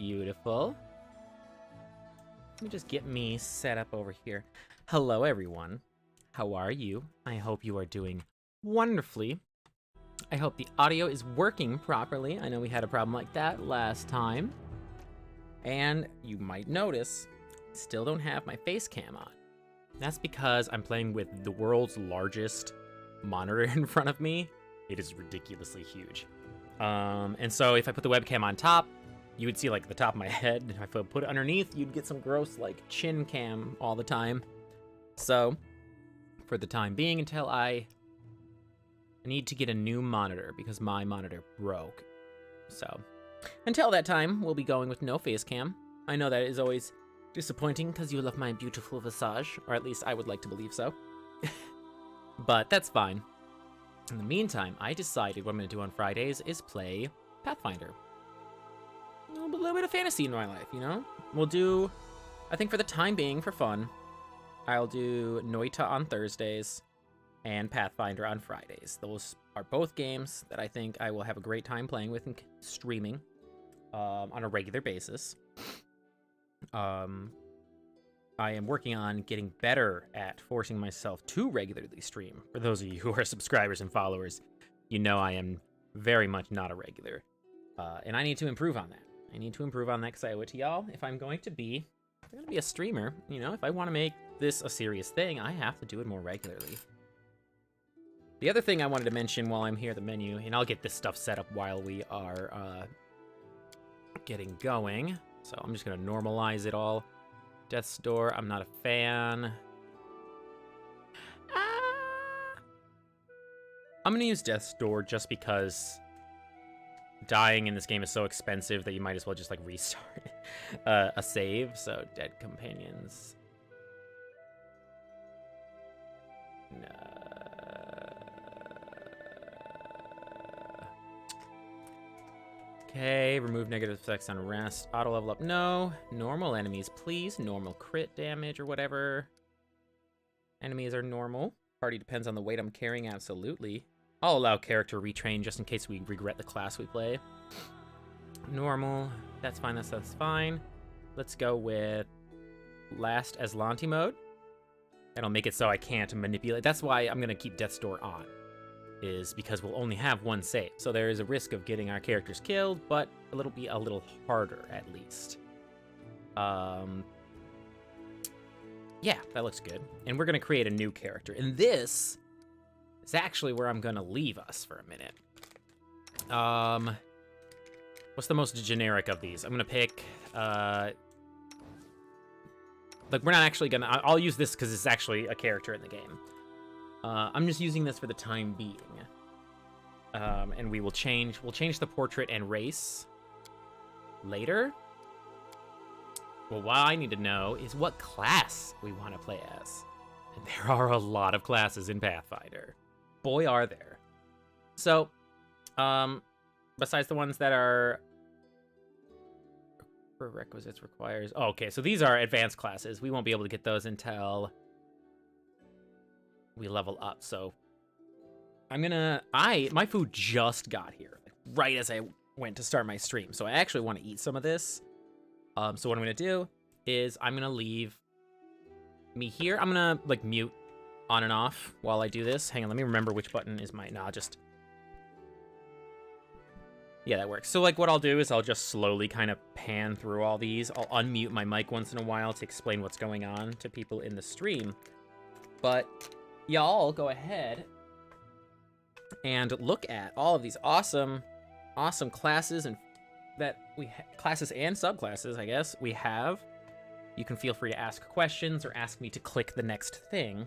Beautiful. Let me just get me set up over here. Hello, everyone. How are you? I hope you are doing wonderfully. I hope the audio is working properly. I know we had a problem like that last time. And you might notice, I still don't have my face cam on. That's because I'm playing with the world's largest monitor in front of me. It is ridiculously huge. And so if I put the webcam on top, you would see like the top of my head. And if I put it underneath, you'd get some gross like chin cam all the time. So for the time being, until I need to get a new monitor because my monitor broke. So until that time, we'll be going with no face cam. I know that is always disappointing because you love my beautiful visage, or at least I would like to believe so. But that's fine. In the meantime, I decided what I'm going to do on Fridays is play Pathfinder. A little bit of fantasy in my life, you know? We'll do, I think for the time being, for fun, I'll do Noita on Thursdays and Pathfinder on Fridays. Those are both games that I think I will have a great time playing with and streaming on a regular basis. I am working on getting better at forcing myself to regularly stream. For those of you who are subscribers and followers, you know I am very much not a regular. And I need to improve on that. I need to improve on that because I owe it to y'all. If I'm going to be a streamer, you know, if I want to make this a serious thing, I have to do it more regularly. The other thing I wanted to mention while I'm here at the menu, and I'll get this stuff set up while we are getting going. So I'm just going to normalize it all. Death's Door, I'm not a fan. I'm going to use Death's Door just because dying in this game is so expensive that you might as well just like restart a save. So Dead Companions. No. Okay, remove negative effects on rest. Auto level up, no. Normal enemies, please. Normal crit damage or whatever. Enemies are normal. Party depends on the weight I'm carrying, absolutely. I'll allow character retrain just in case we regret the class we play. Normal, that's fine, that's fine. Let's go with last Aslanti mode. That'll make it so I can't manipulate. That's why I'm gonna keep Death's Door on. Is because we'll only have one save. So there is a risk of getting our characters killed, but it'll be a little harder at least. Yeah, that looks good. And we're gonna create a new character. And this is actually where I'm gonna leave us for a minute. What's the most generic of these? I'm gonna pick, like we're not actually gonna, I'll use this because it's actually a character in the game. I'm just using this for the time being. And we'll change the portrait and race later. Well, what I need to know is what class we want to play as. And there are a lot of classes in Pathfinder. Boy, are there. So, besides the ones that are prerequisites requires. Oh, okay, so these are advanced classes. We won't be able to get those until we level up. So my food just got here right as I went to start my stream. So I actually want to eat some of this. So what I'm going to do is I'm going to leave me here. I'm going to like mute on and off while I do this. Hang on. Let me remember which button is my, yeah, that works. So like what I'll do is I'll just slowly kind of pan through all these. I'll unmute my mic once in a while to explain what's going on to people in the stream. But y'all go ahead and look at all of these awesome classes and classes and subclasses, I guess, we have. You can feel free to ask questions or ask me to click the next thing.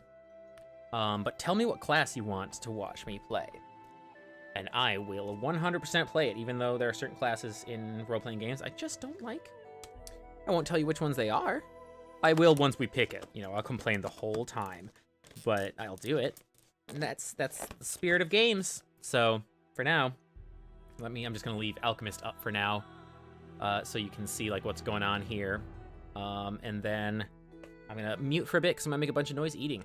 But tell me what class you want to watch me play. And I will 100% play it, even though there are certain classes in role-playing games I just don't like. I won't tell you which ones they are. I will once we pick it. You know, I'll complain the whole time. But I'll do it. And that's the spirit of games. So for now, I'm just gonna leave Alchemist up for now, so you can see like what's going on here. And then I'm gonna mute for a bit because I'm gonna make a bunch of noise eating.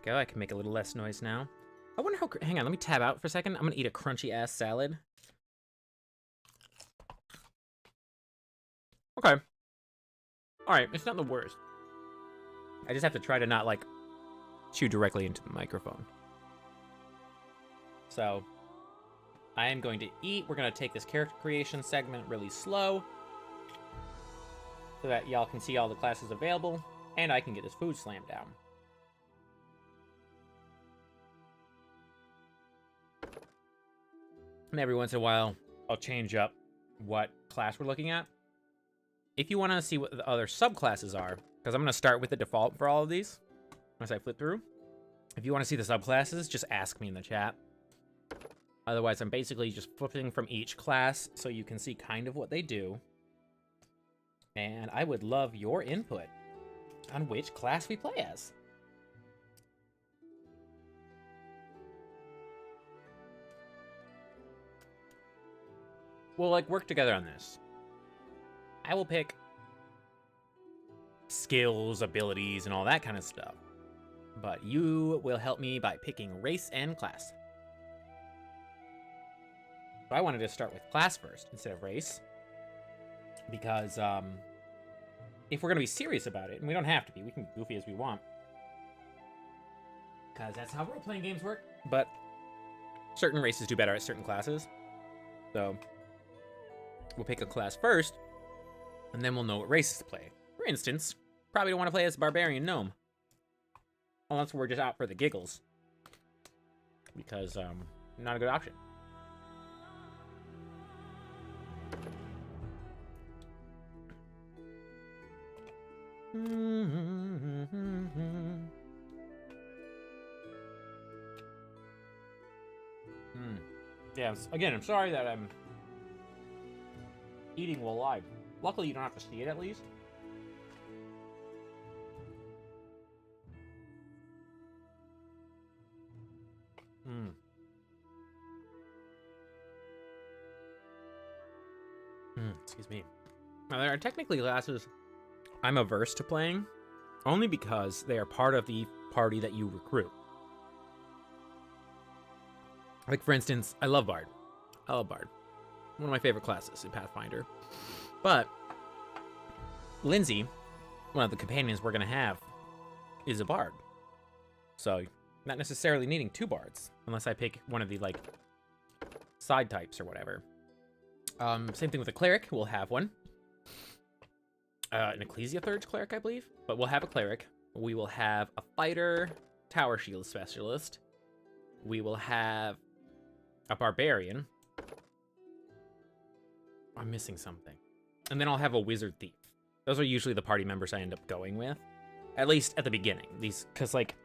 go. I can make a little less noise now. I wonder how... Hang on, let me tab out for a second. I'm gonna eat a crunchy-ass salad. Okay. Alright, it's not the worst. I just have to try to not, like, chew directly into the microphone. So, I am going to eat. We're going to take this character creation segment really slow so that y'all can see all the classes available, and I can get this food slammed down. And every once in a while, I'll change up what class we're looking at. If you want to see what the other subclasses are, because I'm going to start with the default for all of these, as I flip through. If you want to see the subclasses, just ask me in the chat. Otherwise, I'm basically just flipping from each class so you can see kind of what they do. And I would love your input on which class we play as. We'll, like, work together on this. I will pick skills, abilities, and all that kind of stuff. But you will help me by picking race and class. So I wanted to start with class first instead of race. Because, if we're going to be serious about it, and we don't have to be, we can be goofy as we want. Because that's how role-playing games work. But certain races do better at certain classes. So we'll pick a class first, and then we'll know what races to play. For instance, probably don't want to play as a barbarian gnome. Unless we're just out for the giggles. Because, not a good option. Yeah, again, I'm sorry that I'm eating while live. Luckily, you don't have to see it, at least. Excuse me. Now, there are technically classes I'm averse to playing, only because they are part of the party that you recruit. Like, for instance, I love Bard. I love Bard. One of my favorite classes in Pathfinder. But Lindsay, one of the companions we're going to have, is a Bard. So, not necessarily needing two Bards, unless I pick one of the, like, side types or whatever. Same thing with a Cleric. We'll have one. An Ecclesia Third Cleric, I believe. But we'll have a Cleric. We will have a Fighter, Tower Shield Specialist. We will have a Barbarian. I'm missing something. And then I'll have a Wizard Thief. Those are usually the party members I end up going with. At least at the beginning. These, because, like,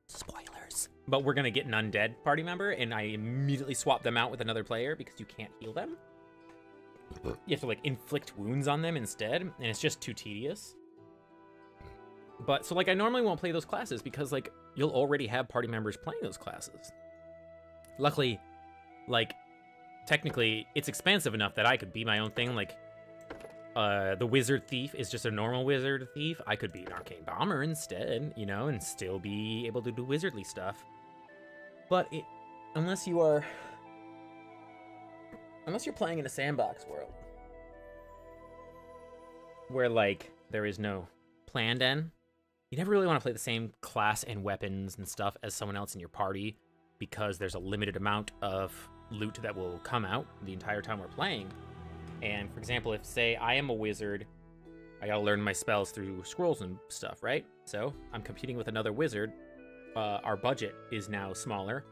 spoilers. But we're going to get an undead party member, and I immediately swap them out with another player because you can't heal them. You have to, like, inflict wounds on them instead, and it's just too tedious. But, so, like, I normally won't play those classes because, like, you'll already have party members playing those classes. Luckily, like, technically, it's expansive enough that I could be my own thing. Like, the Wizard Thief is just a normal Wizard Thief. I could be an Arcane Bomber instead, you know, and still be able to do wizardly stuff. But unless you're playing in a sandbox world, where, like, there is no planned end, you never really want to play the same class and weapons and stuff as someone else in your party, because there's a limited amount of loot that will come out the entire time we're playing. And, for example, if, say, I am a wizard, I gotta learn my spells through scrolls and stuff, right? So, I'm competing with another wizard. Our budget is now smaller.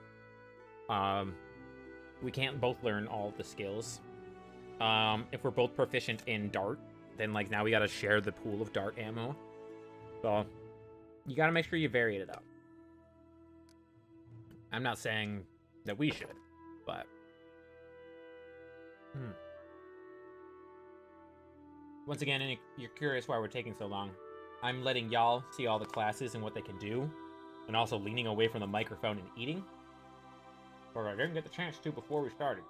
We can't both learn all the skills. If we're both proficient in dart, then, like, now we gotta share the pool of dart ammo. So, you gotta make sure you vary it up. I'm not saying that we should, but... Once again, and you're curious why we're taking so long, I'm letting y'all see all the classes and what they can do, and also leaning away from the microphone and eating. But I didn't get the chance to before we started.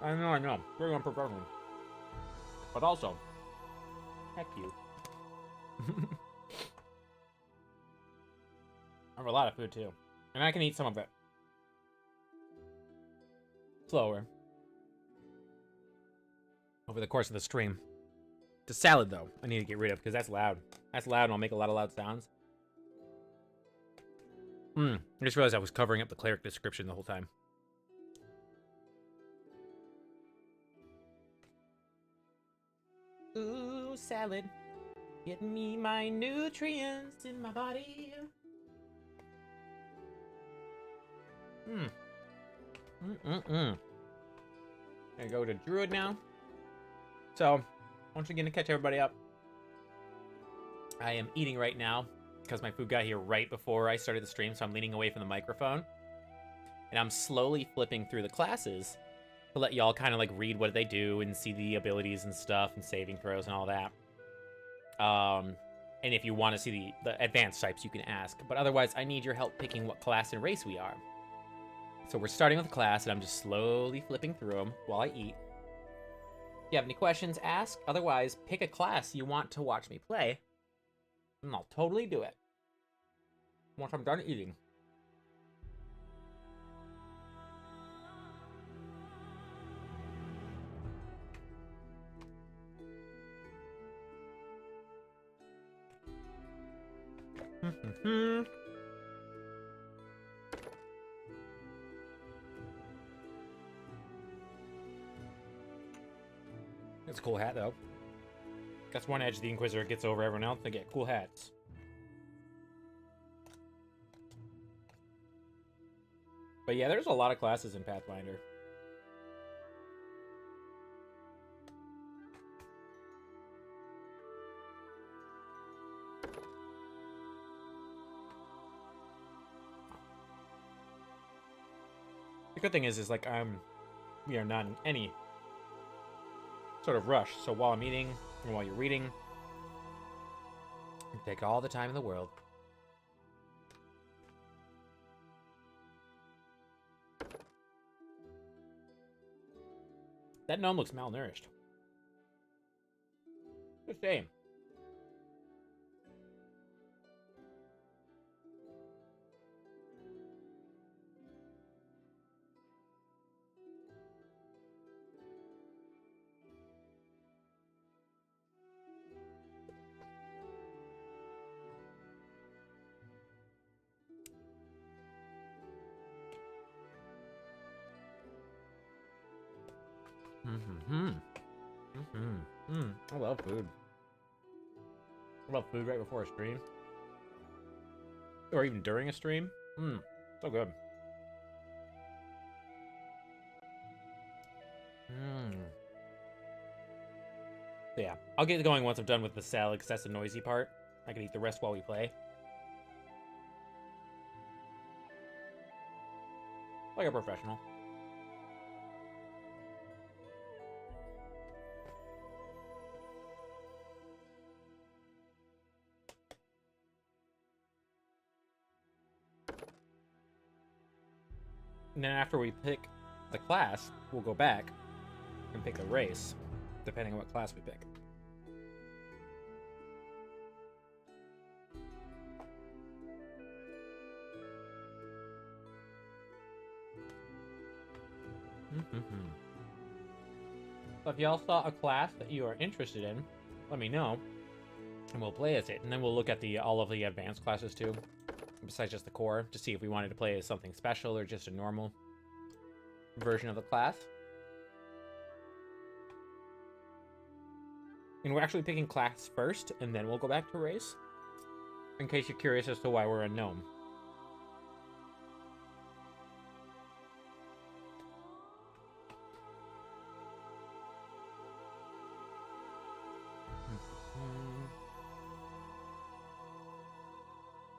I know. Very unprofessional. But also, heck you. I have a lot of food too. And I can eat some of it. Slower. Over the course of the stream. The salad, though, I need to get rid of because that's loud. That's loud and I'll make a lot of loud sounds. I just realized I was covering up the cleric description the whole time. Ooh, salad. Getting me my nutrients in my body. Gonna go to Druid now. So, once again, to catch everybody up, I am eating right now because my food got here right before I started the stream, so I'm leaning away from the microphone. And I'm slowly flipping through the classes to let y'all kind of like read what they do and see the abilities and stuff and saving throws and all that. And if you want to see the advanced types, you can ask. But otherwise, I need your help picking what class and race we are. So we're starting with a class, and I'm just slowly flipping through them while I eat. If you have any questions, ask. Otherwise, pick a class you want to watch me play, and I'll totally do it once I'm done eating. It's a cool hat, though. That's one edge the Inquisitor gets over everyone else. They get cool hats. But yeah, there's a lot of classes in Pathfinder. The good thing is like we are not in any sort of rush. So while I'm eating and while you're reading, you take all the time in the world. That gnome looks malnourished. It's a shame. I love food. I love food right before a stream. Or even during a stream. So good. So yeah, I'll get going once I'm done with the salad, because that's the noisy part. I can eat the rest while we play. Like a professional. And then after we pick the class, we'll go back and pick a race, depending on what class we pick. So if y'all saw a class that you are interested in, let me know, and we'll play as it. And then we'll look at all of the advanced classes too, besides just the core, to see if we wanted to play as something special or just a normal version of the class. And we're actually picking class first, and then we'll go back to race, in case you're curious as to why we're a gnome.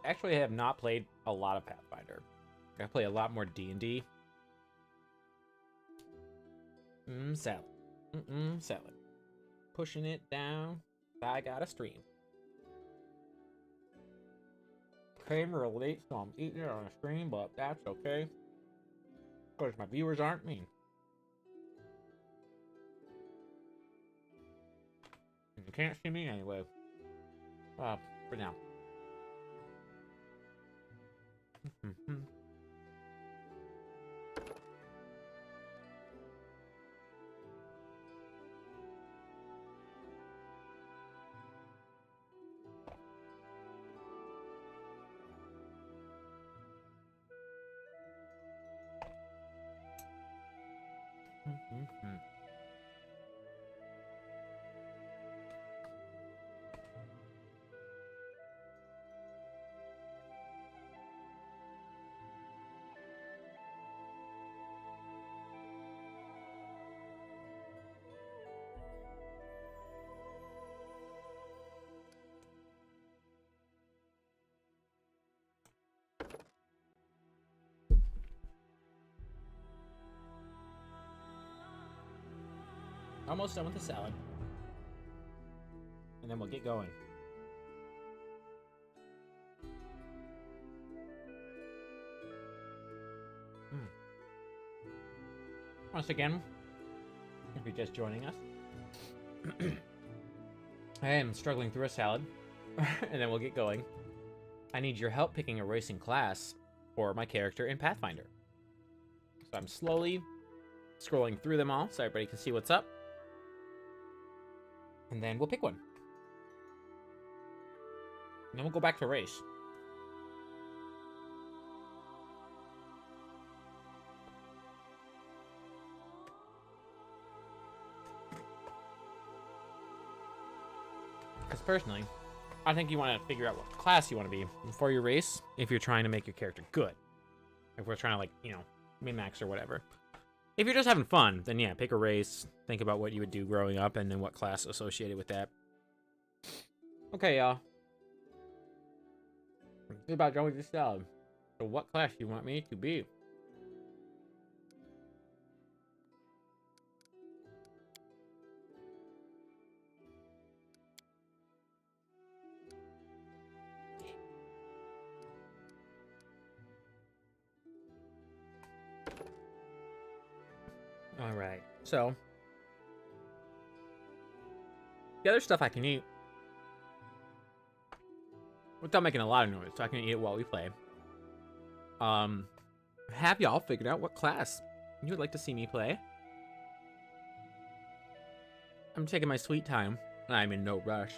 Actually, I have not played a lot of Pathfinder. I play a lot more D&D. Salad. Salad. Pushing it down. I got a stream. Came real late, so I'm eating it on a stream, but that's okay. Because my viewers aren't mean. You can't see me anyway. For now. Almost done with the salad. And then we'll get going. Once again, if you're just joining us, I am struggling through a salad, and then we'll get going. I need your help picking a racing class for my character in Pathfinder. So I'm slowly scrolling through them all so everybody can see what's up. And then we'll pick one. And then we'll go back to race. Because personally, I think you want to figure out what class you want to be before your race if you're trying to make your character good. If we're trying to, like, you know, min-max or whatever. If you're just having fun, then yeah, pick a race, think about what you would do growing up, and then what class associated with that. Okay, y'all. It's about done with this salad. So what class do you want me to be? Alright, so the other stuff I can eat without making a lot of noise, so I can eat it while we play. Have y'all figured out what class you would like to see me play? I'm taking my sweet time, and I'm in no rush.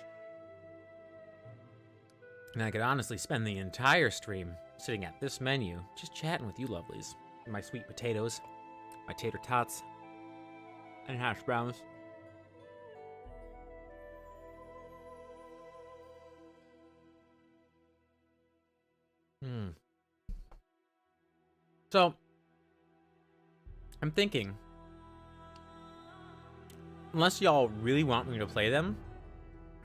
And I could honestly spend the entire stream sitting at this menu, just chatting with you lovelies. My sweet potatoes, my tater tots, and hash browns. So, I'm thinking, unless y'all really want me to play them,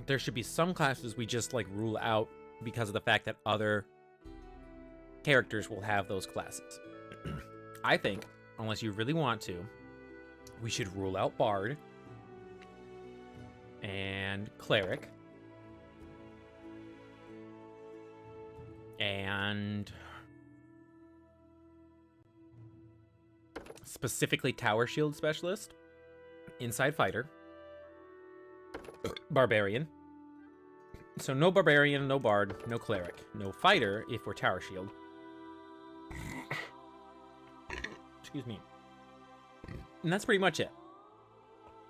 there should be some classes we just, like, rule out because of the fact that other characters will have those classes. I think, unless you really want to, we should rule out Bard and Cleric and specifically Tower Shield Specialist, Inside Fighter, Barbarian. So no Barbarian, no Bard, no Cleric, no Fighter if we're Tower Shield. Excuse me. And that's pretty much it.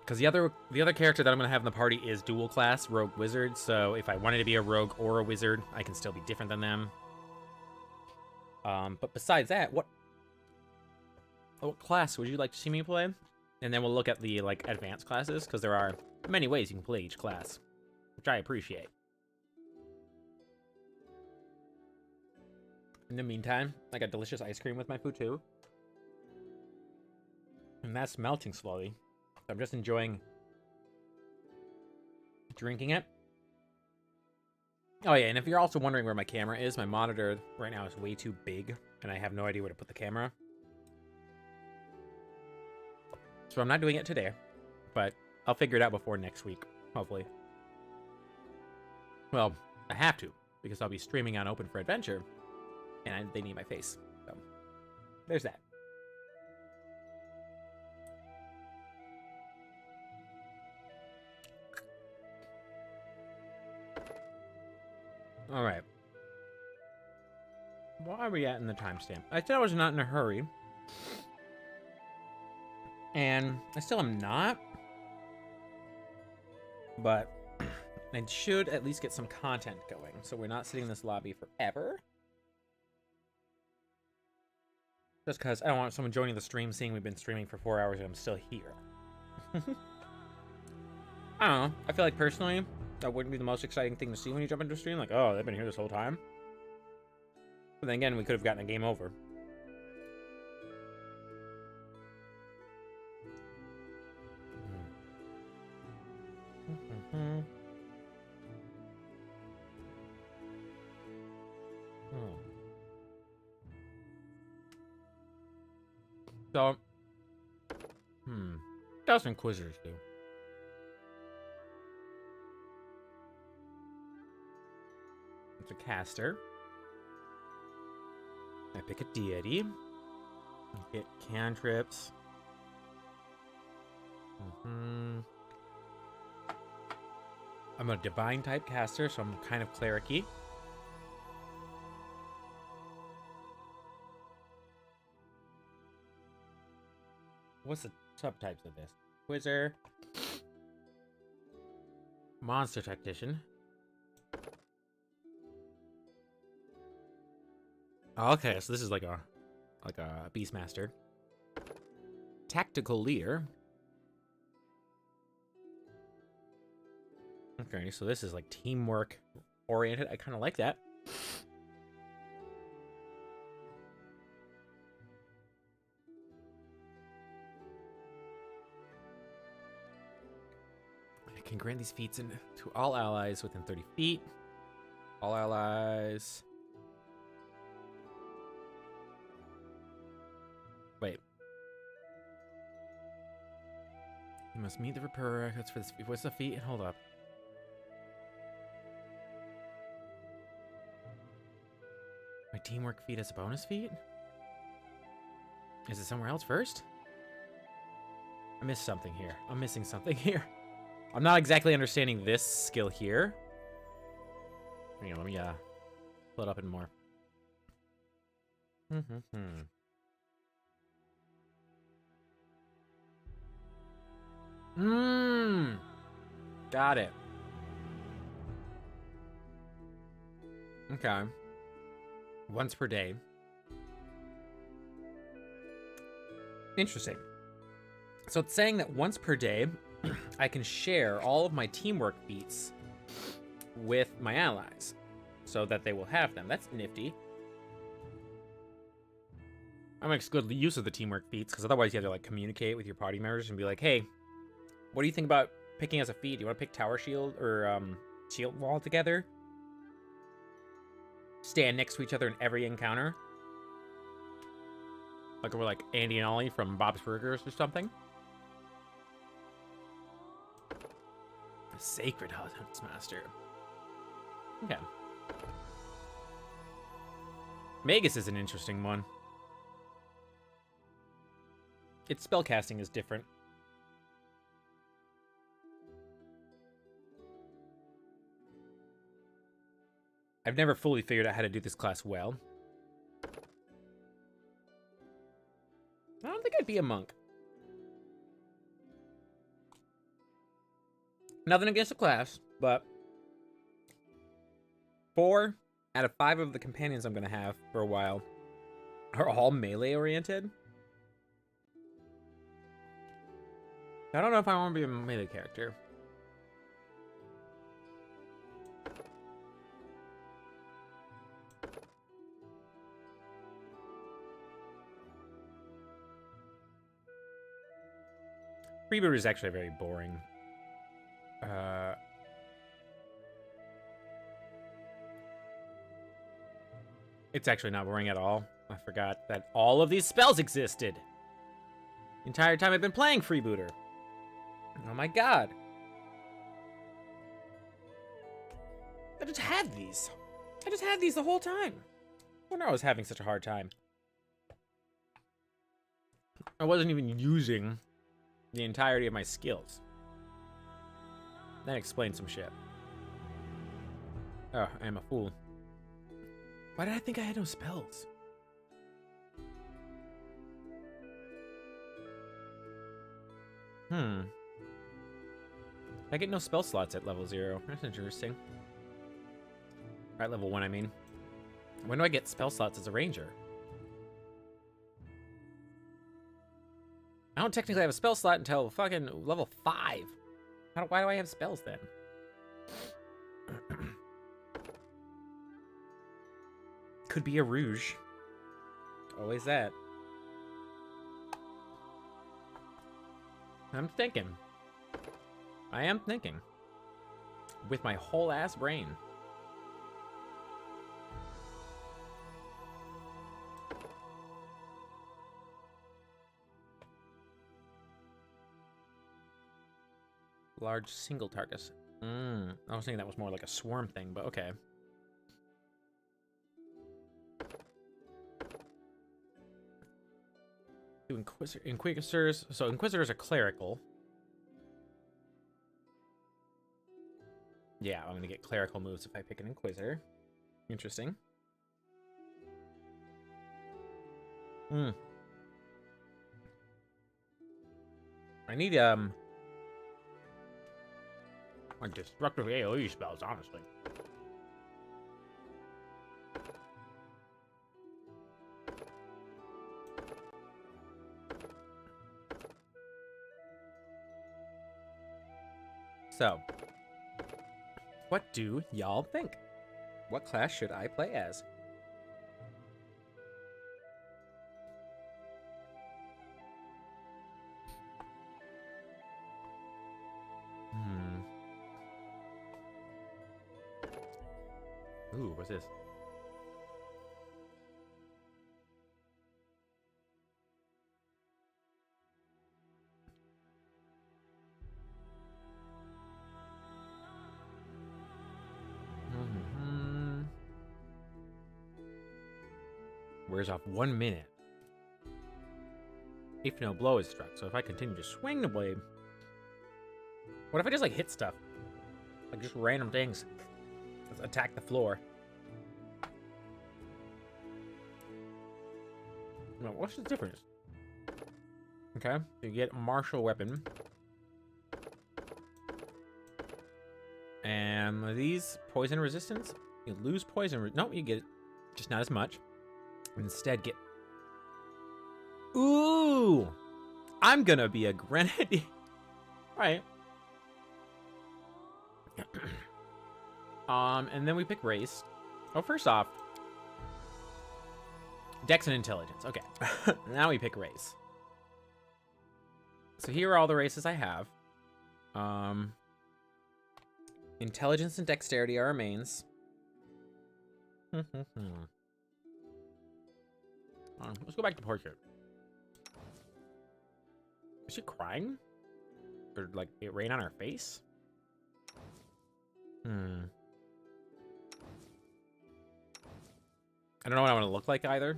Because the other character that I'm going to have in the party is dual class, Rogue Wizard. So if I wanted to be a Rogue or a Wizard, I can still be different than them. But besides that, what class would you like to see me play? And then we'll look at the, like, advanced classes, because there are many ways you can play each class, which I appreciate. In the meantime, I got delicious ice cream with my food, too. And that's melting slowly. So I'm just enjoying drinking it. Oh yeah, and if you're also wondering where my camera is, my monitor right now is way too big, and I have no idea where to put the camera. So I'm not doing it today, but I'll figure it out before next week, hopefully. Well, I have to, because I'll be streaming on Open for Adventure, and they need my face. So, there's that. Alright. Where are we at in the timestamp? I said I was not in a hurry. And I still am not. But I should at least get some content going, so we're not sitting in this lobby forever. Just because I don't want someone joining the stream seeing we've been streaming for 4 hours and I'm still here. I don't know. I feel like personally, that wouldn't be the most exciting thing to see when you jump into a stream. Like, oh, they've been here this whole time. But then again, we could have gotten a game over. So, that's what Inquisitors do. It's a caster. I pick a deity. Get cantrips. I'm a divine type caster, so I'm kind of cleric-y. What's the subtypes of this? Wizard. Monster Tactician. Okay, so this is like a Beastmaster. Tactical Leader. Okay, so this is like teamwork oriented. I kind of like that. I can grant these feats to all allies within 30 feet. All allies. Wait. You must meet the prerequisites for this. What's the feat? Hold up. My teamwork feat as a bonus feat? Is it somewhere else first? I missed something here. I'm missing something here. I'm not exactly understanding this skill here. Hang on, let me pull it up and more. Got it. Okay. Once per day. Interesting. So it's saying that once per day, I can share all of my teamwork feats with my allies so that they will have them. That's nifty. That makes good use of the teamwork feats, because otherwise you have to like communicate with your party members and be like, hey, what do you think about picking as a feat? Do you want to pick Tower Shield or Shield Wall together? Stand next to each other in every encounter? Like we're like Andy and Ollie from Bob's Burgers or something? A Sacred Huntsmaster. Okay. Magus is an interesting one. Its spellcasting is different. I've never fully figured out how to do this class well. I don't think I'd be a monk. Nothing against the class, but 4 out of 5 of the companions I'm going to have for a while are all melee oriented. I don't know if I want to be a melee character. Freebooter is actually very boring. It's actually not boring at all. I forgot that all of these spells existed. The entire time I've been playing Freebooter. Oh my god. I just had these. I just had these the whole time. I wonder I was having such a hard time. I wasn't even using the entirety of my skills. That explains some shit. Oh, I am a fool. Why did I think I had no spells? I get no spell slots at level 0. That's interesting. At level 1, I mean. When do I get spell slots as a ranger? I don't technically have a spell slot until fucking level 5. Why do I have spells then? Could be a rouge. Always that. I'm thinking. I am thinking. With my whole ass brain. Large single targets. I was thinking that was more like a swarm thing, but okay. Inquisitors. So Inquisitors are clerical. Yeah, I'm gonna get clerical moves if I pick an Inquisitor. Interesting. I need like destructive AoE spells, honestly. So, what do y'all think? What class should I play as? Ooh, what's this? Wears off 1 minute. If no blow is struck. So if I continue to swing the blade... What if I just, like, hit stuff? Like, just random things. Just attack the floor. No, what's the difference? Okay, you get a martial weapon. And these poison resistance? You lose poison... No, you get it. Just not as much. Instead, get... Ooh! I'm gonna be a grenadier. Alright. And then we pick race. Oh, first off... Dex and intelligence. Okay. Now we pick race. So here are all the races I have. Intelligence and dexterity are our mains. Let's go back to portrait. Is she crying? Or, like, it rain on her face? I don't know what I want to look like either.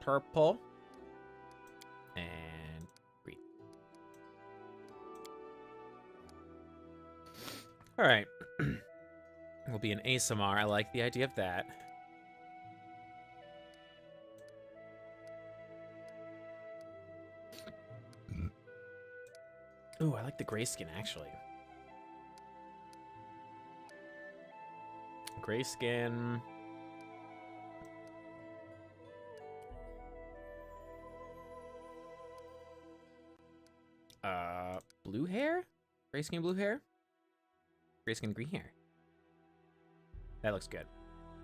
Purple. And green. Alright. Will be an ASMR. I like the idea of that. Ooh, I like the gray skin, actually. Gray skin. Blue hair? Gray skin, blue hair? Gray skin, green hair. That looks good.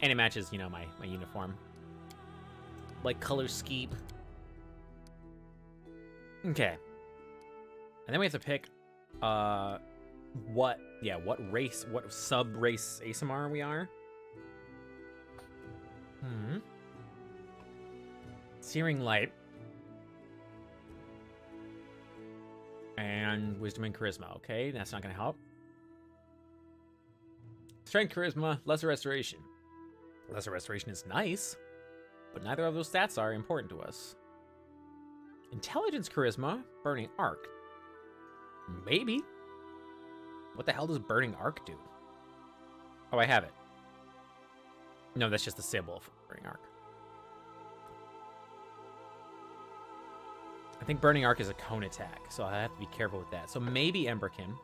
And it matches, you know, my uniform. Like color scheme. Okay. And then we have to pick what race, what sub-race ASMR we are. Searing Light. And Wisdom and Charisma. Okay, that's not gonna help. Strength, Charisma, Lesser Restoration. Lesser Restoration is nice, but neither of those stats are important to us. Intelligence, Charisma, Burning Arc. Maybe. What the hell does Burning Arc do? Oh, I have it. No, that's just the symbol for Burning Arc. I think Burning Arc is a cone attack, so I have to be careful with that. So maybe Emberkin.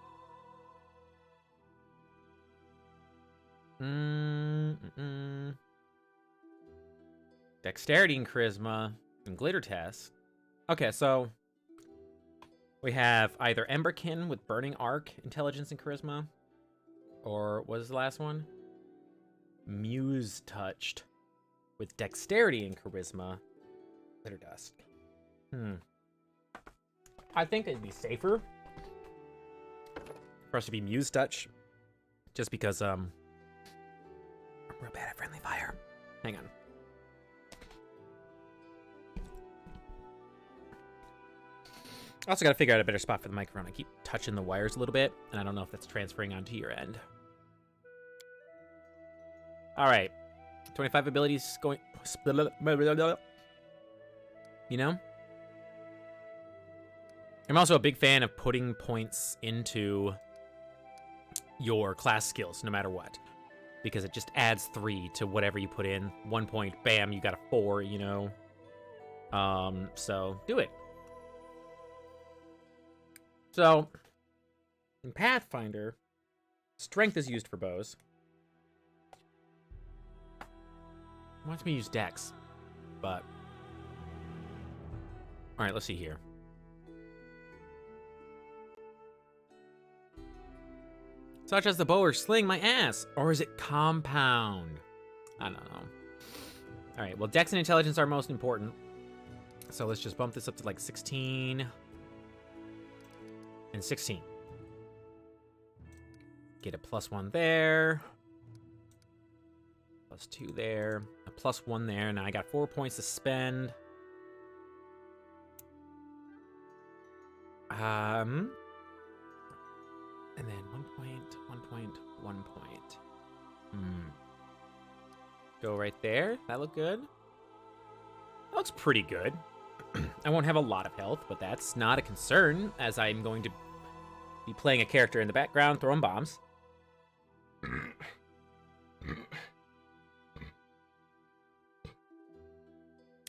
Dexterity and Charisma and Glitter Test. Okay, so we have either Emberkin with Burning Arc, Intelligence, and Charisma, or what is the last one? Muse Touched with Dexterity and Charisma, Glitter Dust. I think it'd be safer for us to be Muse Touch, just because I'm real bad at friendly fire. Hang on. I also got to figure out a better spot for the microphone. I keep touching the wires a little bit, and I don't know if that's transferring onto your end. All right. 25 abilities going... You know? I'm also a big fan of putting points into your class skills, no matter what. Because it just adds 3 to whatever you put in. 1 point, bam, you got a 4, you know? So, do it. So, in Pathfinder, strength is used for bows. It wants me to use Dex, but... Alright, let's see here. Such as the bow or sling, my ass. Or is it compound? I don't know. Alright, well, Dex and Intelligence are most important. So let's just bump this up to like 16... and 16. Get a +1 there. +2 there. A +1 there. Now I got 4 points to spend. And then 1 point, 1 point, 1 point. Go right there. That look good. That looks pretty good. I won't have a lot of health, but that's not a concern, as I'm going to be playing a character in the background throwing bombs.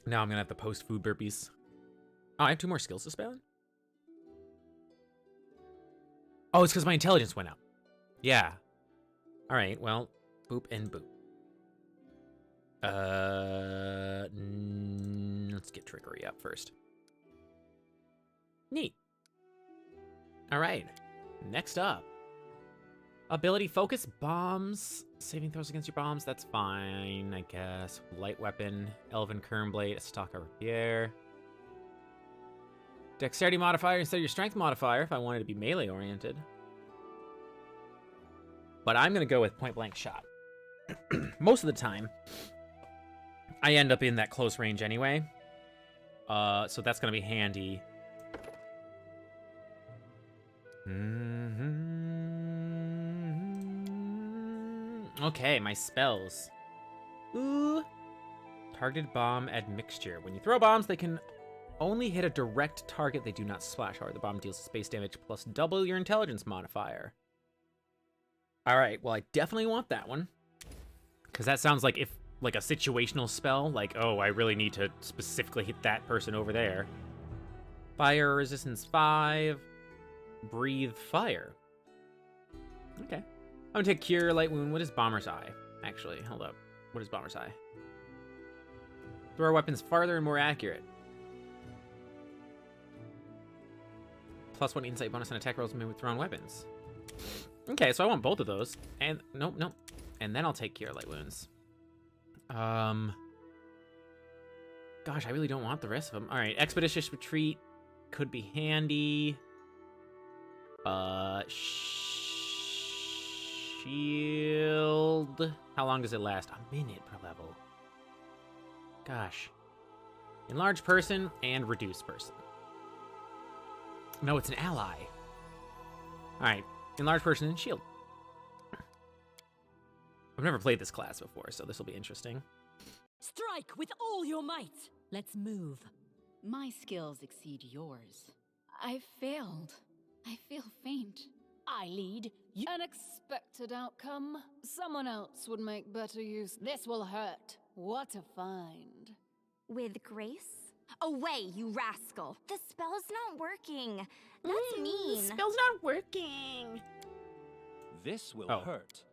Now I'm going to have the post-food burpees. Oh, I have 2 more skills to spend? Oh, it's because my intelligence went up. Yeah. All right, well, boop and boop. Let's get trickery up first. Neat. All right, next up. Ability focus, bombs. Saving throws against your bombs, that's fine, I guess. Light weapon, Elven Kernblade, Estaka Rapier. Dexterity modifier instead of your strength modifier if I wanted to be melee oriented. But I'm going to go with point blank shot. Most of the time, I end up in that close range anyway. So that's going to be handy. Okay, my spells. Ooh. Targeted bomb, add mixture. When you throw bombs, they can only hit a direct target. They do not splash hard. The bomb deals space damage plus double your intelligence modifier. All right, well, I definitely want that one. Because that sounds like if, like a situational spell, like, oh, I really need to specifically hit that person over there. Fire resistance 5. Breathe fire. Okay. I'm gonna take Cure Light Wound. What is Bomber's Eye? Actually, hold up. What is Bomber's Eye? Throw weapons farther and more accurate. +1 insight bonus on attack rolls made with thrown weapons. Okay, so I want both of those. And nope. And then I'll take Cure Light Wounds. Gosh, I really don't want the rest of them. All right, Expeditious Retreat could be handy. Shield. How long does it last? A minute per level. Gosh. Enlarge person and reduce person. No, it's an ally. Alright. Enlarge person and shield. I've never played this class before, so this will be interesting. Strike with all your might. Let's move. My skills exceed yours. I failed. I feel faint. I lead. An expected outcome. Someone else would make better use. This will hurt. What a find. With grace? Away, you rascal! The spell's not working. That's mean. Spell's not working. This will Oh. hurt.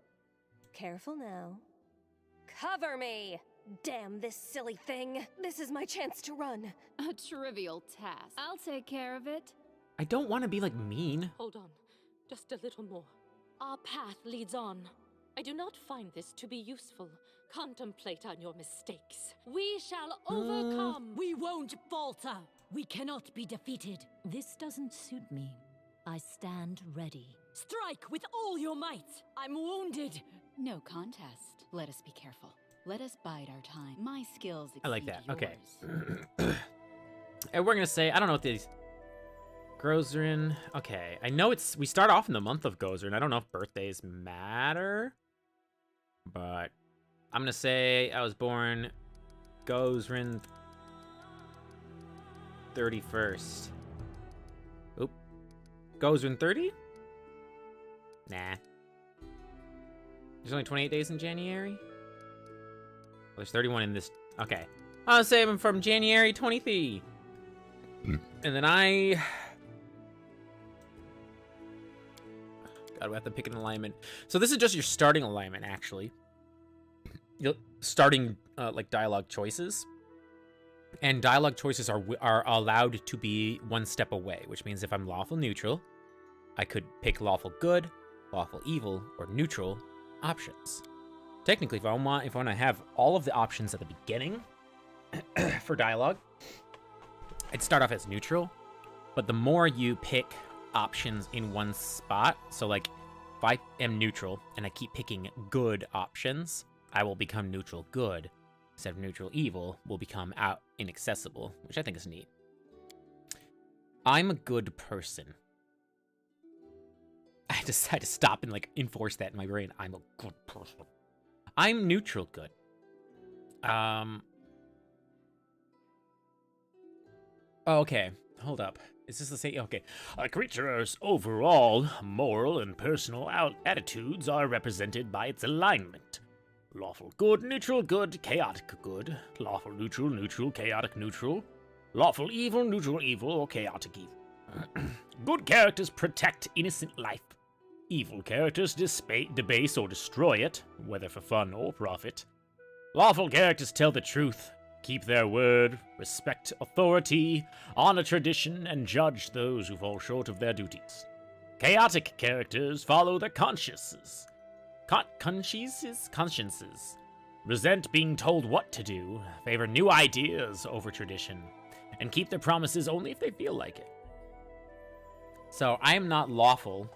Careful now. Cover me! Damn this silly thing. This is my chance to run. A trivial task. I'll take care of it. I don't want to be like mean. Hold on. Just a little more. Our path leads on. I do not find this to be useful. Contemplate on your mistakes. We shall overcome. We won't falter. We cannot be defeated. This doesn't suit me. I stand ready. Strike with all your might. I'm wounded. No contest. Let us be careful. Let us bide our time. My skills exceed I like that. Okay. yours. And we're gonna say, I don't know what these. Grozerin. Okay, I know we start off in the month of Gozerin. I don't know if birthdays matter, but I'm gonna say I was born Gozerin 31st. Oop. Gozerin 30? Nah. There's only 28 days in January? Well, there's 31 in this. Okay. I'll say I'm from January 23. And then God, we have to pick an alignment. So this is just your starting alignment, actually. You're starting, like, dialogue choices. And dialogue choices are allowed to be one step away, which means if I'm lawful neutral, I could pick lawful good, lawful evil, or neutral options. Technically, if I want to have all of the options at the beginning for dialogue, I'd start off as neutral. But the more you pick options in one spot, so like if I am neutral and I keep picking good options, I will become neutral good. Instead of neutral evil, will become out inaccessible, which I think is neat. I'm a good person. I had to stop and like enforce that in my brain. I'm a good person. I'm neutral good. Oh, okay. Hold up. Is this the same? Okay. A creature's overall moral and personal attitudes are represented by its alignment. Lawful good, neutral good, chaotic good. Lawful neutral, neutral, chaotic neutral. Lawful evil, neutral evil, or chaotic evil. Good characters protect innocent life. Evil characters debase or destroy it, whether for fun or profit. Lawful characters tell the truth, keep their word, respect authority, honor tradition, and judge those who fall short of their duties. Chaotic characters follow their consciences. Consciences. Resent being told what to do, favor new ideas over tradition, and keep their promises only if they feel like it. So I am not lawful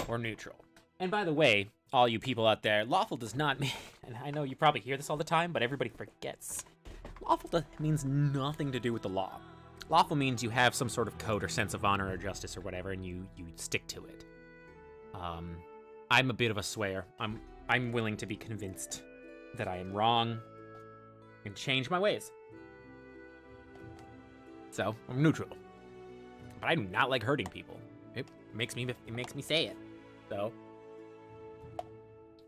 or neutral. And by the way, all you people out there, lawful does not mean, and I know you probably hear this all the time, but everybody forgets. Lawful means nothing to do with the law. Lawful means you have some sort of code or sense of honor or justice or whatever, and you stick to it. I'm a bit of a swayer. I'm willing to be convinced that I am wrong and change my ways. So I'm neutral, but I do not like hurting people. It makes me say it. So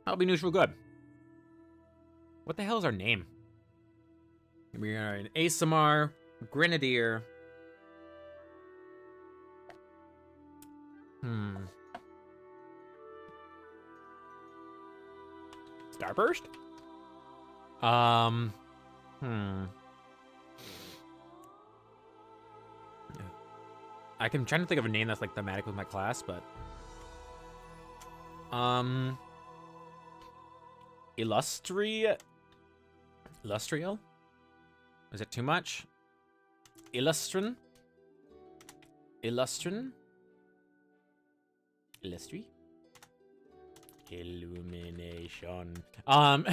I'll be neutral good. What the hell is our name? We are an ASMR Grenadier. Starburst? I'm trying to think of a name that's like thematic with my class, but Illustrial? Is it too much? Illustri? Illustri? Illumination. Of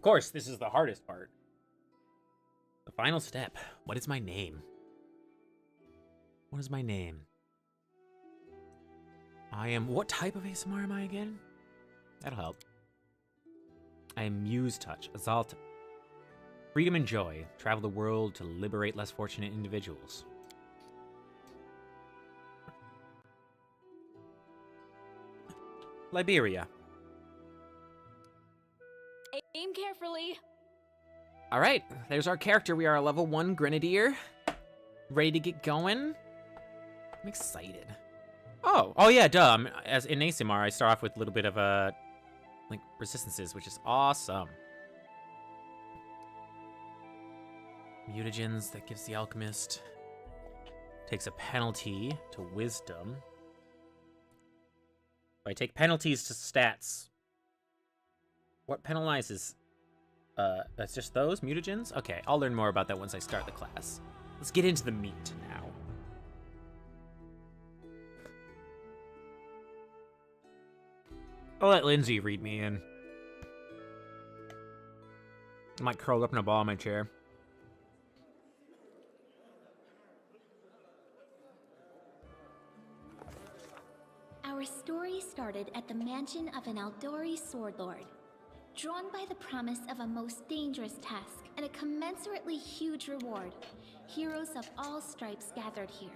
course, this is the hardest part. The final step. What is my name? What is my name? I am... What type of ASMR am I again? That'll help. I am Muse Touch, Azalta. Freedom and joy. Travel the world to liberate less fortunate individuals. Liberia. Aim carefully. All right, there's our character. We are a level 1 grenadier. Ready to get going? I'm excited. Oh yeah, duh. As in ASMR, I start off with a little bit of like resistances, which is awesome. Mutagens, that gives the alchemist. Takes a penalty to wisdom. If I take penalties to stats, what penalizes? That's just those mutagens? Okay, I'll learn more about that once I start the class. Let's get into the meat now. I'll let Lindsay read me in. I might curl up in a ball in my chair. Our story started at the mansion of an Aldori sword lord. Drawn by the promise of a most dangerous task and a commensurately huge reward, heroes of all stripes gathered here.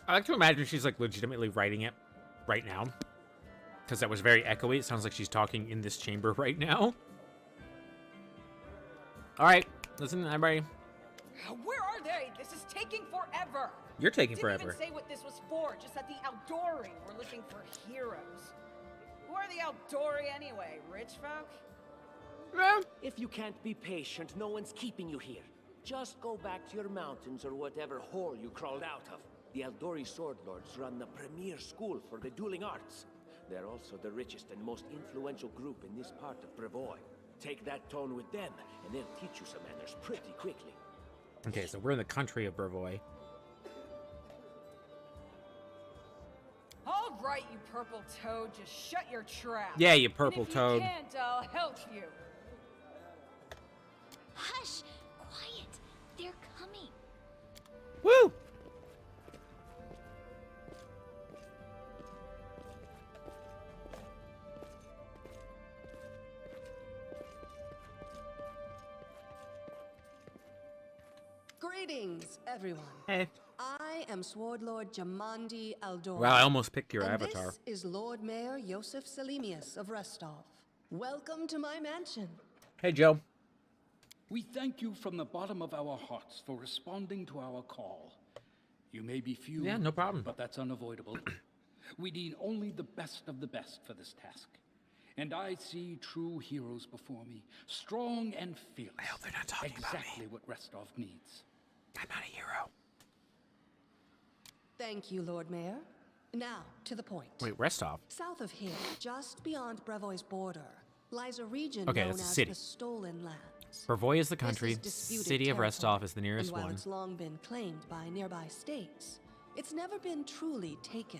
I like to imagine she's like legitimately writing it right now, because that was very echoey. It sounds like she's talking in this chamber right now. All right, listen, everybody. Where are they? This is taking forever. You're taking Didn't forever. even say what this was for. Just at the Aldori, we're looking for heroes. Who are the Aldori anyway? Rich folk? If you can't be patient, no one's keeping you here. Just go back to your mountains or whatever hole you crawled out of. The Aldori Sword Lords run the premier school for the dueling arts. They're also the richest and most influential group in this part of Brevoy. Take that tone with them, and they'll teach you some manners pretty quickly. Okay, so we're in the country of Brevoy. All right, you purple toad, just shut your trap. Yeah, you purple and if toad. You can't, I'll help you. Hush! Quiet! They're coming. Woo! Greetings, everyone. Hey. I am Sword Lord Jamandi Aldor. Wow, I almost picked your and avatar. This is Lord Mayor Yosef Selimius of Restov. Welcome to my mansion. Hey, Joe. We thank you from the bottom of our hearts for responding to our call. You may be few, Yeah, no problem. but that's unavoidable. We need only the best of the best for this task. And I see true heroes before me, strong and fearless. I hope they're not talking about me. Exactly what Restov needs. I'm not a hero. Thank you, Lord Mayor. Now, to the point. Wait, Restov? South of here, just beyond Brevoy's border, lies a region Okay, known that's a as city. the Stolen Lands. Brevoy is the This country. disputed City of territory, Restov is the nearest and while one. it's long been claimed by nearby states, it's never been truly taken.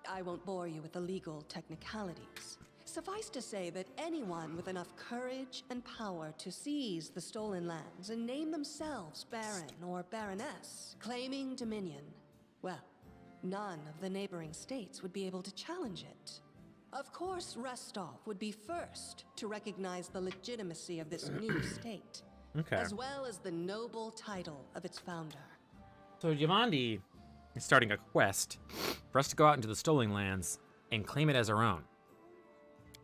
I won't bore you with the legal technicalities. Suffice to say that anyone with enough courage and power to seize the stolen lands and name themselves Baron or Baroness, claiming dominion, well, none of the neighboring states would be able to challenge it. Of course, Restov would be first to recognize the legitimacy of this new state, Okay. as well as the noble title of its founder. So Jamandi is starting a quest for us to go out into the Stolen Lands and claim it as our own.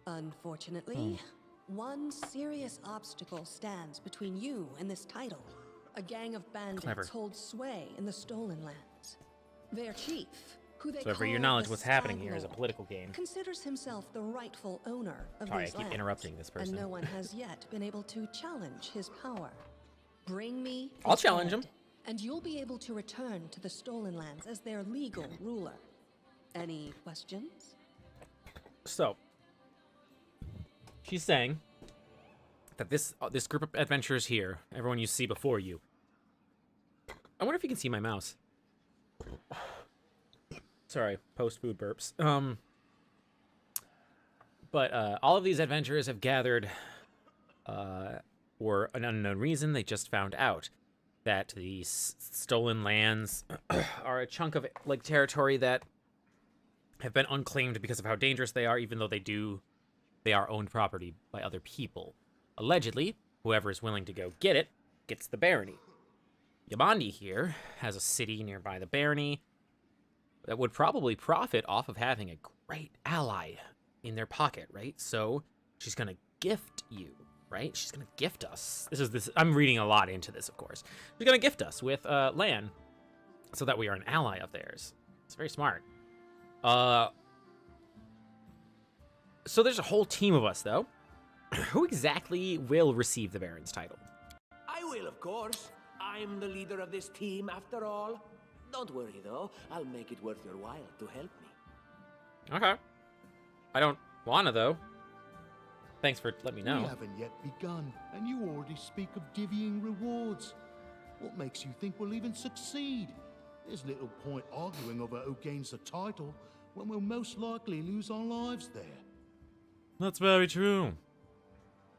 Unfortunately, one serious obstacle stands between you and this title. A gang of bandits Clever. holds sway in the Stolen Lands. Their chief, who they So for call your knowledge, the what's happening Stag here is a Lord, political game. considers himself the rightful owner of Sorry, I these keep lands, interrupting this person. and no one has yet been able to challenge his power. Bring me I'll his challenge head, him. and you'll be able to return to the Stolen Lands as their legal ruler. Any questions? So, she's saying that this group of adventurers here, everyone you see before you. I wonder if you can see my mouse. Sorry, post-food burps. But all of these adventurers have gathered for an unknown reason. They just found out that the stolen lands are a chunk of like territory that have been unclaimed because of how dangerous they are, even though they are owned property by other people. Allegedly, whoever is willing to go get it gets the barony. Yamandi here has a city nearby the barony that would probably profit off of having a right, ally in their pocket, right? So she's gonna gift you, right? She's gonna gift us. I'm reading a lot into this, of course. She's gonna gift us with land so that we are an ally of theirs. It's very smart. So there's a whole team of us, though. Who exactly will receive the Baron's title? I will, of course. I'm the leader of this team, after all. Don't worry, though. I'll make it worth your while to help me. Okay. I don't wanna, though. Thanks for letting me know. We haven't yet begun, and you already speak of divvying rewards. What makes you think we'll even succeed? There's little point arguing over who gains the title when we'll most likely lose our lives there. That's very true.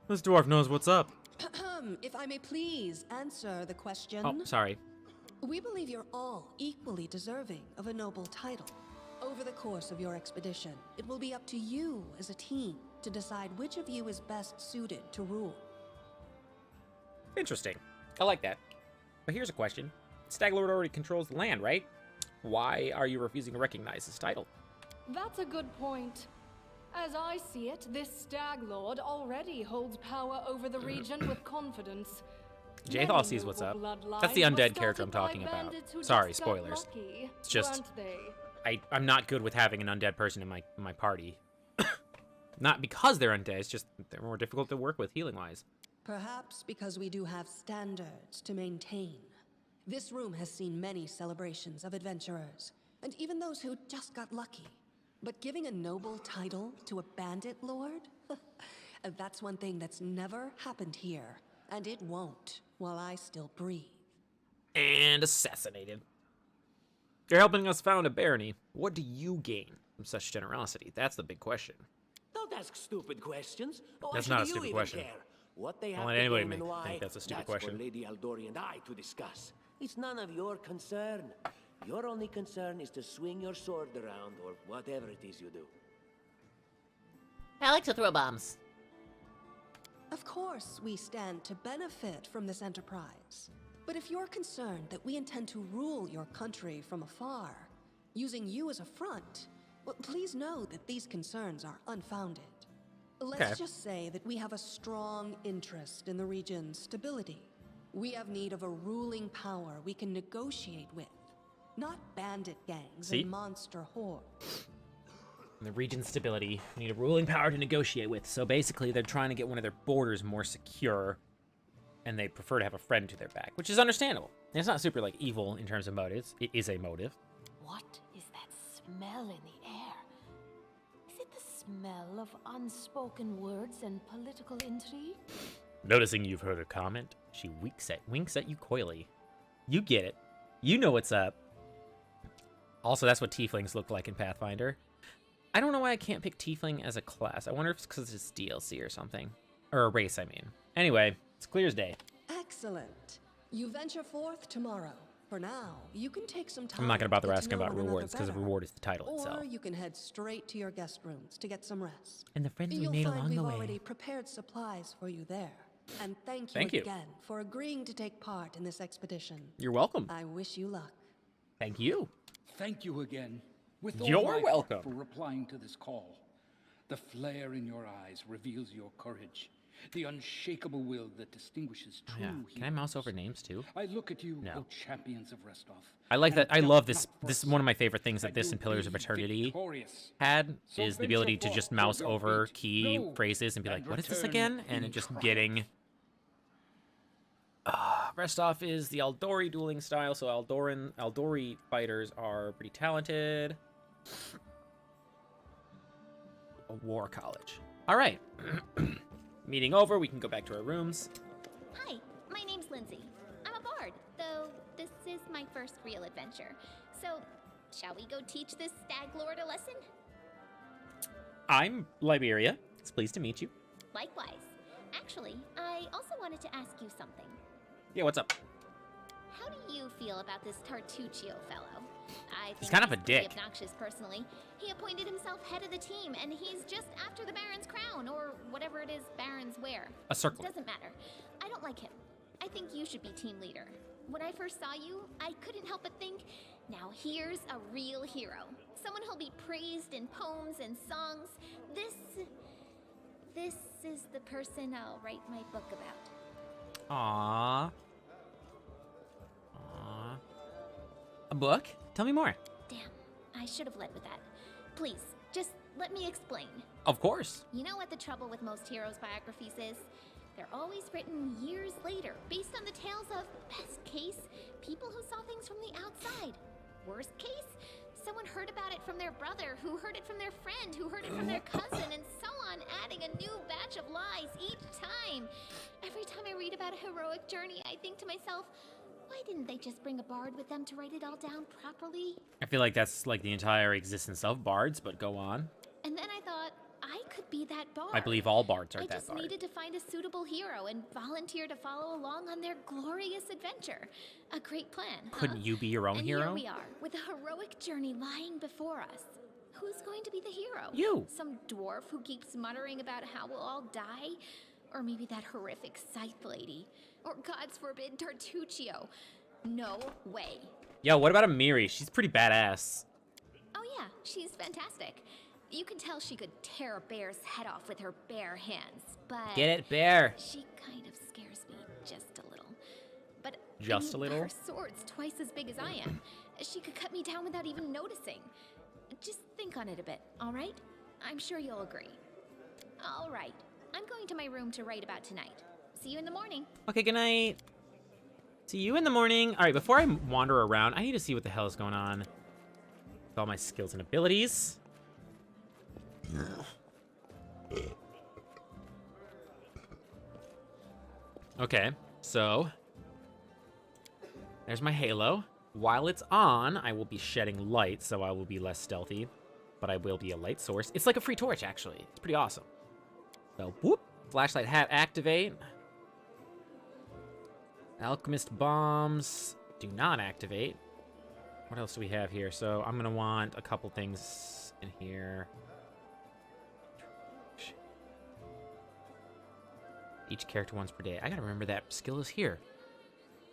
This dwarf knows what's up. If I may please answer the question. Oh, sorry. We believe you're all equally deserving of a noble title. Over the course of your expedition, it will be up to you as a team to decide which of you is best suited to rule. Interesting. I like that. But here's a question. Staglord already controls the land, right? Why are you refusing to recognize his title? That's a good point. As I see it, this Stag Lord already holds power over the region with confidence. Jathal sees what's up. That's the undead character I'm talking about. Sorry, spoilers. It's just I'm not good with having an undead person in my party. Not because they're undead, it's just they're more difficult to work with healing-wise. Perhaps because we do have standards to maintain. This room has seen many celebrations of adventurers, and even those who just got lucky. But giving a noble title to a bandit lord? That's one thing that's never happened here, and it won't while I still breathe. And assassinated. You're helping us found a barony. What do you gain from such generosity? That's the big question. Don't ask stupid questions. That's Why not a should stupid you question. even care? What they have Don't let to anybody gain and why, think that's a stupid that's question. for Lady Aldori and I to discuss. It's none of your concern. Your only concern is to swing your sword around, or whatever it is you do. I like to throw bombs. Of course, we stand to benefit from this enterprise. But if you're concerned that we intend to rule your country from afar, using you as a front, well, please know that these concerns are unfounded. Let's just say that we have a strong interest in the region's stability. We have need of a ruling power we can negotiate with, not bandit gangs and monster hordes. The region's stability, need a ruling power to negotiate with. So basically, they're trying to get one of their borders more secure, and they prefer to have a friend to their back, which is understandable. And it's not super like evil in terms of motives. It is a motive. What is that smell in the air? Is it the smell of unspoken words and political intrigue? Noticing you've heard her comment, she winks at you coyly. You get it. You know what's up. Also, that's what tieflings look like in Pathfinder. I don't know why I can't pick tiefling as a class. I wonder if it's because it's DLC or something. Or a race, I mean. Anyway, it's clear as day. Excellent. You venture forth tomorrow. For now, you can take some time. I'm not going to bother to asking know about one rewards, because the another reward is the title better. itself. Or you can head straight to your guest rooms to get some rest. And the friends we You'll made find along the we've way. already prepared supplies for you there. And thank you again for agreeing to take part in this expedition. You're welcome. I wish you luck. Thank you. Thank you again. With all You're my heart welcome. for replying to this call. The flare in your eyes reveals your courage, the unshakable will that distinguishes true heroes. Can I mouse over names too? I look at you, No. O champions of Restov. I like that. I and love doubt this. not This is for one of my favorite things that this you'll and Pillars of be Eternity victorious. had, So is the venture ability to forth just for mouse your over fate. key Know phrases and be like, and what is this return again? And in it just triumph. getting... Restov is the Aldori dueling style, so Aldori fighters are pretty talented. A war college. All right. Meeting over, we can go back to our rooms. Hi, my name's Lindsay. I'm a bard, though this is my first real adventure. So, shall we go teach this stag lord a lesson? I'm Liberia. It's pleased to meet you. Likewise. Actually, I also wanted to ask you something. Yeah, what's up? How do you feel about this Tartuccio fellow? I think He's kind of a pretty dick. obnoxious, personally. He appointed himself head of the team, and he's just after the Baron's crown, or whatever it is Barons wear. A circle. Doesn't matter. I don't like him. I think you should be team leader. When I first saw you, I couldn't help but think Now here's a real hero. Someone who'll be praised in poems and songs. This is the person I'll write my book about. Aww. Aww. A book? Tell me more. Damn, I should have led with that. Please, just let me explain. Of course. You know what the trouble with most heroes' biographies is? They're always written years later, based on the tales of, best case, people who saw things from the outside. Worst case, someone heard about it from their brother, who heard it from their friend, who heard it from their cousin, and so on, adding a new batch of lies each time. Every time I read about a heroic journey, I think to myself, why didn't they just bring a bard with them to write it all down properly? I feel like that's like the entire existence of bards, but go on. And then I thought, I could be that bard. I believe all bards are I that just bard. needed to find a suitable hero and volunteer to follow along on their glorious adventure. A great plan, huh? Couldn't you be your own and hero? Here we are, with a heroic journey lying before us. Who's going to be the hero? You. Some dwarf who keeps muttering about how we'll all die? Or maybe that horrific scythe lady? Or, God forbid, Tartuccio? No way. Yo, what about Amiri? She's pretty badass. Oh yeah, she's fantastic. You can tell she could tear a bear's head off with her bare hands, but... Get it, bear. She kind of scares me just a little. But Just a little? Her sword's twice as big as I am. She could cut me down without even noticing. Just think on it a bit, all right? I'm sure you'll agree. All right, I'm going to my room to write about tonight. See you in the morning. Okay, good night. See you in the morning. All right, before I wander around, I need to see what the hell is going on with all my skills and abilities. Okay, so there's my halo. While it's on, I will be shedding light, so I will be less stealthy, but I will be a light source. It's like a free torch, actually. It's pretty awesome. So, whoop, flashlight hat activate. Alchemist bombs do not activate. What else do we have here? So I'm gonna want a couple things in here. Each character once per day. I gotta remember that skill is here.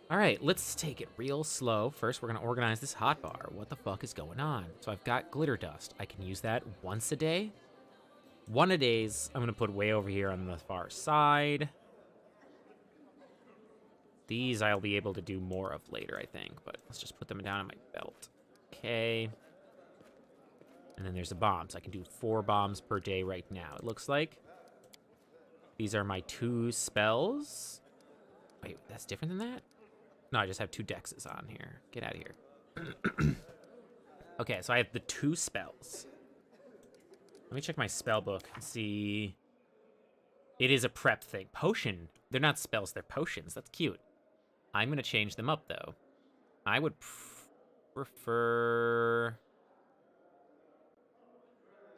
All right, let's take it real slow. First, we're gonna organize this hotbar. What the fuck is going on? So I've got glitter dust. I can use that once a day. One a days. I'm gonna put way over here on the far side. These I'll be able to do more of later, I think, but let's just put them down on my belt. Okay. And then there's the bombs. I can do 4 bombs per day right now, it looks like. These are my 2 spells. Wait, that's different than that? No, I just have 2 dexes on here. Get out of here. Okay, so I have the 2 spells. Let me check my spell book and see. It is a prep thing. Potion. They're not spells, they're potions. That's cute. I'm going to change them up, though. I would prefer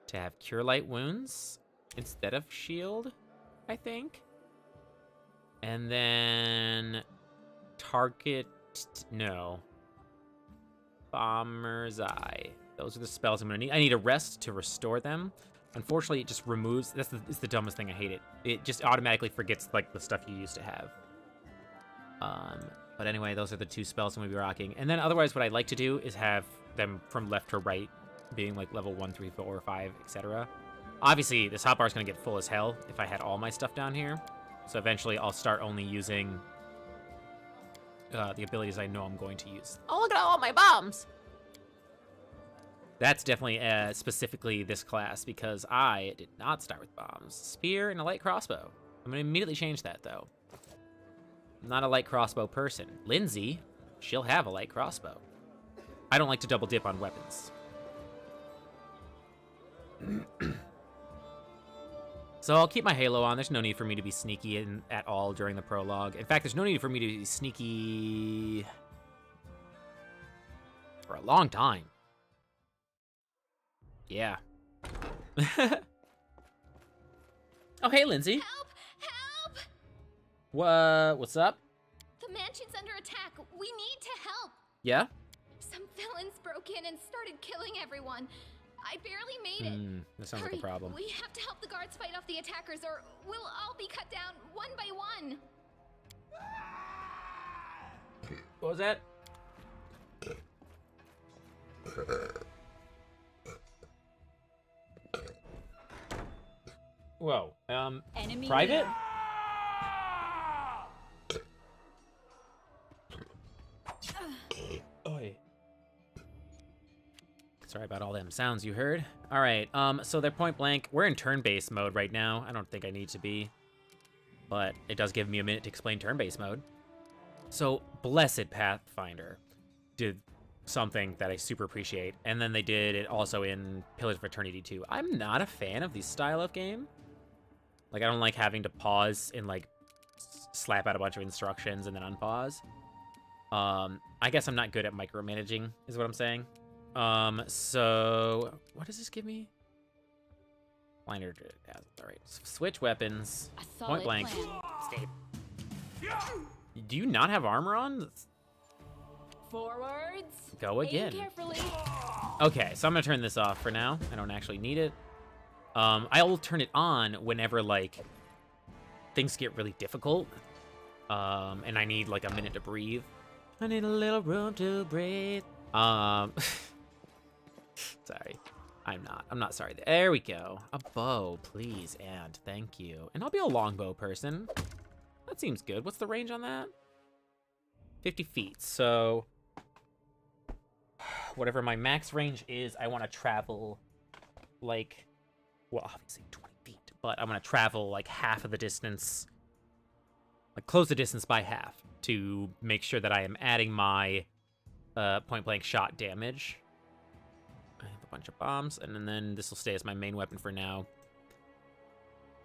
to have Cure Light Wounds instead of Shield, I think. And then Target... No. Bomber's Eye. Those are the spells I'm going to need. I need a rest to restore them. Unfortunately, it just removes... It's the dumbest thing. I hate it. It just automatically forgets, like, the stuff you used to have. But anyway, those are the 2 spells I'm going to be rocking. And then otherwise, what I like to do is have them from left to right, being like level 1, 3, 4, 5, etc. Obviously, this hotbar is going to get full as hell if I had all my stuff down here. So eventually, I'll start only using the abilities I know I'm going to use. Oh, look at all my bombs! That's definitely specifically this class, because I did not start with bombs. Spear and a light crossbow. I'm going to immediately change that, though. I'm not a light crossbow person. Lindsay, she'll have a light crossbow. I don't like to double dip on weapons. So I'll keep my halo on. There's no need for me to be sneaky at all during the prologue. In fact, there's no need for me to be sneaky for a long time. Yeah. Oh, hey, Lindsay. Help! Help! What's up? The mansion's under attack. We need to help. Yeah? Some villains broke in and started killing everyone. I barely made it. That sounds like Hurry, a problem. We have to help the guards fight off the attackers, or we'll all be cut down one by one. What was that? Whoa. Enemy Private? Oi. Sorry about all them sounds you heard. All right, so they're point blank. We're in turn-based mode right now. I don't think I need to be, but it does give me a minute to explain turn-based mode. So, Blessed Pathfinder did something that I super appreciate, and then they did it also in Pillars of Eternity 2. I'm not a fan of this style of game. Like, I don't like having to pause and, like, slap out a bunch of instructions and then unpause. I guess I'm not good at micromanaging, is what I'm saying. So, what does this give me? Blinder, alright. Switch weapons. Point blank. Escape. Do you not have armor on? Forwards. Go again. Aim carefully. Okay, so I'm gonna turn this off for now. I don't actually need it. I will turn it on whenever, like, things get really difficult. And I need, like, a minute to breathe. I need a little room to breathe. Sorry. I'm not sorry. There we go. A bow, please, and thank you. And I'll be a longbow person. That seems good. What's the range on that? 50 feet. So, whatever my max range is, I want to travel, like, well, obviously 20 feet, but I want to travel, like, half of the distance, like, close the distance by half to make sure that I am adding my point-blank shot damage. I have a bunch of bombs, and then this will stay as my main weapon for now.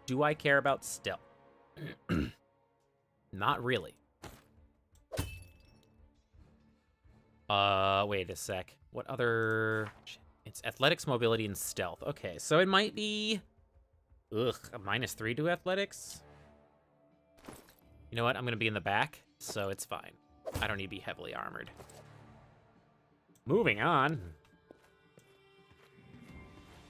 Do I care about stealth? Not really. Wait a sec. What other... It's athletics, mobility, and stealth. Okay, so it might be... Ugh, a -3 to athletics? You know what? I'm gonna be in the back, so it's fine. I don't need to be heavily armored. Moving on.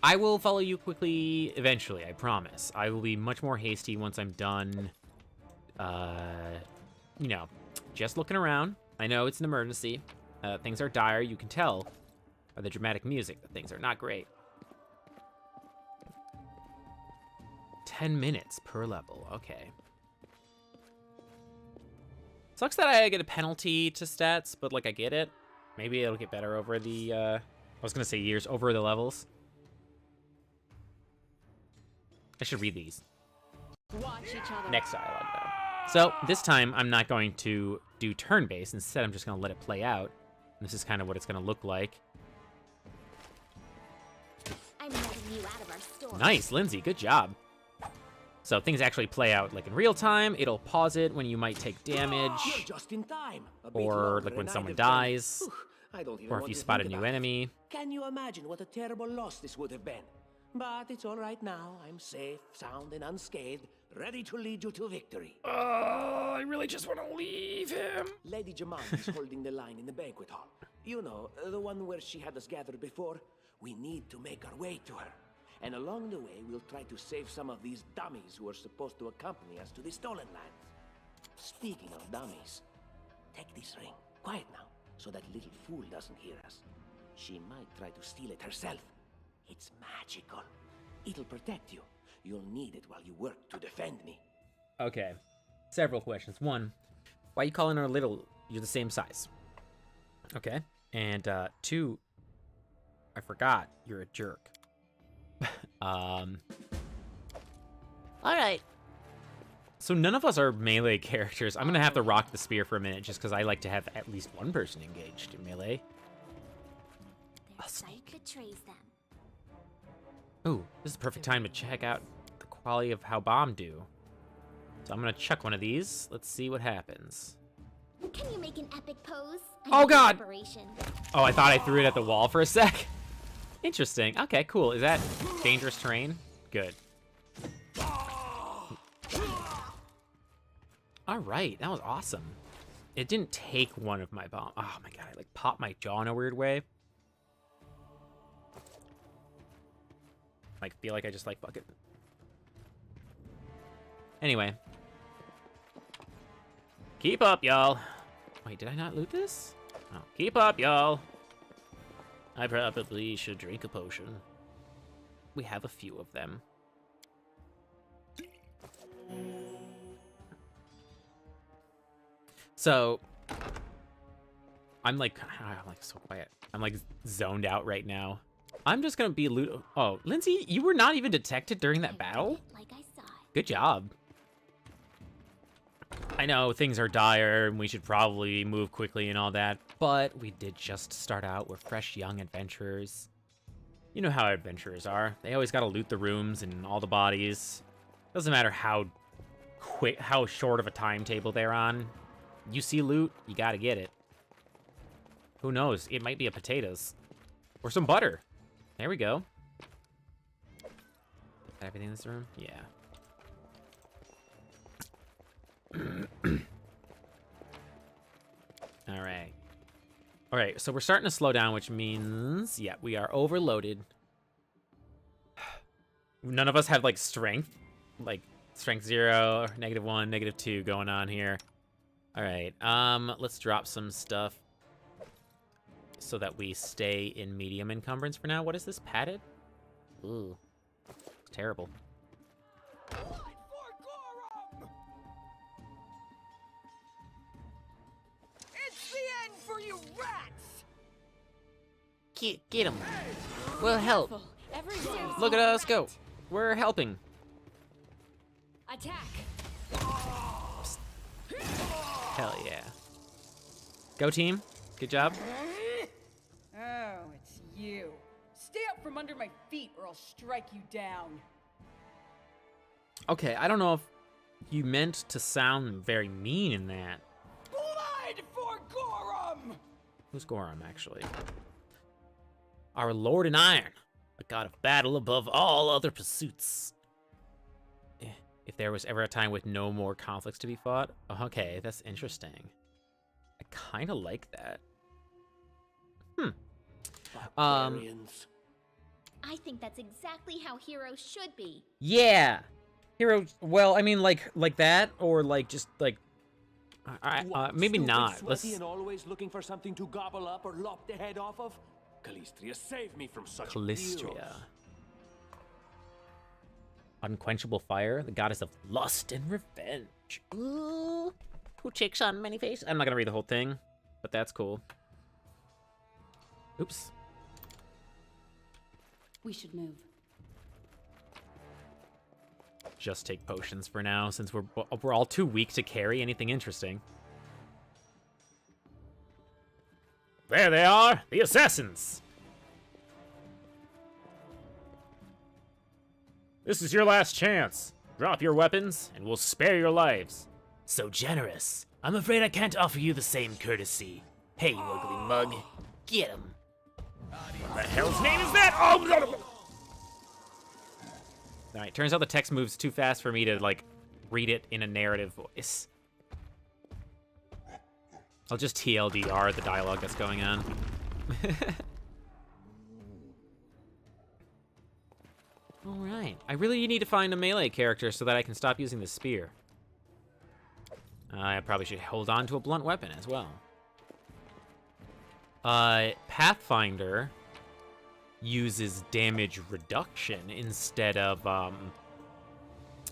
I will follow you quickly eventually, I promise. I will be much more hasty once I'm done, you know, just looking around. I know it's an emergency. Things are dire. You can tell by the dramatic music that things are not great. 10 minutes per level. Okay. Sucks that I get a penalty to stats, but, like, I get it. Maybe it'll get better over the, I was gonna say years, over the levels. I should read these. Watch each other. Next dialogue, though. So, this time, I'm not going to do turn-based. Instead, I'm just going to let it play out. And this is kind of what it's going to look like. I'm letting you out of our story. Nice, Lindsay. Good job. So, things actually play out, like, in real time. It'll pause it when you might take damage. You're just in time. Or, like, when someone dies. Or if you spot a new enemy. Can you imagine what a terrible loss this would have been? But it's all right now. I'm safe, sound, and unscathed, ready to lead you to victory. I really just want to leave him. Lady Jamal is holding the line in the banquet hall. You know, the one where she had us gathered before. We need to make our way to her. And along the way, we'll try to save some of these dummies who are supposed to accompany us to the stolen lands. Speaking of dummies, take this ring. Quiet now, so that little fool doesn't hear us. She might try to steal it herself. It's magical. It'll protect you. You'll need it while you work to defend me. Okay. Several questions. One, why are you calling her little? You're the same size. Okay. And, two, I forgot you're a jerk. Alright. So none of us are melee characters. I'm gonna have to rock the spear for a minute just because I like to have at least one person engaged in melee. Their sight betrays them. Ooh, this is the perfect time to check out the quality of how bomb do. So I'm gonna chuck one of these. Let's see what happens. Can you make an epic pose? Oh god! Preparation. Oh, I thought I threw it at the wall for a sec. Interesting. Okay, cool. Is that dangerous terrain? Good. All right, that was awesome. It didn't take one of my bombs. Oh my god, I like popped my jaw in a weird way. Like, feel like I just like fucking. Anyway. Keep up, y'all. Wait, did I not loot this? Oh, keep up, y'all. I probably should drink a potion. We have a few of them. So, I'm like so quiet. I'm like zoned out right now. I'm just gonna be loot. Oh, Lindsay, you were not even detected during that battle? Like I saw it. Good job. I know things are dire and we should probably move quickly and all that, but we did just start out. We're fresh young adventurers. You know how adventurers are. They always gotta loot the rooms and all the bodies. Doesn't matter how short of a timetable they're on. You see loot, you gotta get it. Who knows? It might be a potatoes. Or some butter. There we go. Everything in this room? Yeah. Alright. Alright, so we're starting to slow down, which means, yeah, we are overloaded. None of us have, like, strength. Like, strength 0, -1, -2 going on here. Alright, let's drop some stuff so that we stay in medium encumbrance for now. What is this, padded? Ooh, it's terrible. It's the end for you rats! Get him. We'll help. Look at us go. We're helping. Attack! Hell yeah. Go team. Good job. Oh, it's you. Stay up from under my feet or I'll strike you down. Okay, I don't know if you meant to sound very mean in that. Blood for Gorum! Who's Gorum, actually? Our Lord in Iron, a god of battle above all other pursuits. If there was ever a time with no more conflicts to be fought. Okay, that's interesting. I kind of like that. I think that's exactly how heroes should be. Yeah, heroes. Well, I mean, like that, or like just like, maybe Stupid, not. Sweaty, and always looking for something to gobble up or lop the head off of. Calistria, save me from such Calistria. heroes. Unquenchable fire, the goddess of lust and revenge. Ooh, who chicks on many faces? I'm not gonna read the whole thing, but that's cool. Oops. We should move. Just take potions for now, since we're all too weak to carry anything interesting. There they are, the assassins. This is your last chance. Drop your weapons, and we'll spare your lives. So generous. I'm afraid I can't offer you the same courtesy. Hey, you ugly mug. Get him. What the hell's name is that? Oh! Alright, turns out the text moves too fast for me to, like, read it in a narrative voice. I'll just TLDR the dialogue that's going on. Alright. I really need to find a melee character so that I can stop using the spear. I probably should hold on to a blunt weapon as well. Pathfinder uses damage reduction instead of,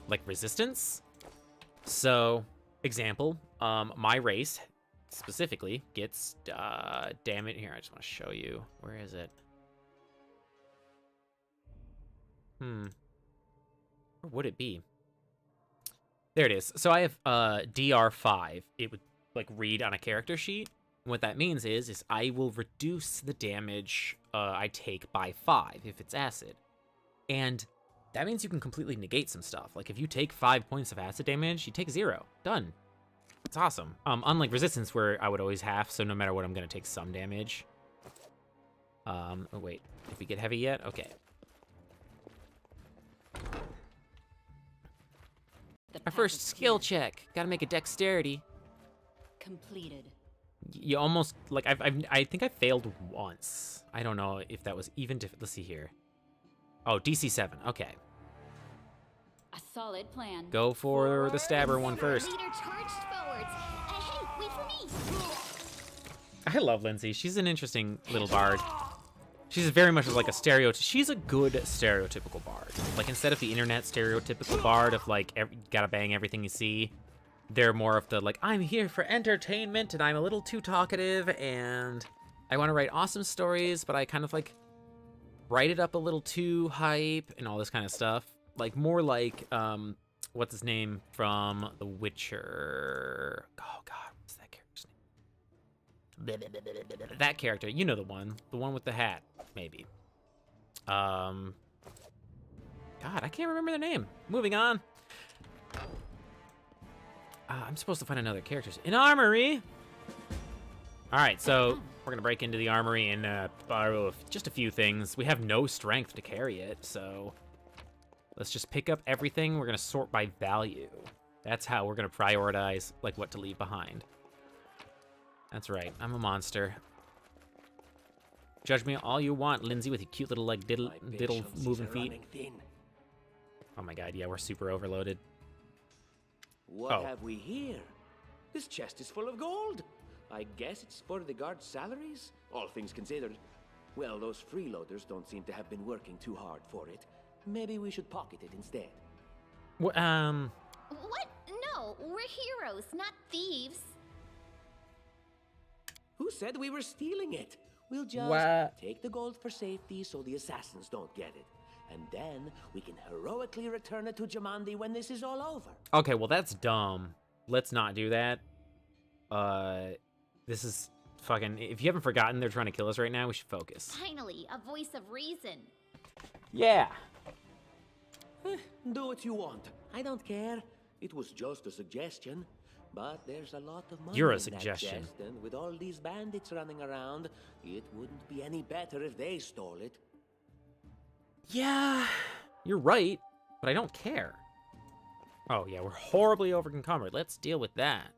like, resistance. So, example, my race specifically gets damage. Here, I just want to show you. Where is it? Where would it be? There it is. So I have DR5. It would, like, read on a character sheet. And what that means is I will reduce the damage I take by 5 if it's acid. And that means you can completely negate some stuff. Like, if you take 5 points of acid damage, you take 0. Done. It's awesome. Unlike resistance, where I would always half, so no matter what, I'm going to take some damage. Oh, wait. Did we get heavy yet? Okay. Our first skill check. Gotta make a dexterity. Completed. You almost, like, I think I failed once. I don't know if that was even let's see here. Oh, DC 7. Okay. A solid plan. Go for the stabber one first. Leader charged forwards. Hey, wait for me. I love Lindsay. She's an interesting little bard. She's very much like a she's a good stereotypical bard. Like, instead of the internet stereotypical bard of, like, gotta bang everything you see, they're more of the, like, I'm here for entertainment, and I'm a little too talkative, and I want to write awesome stories, but I kind of, like, write it up a little too hype, and all this kind of stuff. Like, more like, what's his name from The Witcher? Oh, God, what's that character's name? That character, you know the one with the hat, maybe. God, I can't remember their name. Moving on. I'm supposed to find another character. An armory! Alright, so we're gonna break into the armory and borrow just a few things. We have no strength to carry it, so let's just pick up everything. We're gonna sort by value. That's how we're gonna prioritize, like, what to leave behind. That's right, I'm a monster. Judge me all you want, Lindsay, with your cute little, like, diddle moving feet. Oh my god, yeah, we're super overloaded. What have we here? This chest is full of gold. I guess it's for the guards' salaries, all things considered. Well, those freeloaders don't seem to have been working too hard for it. Maybe we should pocket it instead. What? No, we're heroes, not thieves. Who said we were stealing it? We'll just take the gold for safety so the assassins don't get it. And then we can heroically return it to Jamandi when this is all over. Okay, well, that's dumb. Let's not do that. This is fucking... If you haven't forgotten they're trying to kill us right now, we should focus. Finally, a voice of reason. Yeah. Do what you want. I don't care. It was just a suggestion. But there's a lot of money You're a in suggestion. that chest, and with all these bandits running around, it wouldn't be any better if they stole it. Yeah, you're right, but I don't care. Oh, yeah, we're horribly over-encumbered. Let's deal with that.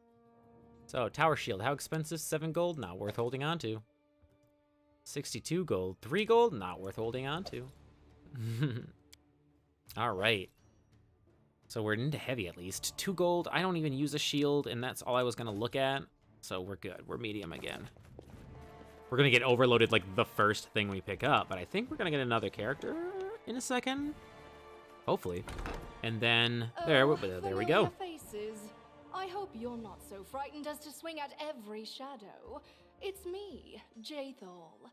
So, tower shield, how expensive? 7 gold? Not worth holding on to. 62 gold. 3 gold? Not worth holding on to. All right. So we're into heavy, at least. 2 gold. I don't even use a shield, and that's all I was going to look at. So we're good. We're medium again. We're going to get overloaded like the first thing we pick up, but I think we're going to get another character in a second. Hopefully. And then, there we go. Faces. I hope you're not so frightened as to swing at every shadow. It's me, Jaethal.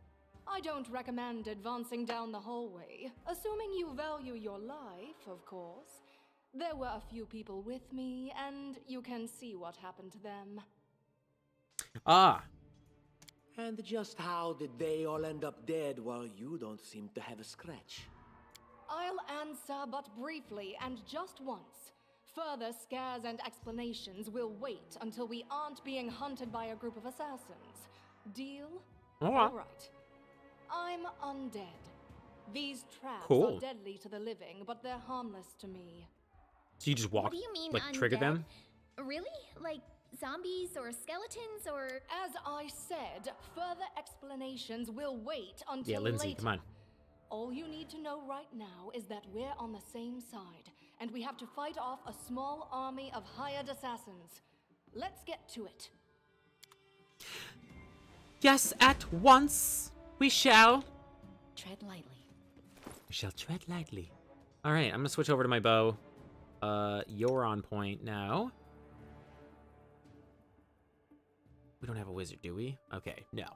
I don't recommend advancing down the hallway, assuming you value your life, of course. There were a few people with me, and you can see what happened to them. Ah. And just how did they all end up dead while you don't seem to have a scratch? I'll answer but briefly and just once. Further scares and explanations will wait until we aren't being hunted by a group of assassins. Deal? All right. I'm undead. These traps are deadly to the living, but they're harmless to me. So you just walk, What do you mean, like, undead? trigger them? Really? Like zombies or skeletons or... As I said, further explanations will wait until Yeah, Lindsay, later. come on. All you need to know right now is that we're on the same side, and we have to fight off a small army of hired assassins. Let's get to it. Yes, at once we shall. Tread lightly. We shall tread lightly. All right, I'm gonna switch over to my bow. You're on point now. We don't have a wizard, do we? Okay, no.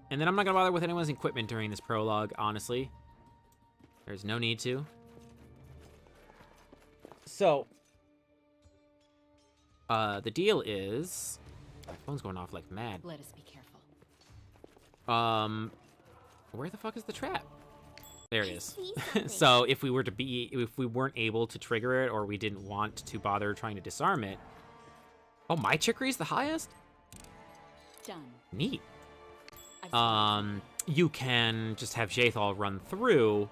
And then I'm not gonna bother with anyone's equipment during this prologue, honestly. There's no need to. So, the deal is... My phone's going off like mad. Let us be careful. Where the fuck is the trap? There it is. So if we weren't able to trigger it, or we didn't want to bother trying to disarm it. Oh, my chicory's the highest? Done. Neat. You can just have Jaethal run through,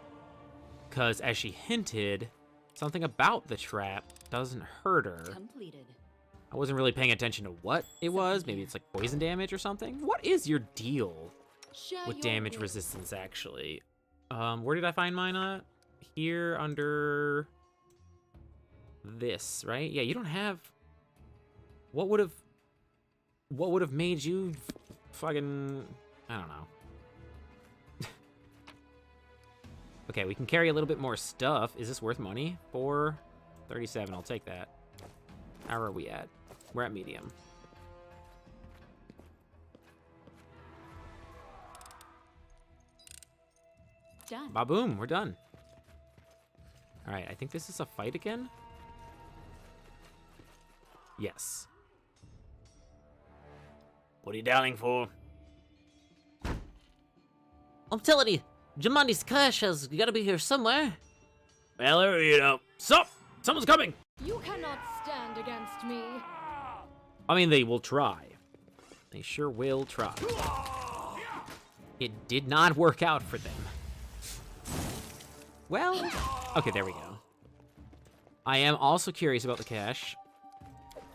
because as she hinted, something about the trap doesn't hurt her. Completed. I wasn't really paying attention to what it was. Maybe it's like poison damage or something. What is your deal with damage resistance, actually? Where did I find mine at? Here under this, right? Yeah, you don't have... What would have made you fucking... I don't know. Okay, we can carry a little bit more stuff. Is this worth money? 437, I'll take that. How are we at? We're at medium. Done. Ba-boom, we're done. All right, I think this is a fight again. Yes. What are you dialing for? I'm telling you, Jumanji's cash has got to be here somewhere. Well, you know. Sup! Someone's coming! You cannot stand against me. I mean, they will try. They sure will try. It did not work out for them. Well, okay, there we go. I am also curious about the cash.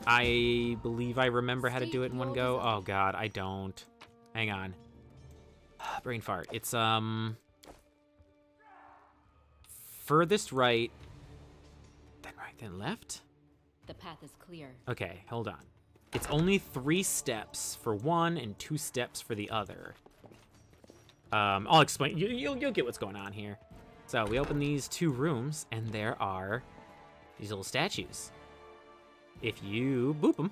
I believe I remember how to do it in one go. Oh god, I don't. Hang on. Brain fart. It's furthest right, then left? The path is clear. Okay, hold on. It's only 3 steps for one and 2 steps for the other. I'll explain. You'll get what's going on here. So we open these 2 rooms, and there are these little statues. If you boop them,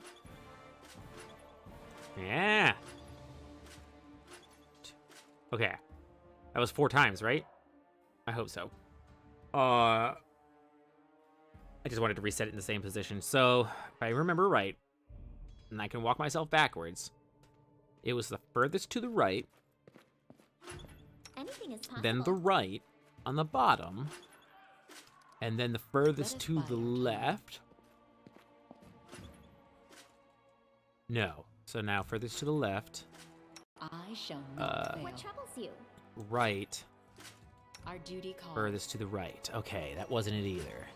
yeah. Okay, that was 4 times, right? I hope so. I just wanted to reset it in the same position. So if I remember right, and I can walk myself backwards, it was the furthest to the right, Anything is possible. then the right on the bottom, and then the furthest to the left. No. So now furthest to the left. I shall not fail. What troubles you? Right. Our duty calls. Furthest to the right. Okay, that wasn't it either.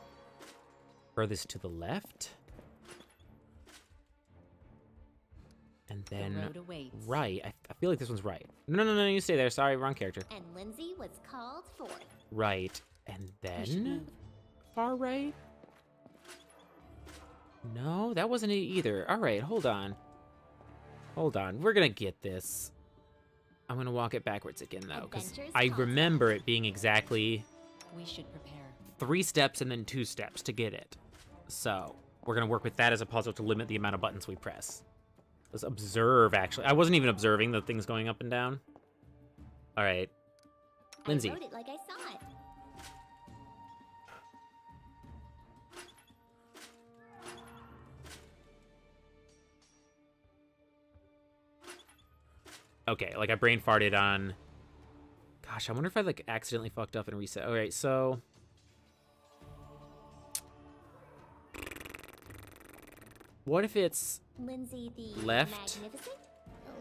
Furthest to the left. And then The road awaits. right. I feel like this one's right. No, you stay there. Sorry, wrong character. And Lindsay was called forth. Right. And then far right? No, that wasn't it either. All right, hold on. Hold on. We're going to get this. I'm going to walk it backwards again, though, because I remember it being exactly We should prepare. 3 steps and then 2 steps to get it. So we're going to work with that as a puzzle to limit the amount of buttons we press. Let's observe, actually. I wasn't even observing the things going up and down. All right. Lindsay. I wrote it like I saw it. Okay, like I brain farted on... Gosh, I wonder if I like accidentally fucked up and reset. All right, so... What if it's Lindsay the left? Magnificent?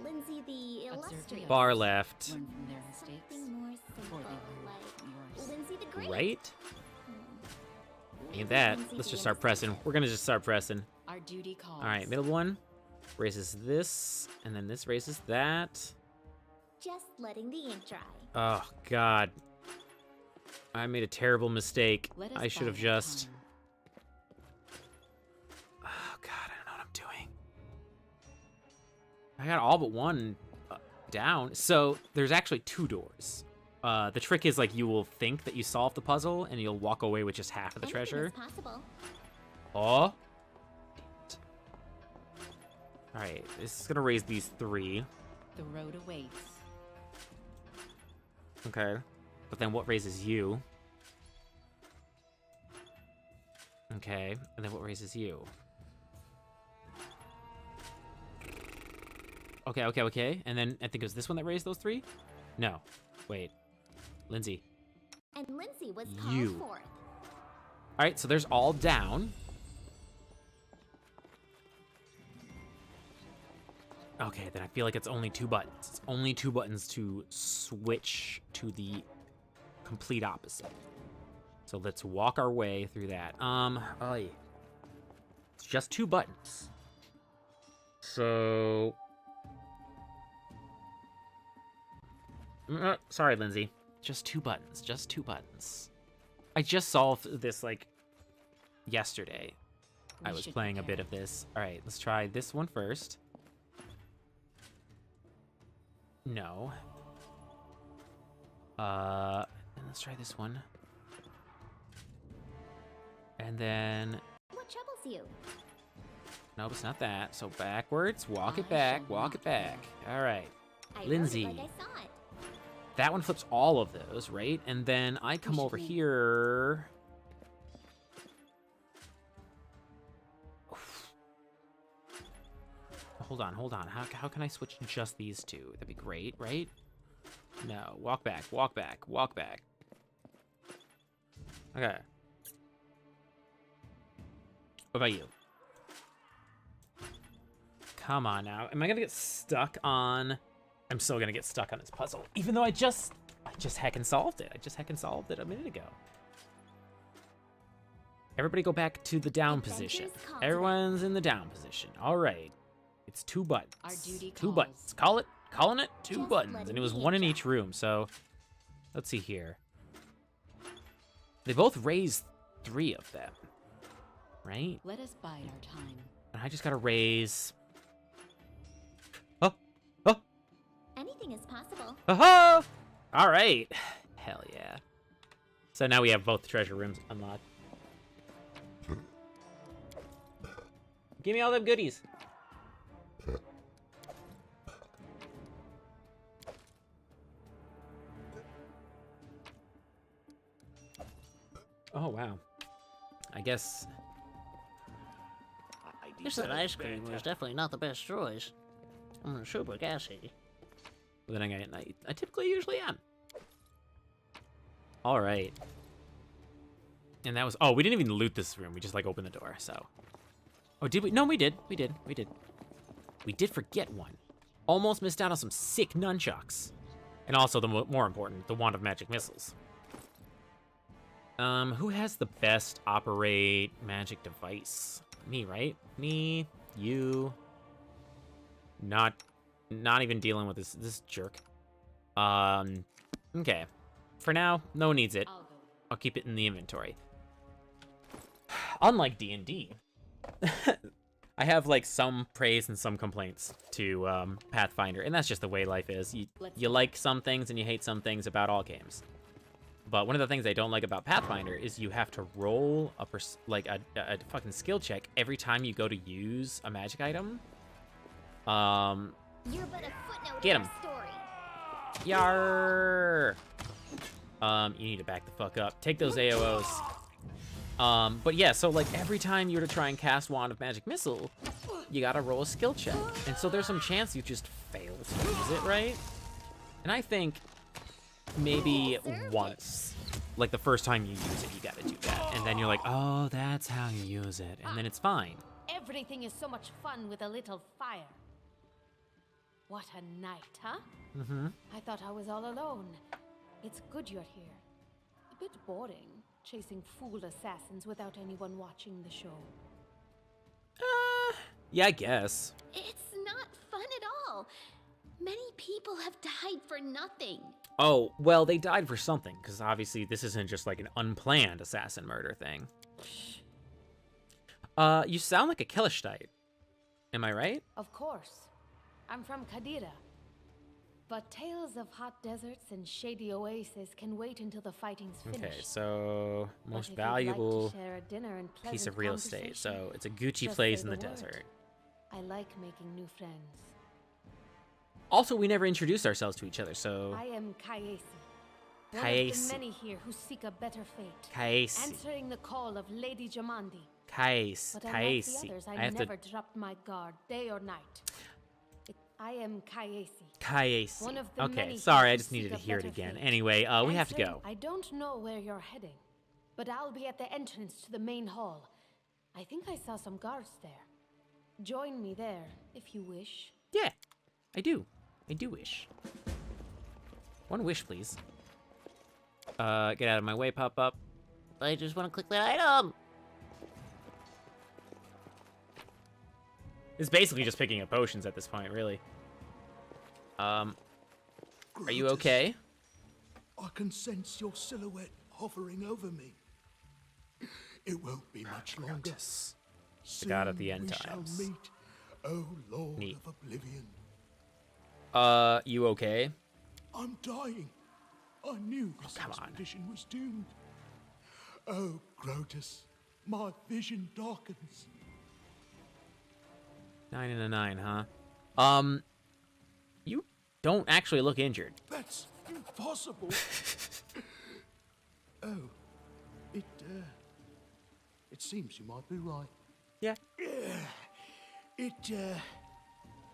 Lindsay the Illustrious? Far left. Learn from their mistakes. Something more simple, like Lindsay the Great? Right? Ain't that. Let's just start pressing. We're gonna just start pressing. Our duty calls. All right, middle one raises this, and then this raises that. Just letting the ink dry. Oh, God. I made a terrible mistake. Let us I should have bide our just... time. Oh, God, I don't know what I'm doing. I got all but one down. So there's actually 2 doors. The trick is, like, you will think that you solved the puzzle, and you'll walk away with just half of the treasure. Possible. Oh. Alright, this is gonna raise these 3. The road awaits. Okay. But then what raises you? Okay, and then what raises you? Okay. And then I think it was this one that raised those 3? No. Wait. Lindsay. And Lindsay was called You. forth. Alright, so there's all down. Okay, then I feel like it's only 2 buttons. It's only 2 buttons to switch to the complete opposite. So let's walk our way through that. It's just 2 buttons. So... sorry, Lindsay. Just 2 buttons. Just 2 buttons. I just solved this, like, yesterday. I was playing a bit of this. All right, let's try this one first. No. let's try this one. And then... What troubles you? Nope, it's not that. So backwards, walk it back, walk it back. All right. Lindsay. Like I saw it. That one flips all of those, right? And then I come over here. Hold on, hold on. How can I switch just these two? That'd be great, right? No, walk back, walk back, walk back. Okay. What about you? Come on now. Am I gonna get stuck on... I'm still gonna get stuck on this puzzle, even though I just heckin' solved it. I just heckin' solved it a minute ago. Everybody go back to the down position. Everyone's in the down position. All right. It's 2 buttons. Our duty 2 buttons. Calling it 2 buttons, and it was 1 in each room. So let's see here. They both raised 3 of them, right? Let us bide our time. And I just gotta raise. Anything is possible. Aha! All right. Hell yeah. So now we have both treasure rooms unlocked. Give me all them goodies. Oh, wow. I guess... This ice cream was definitely not the best choice. I'm super gassy. But then I typically usually am. All right. And that was... Oh, we didn't even loot this room. We just, like, opened the door, so... Oh, did we? No, we did. We did. We did forget one. Almost missed out on some sick nunchucks. And also, the more important, the Wand of Magic Missiles. Who has the best operate magic device? Me, right? Me, you. Not even dealing with this jerk. Okay. For now, no one needs it. I'll keep it in the inventory. Unlike D&D, I have like some praise and some complaints to Pathfinder, and that's just the way life is. You like some things and you hate some things about all games. But one of the things I don't like about Pathfinder is you have to roll a fucking skill check every time you go to use a magic item. You're but a footnote Get in him. our story. Yar. You need to back the fuck up. Take those AOs. But yeah, so like every time you were to try and cast Wand of Magic Missile, you gotta roll a skill check. And so there's some chance you just fail to use it, right? And I think maybe once, like the first time you use it, you gotta do that. And then you're like, oh, that's how you use it. And then it's fine. Everything is so much fun with a little fire. What a night, huh? Mm-hmm. I thought I was all alone. It's good you're here. A bit boring, chasing fool assassins without anyone watching the show. Yeah, I guess. It's not fun at all. Many people have died for nothing. Oh, well, they died for something, because obviously this isn't just like an unplanned assassin murder thing. You sound like a Kellishtite. Am I right? Of course. I'm from Kadira. But tales of hot deserts and shady oases can wait until the fighting's finished. Okay, so But most if you'd like to valuable share a dinner and piece pleasant of real estate. conversation, So it's a Gucci just place say in the word. desert. I like making new friends. Also, we never introduced ourselves to each other, so... I am Kaesi. One of Kaesi. the many here who seek a better fate. Kaesi. Answering the call of Lady Jamandi. Kaesi. But unlike Kaesi. the others, I have never to... dropped my guard, day or night. I am Kaesi. Kaesi. One of the Okay, many sorry, who I just needed to seek a hear it better again. fate. Anyway, we have to go. Answering, I don't know where you're heading, but I'll be at the entrance to the main hall. I think I saw some guards there. Join me there, if you wish. Yeah, I do. I do wish. One wish, please. Get out of my way, pop-up. I just want to click the item. It's basically just picking up potions at this point, really. Are you okay? I can sense your silhouette hovering over me. It won't be much longer. The god of the end we times. shall meet, O Lord Neat. of Oblivion. You okay? I'm dying. I knew this expedition was doomed. Oh, Grotus, my vision darkens. 9 and a 9, huh? You don't actually look injured. That's impossible. Oh, it seems you might be right. Yeah.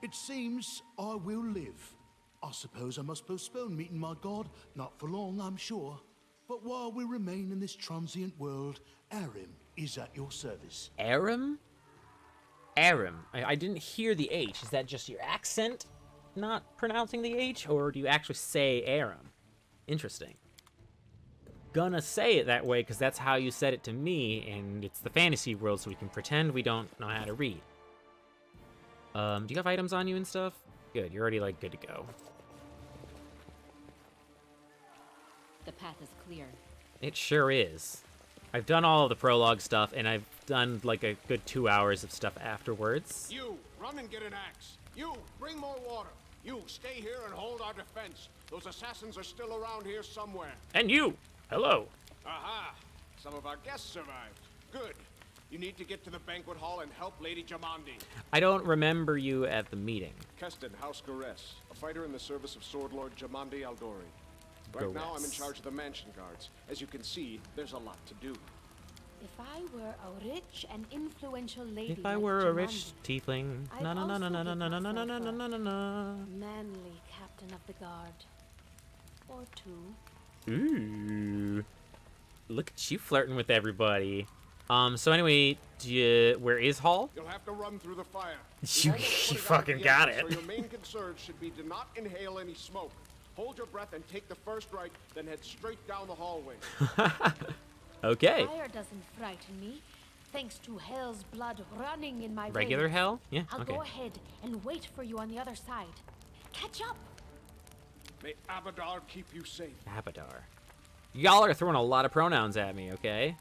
It seems I will live. I suppose I must postpone meeting my god, not for long, I'm sure. But while we remain in this transient world, Arim is at your service. Arim? Arim. I didn't hear the H. Is that just your accent not pronouncing the H, or do you actually say Arim? Interesting. Gonna say it that way because that's how you said it to me, and it's the fantasy world, so we can pretend we don't know how to read. Do you have items on you and stuff? Good, you're already, like, good to go. The path is clear. It sure is. I've done all of the prologue stuff, and I've done, like, a good 2 hours of stuff afterwards. You, run and get an axe. You, bring more water. You, stay here and hold our defense. Those assassins are still around here somewhere. And you! Hello! Aha! Some of our guests survived. Good. You need to get to the banquet hall and help Lady Jamandi. I don't remember you at the meeting. Keston, House Gares, a fighter in the service of Sword Lord Jamandi Aldori. Right now, I'm in charge of the mansion guards. As you can see, there's a lot to do. If I were a rich and influential lady, If I like were a Jamandi, rich tiefling, I'd na na na na na also na na na na give na na na na. manly captain of the guard, or two. Ooh, look at you flirting with everybody. So anyway, where is Hall? You'll have to run through the fire. You fucking got it. So your main concern should be to not inhale any smoke. Hold your breath and take the first right, then head straight down the hallway. Okay. Fire doesn't frighten me, thanks to hell's blood running in my Regular veins. hell? Yeah, I'll okay. go ahead and wait for you on the other side. Catch up! May Abadar keep you safe. Abadar. Y'all are throwing a lot of pronouns at me, okay?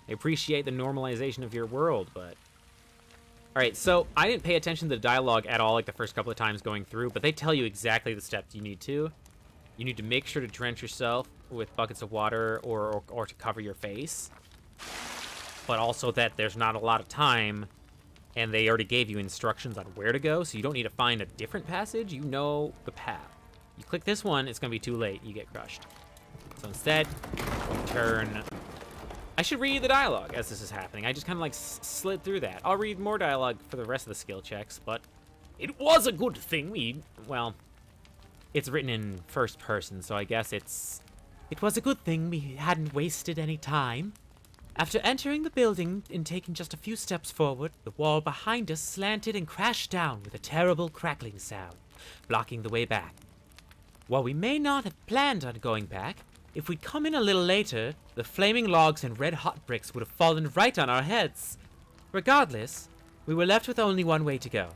I appreciate the normalization of your world, but... Alright, so I didn't pay attention to the dialogue at all, like the first couple of times going through, but they tell you exactly the steps you need to. You need to make sure to drench yourself with buckets of water or to cover your face. But also that there's not a lot of time, and they already gave you instructions on where to go, so you don't need to find a different passage. You know the path. You click this one, it's going to be too late. You get crushed. So instead, you turn... I should read the dialogue as this is happening. I just kind of like slid through that. I'll read more dialogue for the rest of the skill checks, but it was a good thing well, it's written in first person, so I guess it was a good thing we hadn't wasted any time. After entering the building and taking just a few steps forward, the wall behind us slanted and crashed down with a terrible crackling sound, blocking the way back. While we may not have planned on going back, if we'd come in a little later, the flaming logs and red-hot bricks would have fallen right on our heads. Regardless, we were left with only one way to go.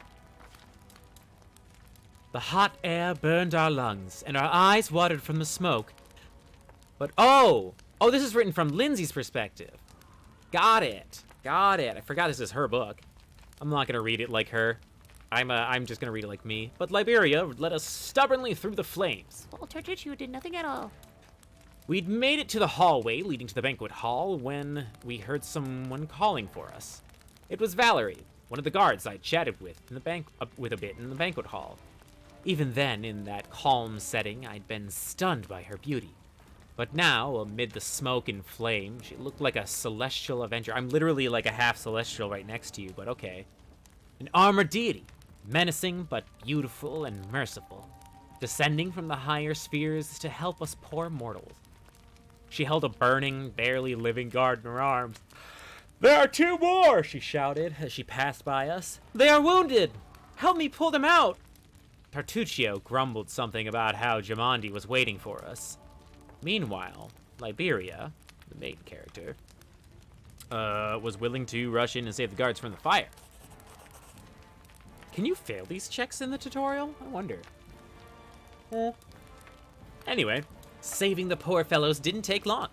The hot air burned our lungs, and our eyes watered from the smoke. But oh, this is written from Lindsay's perspective. Got it. I forgot this is her book. I'm not gonna read it like her. I'm just gonna read it like me. But Liberia led us stubbornly through the flames. Walter Churchill did nothing at all. We'd made it to the hallway leading to the banquet hall when we heard someone calling for us. It was Valerie, one of the guards I'd chatted with a bit in the banquet hall. Even then, in that calm setting, I'd been stunned by her beauty. But now, amid the smoke and flame, she looked like a celestial avenger. I'm literally like a half celestial right next to you, but okay. An armored deity, menacing but beautiful and merciful, descending from the higher spheres to help us poor mortals. She held a burning, barely living guard in her arms. "There are 2 more!" she shouted as she passed by us. "They are wounded! Help me pull them out!" Tartuccio grumbled something about how Jamandi was waiting for us. Meanwhile, Liberia, the main character, was willing to rush in and save the guards from the fire. Can you fail these checks in the tutorial? I wonder. Anyway, saving the poor fellows didn't take long.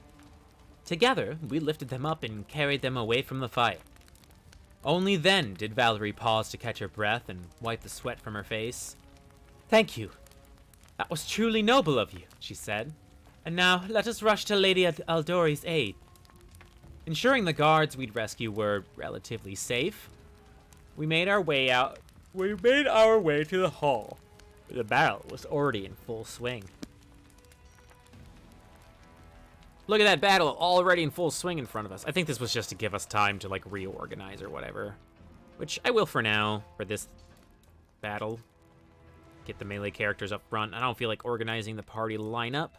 Together, we lifted them up and carried them away from the fire. Only then did Valerie pause to catch her breath and wipe the sweat from her face. "Thank you. That was truly noble of you," she said. And now, let us rush to Lady Aldori's aid. Ensuring the guards we'd rescue were relatively safe, we made our way to the hall. The battle was already in full swing. Look at that battle already in full swing in front of us. I think this was just to give us time to, like, reorganize or whatever. Which I will for now, for this battle. Get the melee characters up front. I don't feel like organizing the party lineup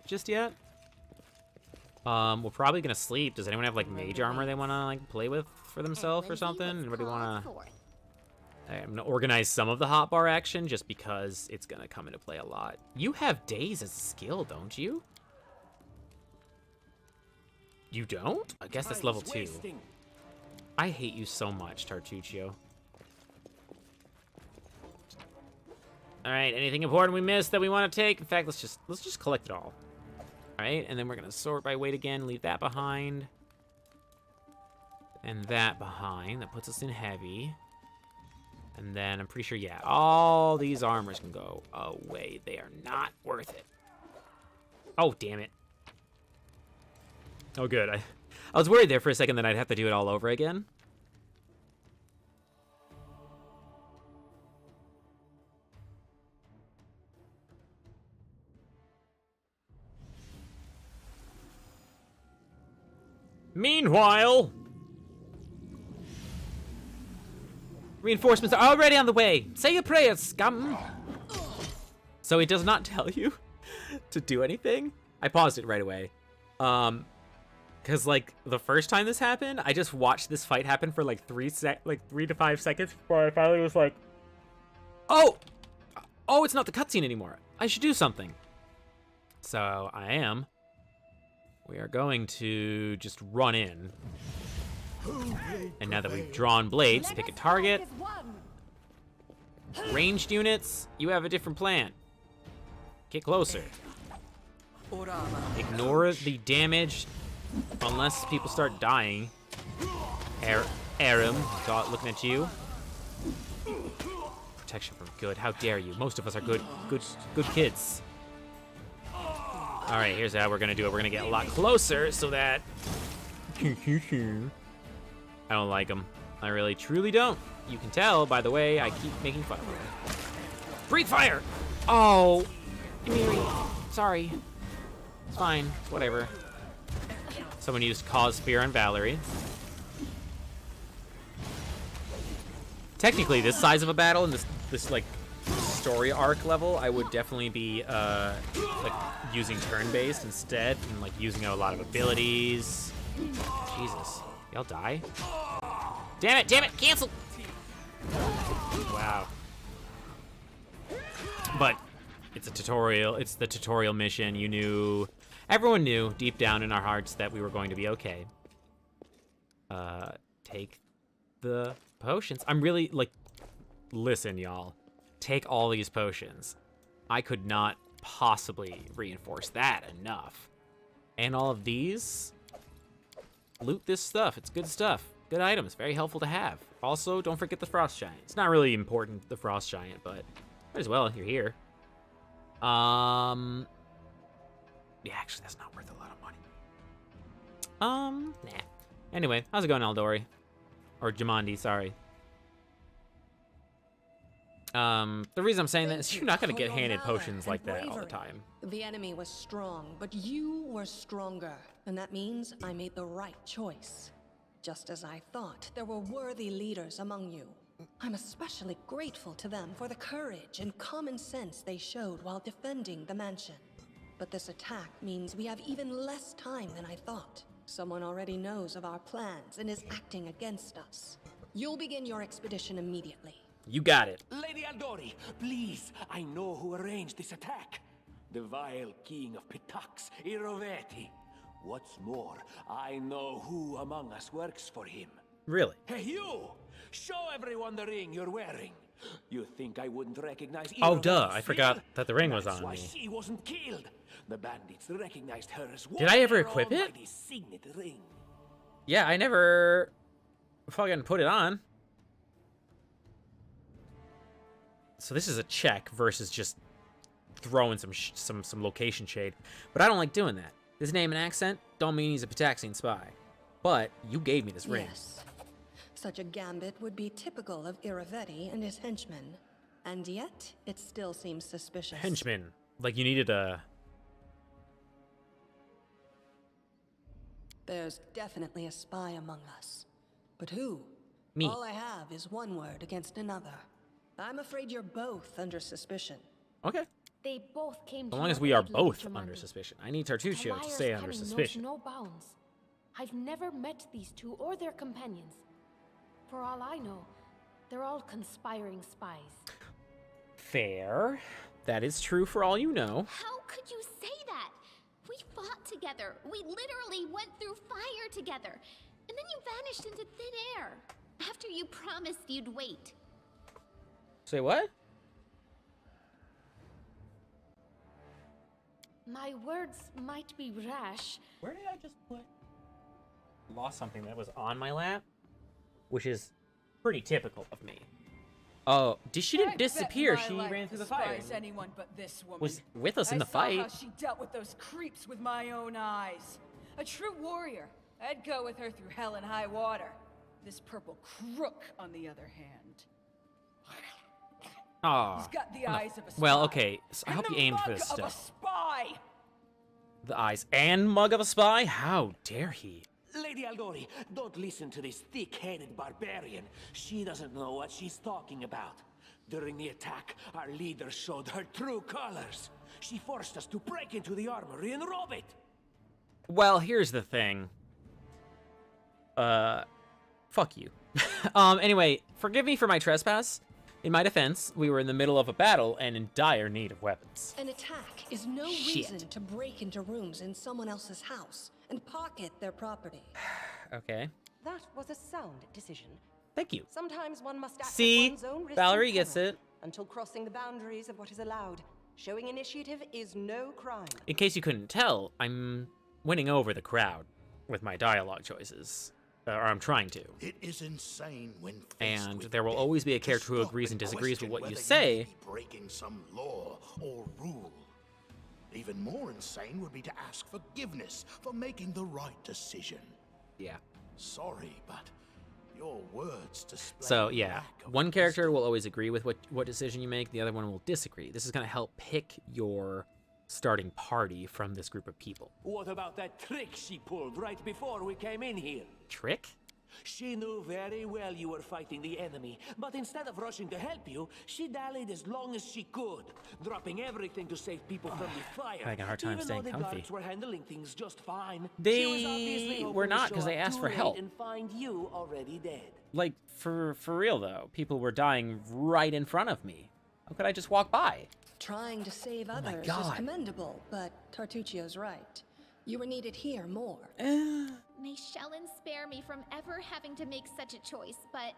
just yet. We're probably gonna sleep. Does anyone have, like, mage armor they wanna, like, play with for themselves or something? Anybody wanna... I'm gonna organize some of the hotbar action just because it's gonna come into play a lot. You have daze as a skill, don't you? You don't? I guess that's level 2. I hate you so much, Tartuccio. Alright, anything important we missed that we want to take? In fact, let's just collect it all. Alright, and then we're gonna sort by weight again, leave that behind. And that behind. That puts us in heavy. And then I'm pretty sure, yeah, all these armors can go away. They are not worth it. Oh, damn it. Oh, good. I was worried there for a second that I'd have to do it all over again. Meanwhile, reinforcements are already on the way. Say your prayers, scum. So it does not tell you to do anything. I paused it right away. Because, like, the first time this happened, I just watched this fight happen for, like, 3 to 5 seconds before I finally was like, oh, it's not the cutscene anymore. I should do something. So I am. We are going to just run in. And now that we've drawn blades, pick a target. Ranged units, you have a different plan. Get closer. Ignore the damage unless people start dying. Aram, looking at you. Protection from good. How dare you? Most of us are good kids. All right, here's how we're gonna do it. We're gonna get a lot closer so that I don't like them. I really, truly don't. You can tell by the way I keep making fun of them. Breathe fire! Oh, Miri, sorry. It's fine, whatever. Someone used Cause Spear on Valerie. Technically, this size of a battle and this like story arc level, I would definitely be like using turn-based instead and like using a lot of abilities. Jesus, y'all die? Damn it, cancel! Wow. But it's a tutorial. It's the tutorial mission. Everyone knew deep down in our hearts that we were going to be okay. Take the potions. I'm really, like, listen, y'all. Take all these potions. I could not possibly reinforce that enough. And all of these, loot this stuff. It's good stuff. Good items. Very helpful to have. Also, don't forget the Frost Giant. It's not really important, the Frost Giant, but might as well. You're here. Yeah, actually, that's not worth a lot of money. Nah. Anyway, how's it going, Aldori? Or Jamandi, sorry. The reason I'm saying that is you're not gonna get handed potions like that all the time. The enemy was strong, but you were stronger. And that means I made the right choice. Just as I thought, there were worthy leaders among you. I'm especially grateful to them for the courage and common sense they showed while defending the mansion. But this attack means we have even less time than I thought. Someone already knows of our plans and is acting against us. You'll begin your expedition immediately. You got it. Lady Aldori, please, I know who arranged this attack. The vile king of Pitax, Iroveti. What's more, I know who among us works for him. Really? Hey, you! Show everyone the ring you're wearing. You think I wouldn't recognize Oh, duh. Iroveti's I forgot spear? that the ring was That's on why me. she wasn't killed. The bandits recognized her as Did I ever their equip it? almighty signet ring. Yeah, I never fucking put it on. So this is a check versus just throwing some location shade, but I don't like doing that. His name and accent don't mean he's a Pitaxian spy. But you gave me this ring. Yes. Such a gambit would be typical of Iravetti and his henchmen. And yet, it still seems suspicious. Henchman. Like you needed a... There's definitely a spy among us. But who? Me. All I have is one word against another. I'm afraid you're both under suspicion. Okay. They both came As to long as your we are aid, both Lady under Jamandi. suspicion. I need Tartuccio to Liar's stay under cunning suspicion. knows no bounds. I've never met these two or their companions. For all I know, they're all conspiring spies. Fair. That is true for all you know. How could you say that? We fought together. We literally went through fire together. And then you vanished into thin air. After you promised you'd wait. Say what? My words might be rash. Where did I just put? Lost something that was on my lap, which is pretty typical of me. Oh, she didn't disappear. She ran through the fire. Anyone but this woman. Was with us in the I saw how fight. she dealt with those creeps with my own eyes. A true warrior. I'd go with her through hell and high water. This purple crook, on the other hand. Ah. He's got the eyes of a spy. Well, okay. So I and hope the you aimed for mug this of a stuff. spy. The eyes and mug of a spy? How dare he? Lady Aldori, don't listen to this thick-headed barbarian. She doesn't know what she's talking about. During the attack, our leader showed her true colors. She forced us to break into the armory and rob it. Well, here's the thing. Fuck you. Anyway, forgive me for my trespass. In my defense, we were in the middle of a battle and in dire need of weapons. An attack is no reason to break into rooms in someone else's house and pocket their property. Okay. That was a sound decision. Thank you. Sometimes one must act See? at one's own risk Valerie and gets peril it. until crossing the boundaries of what is allowed. Showing initiative is no crime. In case you couldn't tell, I'm winning over the crowd with my dialogue choices. Or I'm trying to. It is insane when And there will always be a character who agrees and disagrees with what you say. Breaking some law or rule. Even more insane would be to ask forgiveness for making the right decision. Yeah. Sorry, but your words display. So yeah, one character will always agree with what decision you make. The other one will disagree. This is going to help pick your starting party from this group of people. What about that trick she pulled right before we came in here? Trick? She knew very well you were fighting the enemy, but instead of rushing to help you, she dallied as long as she could, dropping everything to save people from the fire. Having a hard time even staying though the comfy. guards were handling things just fine. They She was obviously were hoping to not, show 'cause they up asked too for late help. and find you already dead. Like, for real though, people were dying right in front of me. How could I just walk by? Trying to save my others is God. commendable, but Tartuccio's right. You were needed here more. May Shellen spare me from ever having to make such a choice, but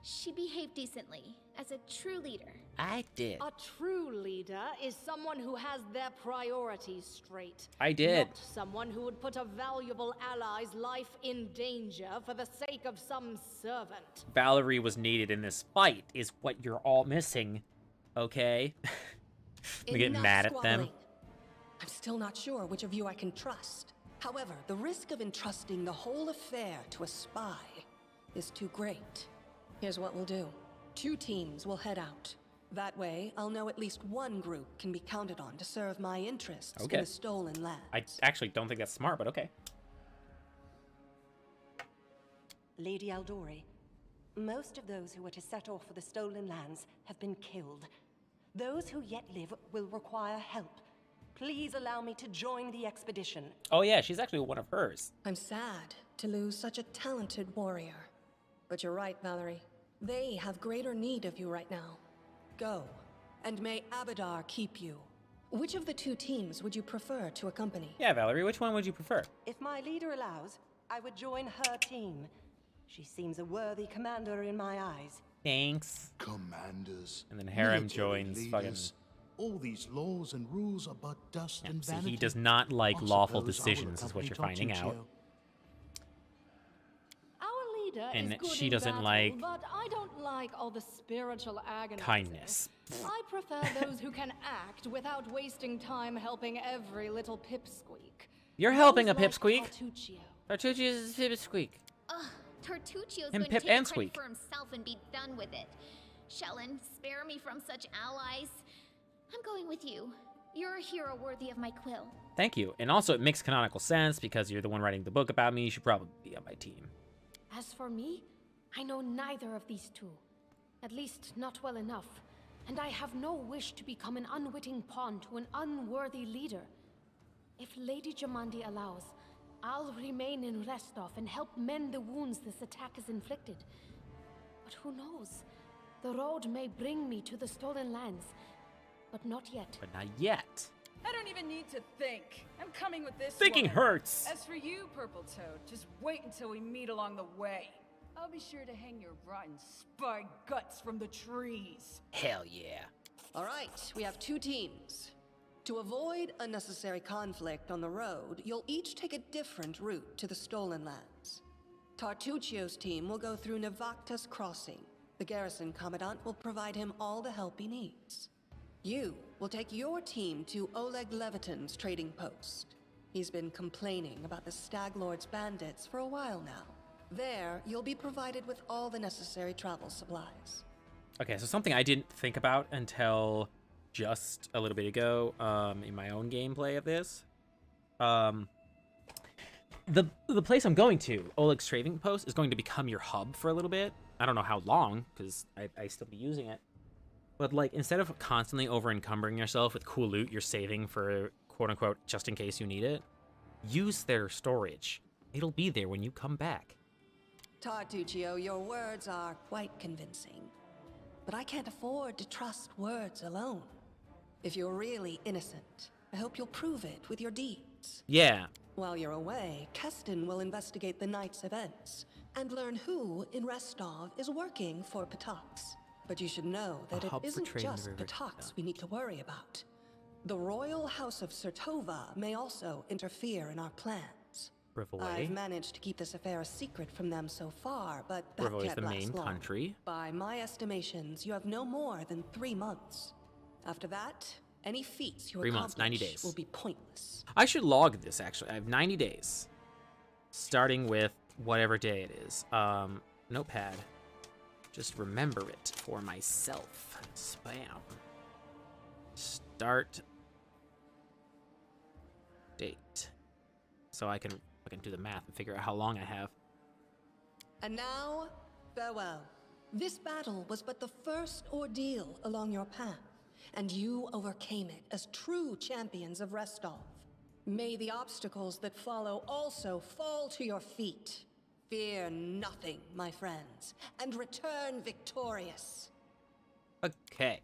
she behaved decently, as a true leader. I did. A true leader is someone who has their priorities straight. I did. Not someone who would put a valuable ally's life in danger for the sake of some servant. Valerie was needed in this fight, is what you're all missing. Okay? I'm getting Enough mad at them. squabbling. I'm still not sure which of you I can trust. However, the risk of entrusting the whole affair to a spy is too great. Here's what we'll do. 2 teams will head out. That way, I'll know at least one group can be counted on to serve my interests Okay. in the stolen land. I actually don't think that's smart, but okay. Lady Aldori, most of those who were to set off for the stolen lands have been killed. Those who yet live will require help. Please allow me to join the expedition. Oh yeah, she's actually one of hers. I'm sad to lose such a talented warrior. But you're right, Valerie. They have greater need of you right now. Go, and may Abadar keep you. Which of the 2 teams would you prefer to accompany? Yeah, Valerie, which one would you prefer? If my leader allows, I would join her team. She seems a worthy commander in my eyes. Thanks. Commanders. And then Harem military joins leaders. All these laws and rules are but dust and See, vanity. he does not like I lawful suppose I will decisions, is what accompany you're finding out. Tartuccio. Our leader And is good she in doesn't battle, like but I don't like all the spiritual agonizing. kindness. I prefer those who can act without wasting time helping every little pipsqueak. You're Those helping a like pipsqueak? Tartuccio. Tartuccio is a pipsqueak. Ugh, Tartuccio's Him, going Pip, to take and credit Squeak. for himself and be done with it. Shellen, spare me from such allies. I'm going with you. You're a hero worthy of my quill. Thank you. And also, it makes canonical sense because you're the one writing the book about me. You should probably be on my team. As for me, I know neither of these two. At least not well enough. And I have no wish to become an unwitting pawn to an unworthy leader. If Lady Jamandi allows, I'll remain in Restov and help mend the wounds this attack has inflicted. But who knows? The road may bring me to the Stolen Lands, but not yet. But not yet. I don't even need to think. I'm coming with this Thinking woman. hurts. As for you, Purple Toad, just wait until we meet along the way. I'll be sure to hang your rotten spy guts from the trees. Hell yeah. All right, we have 2 teams. To avoid unnecessary conflict on the road, you'll each take a different route to the Stolen Lands. Tartuccio's team will go through Navakta's Crossing. The garrison commandant will provide him all the help he needs. You will take your team to Oleg Levitin's trading post. He's been complaining about the Stag Lord's bandits for a while now. There, you'll be provided with all the necessary travel supplies. Okay, so something I didn't think about until just a little bit ago in my own gameplay of this. The place I'm going to, Oleg's Trading Post, is going to become your hub for a little bit. I don't know how long, because I still be using it. But, like, instead of constantly over-encumbering yourself with cool loot you're saving for, quote-unquote, just in case you need it, use their storage. It'll be there when you come back. Tartuccio, your words are quite convincing. But I can't afford to trust words alone. If you're really innocent, I hope you'll prove it with your deeds. Yeah. While you're away, Keston will investigate the night's events and learn who in Restov is working for Patox. But you should know that it isn't just Patox we need to worry about. The royal house of Sertova may also interfere in our plans. I've managed to keep this affair a secret from them so far, but that Brivoi is can't the last main long. country. By my estimations, you have no more than 3 months. After that, any feats you 3 months, 90 accomplish days. will be pointless. I should log this, actually. I have 90 days. Starting with whatever day it is. Notepad. Just remember it for myself. Spam. Start date. So I can do the math and figure out how long I have. And now, farewell. This battle was but the first ordeal along your path, and you overcame it as true champions of Restov. May the obstacles that follow also fall to your feet. Fear nothing, my friends, and return victorious. Okay.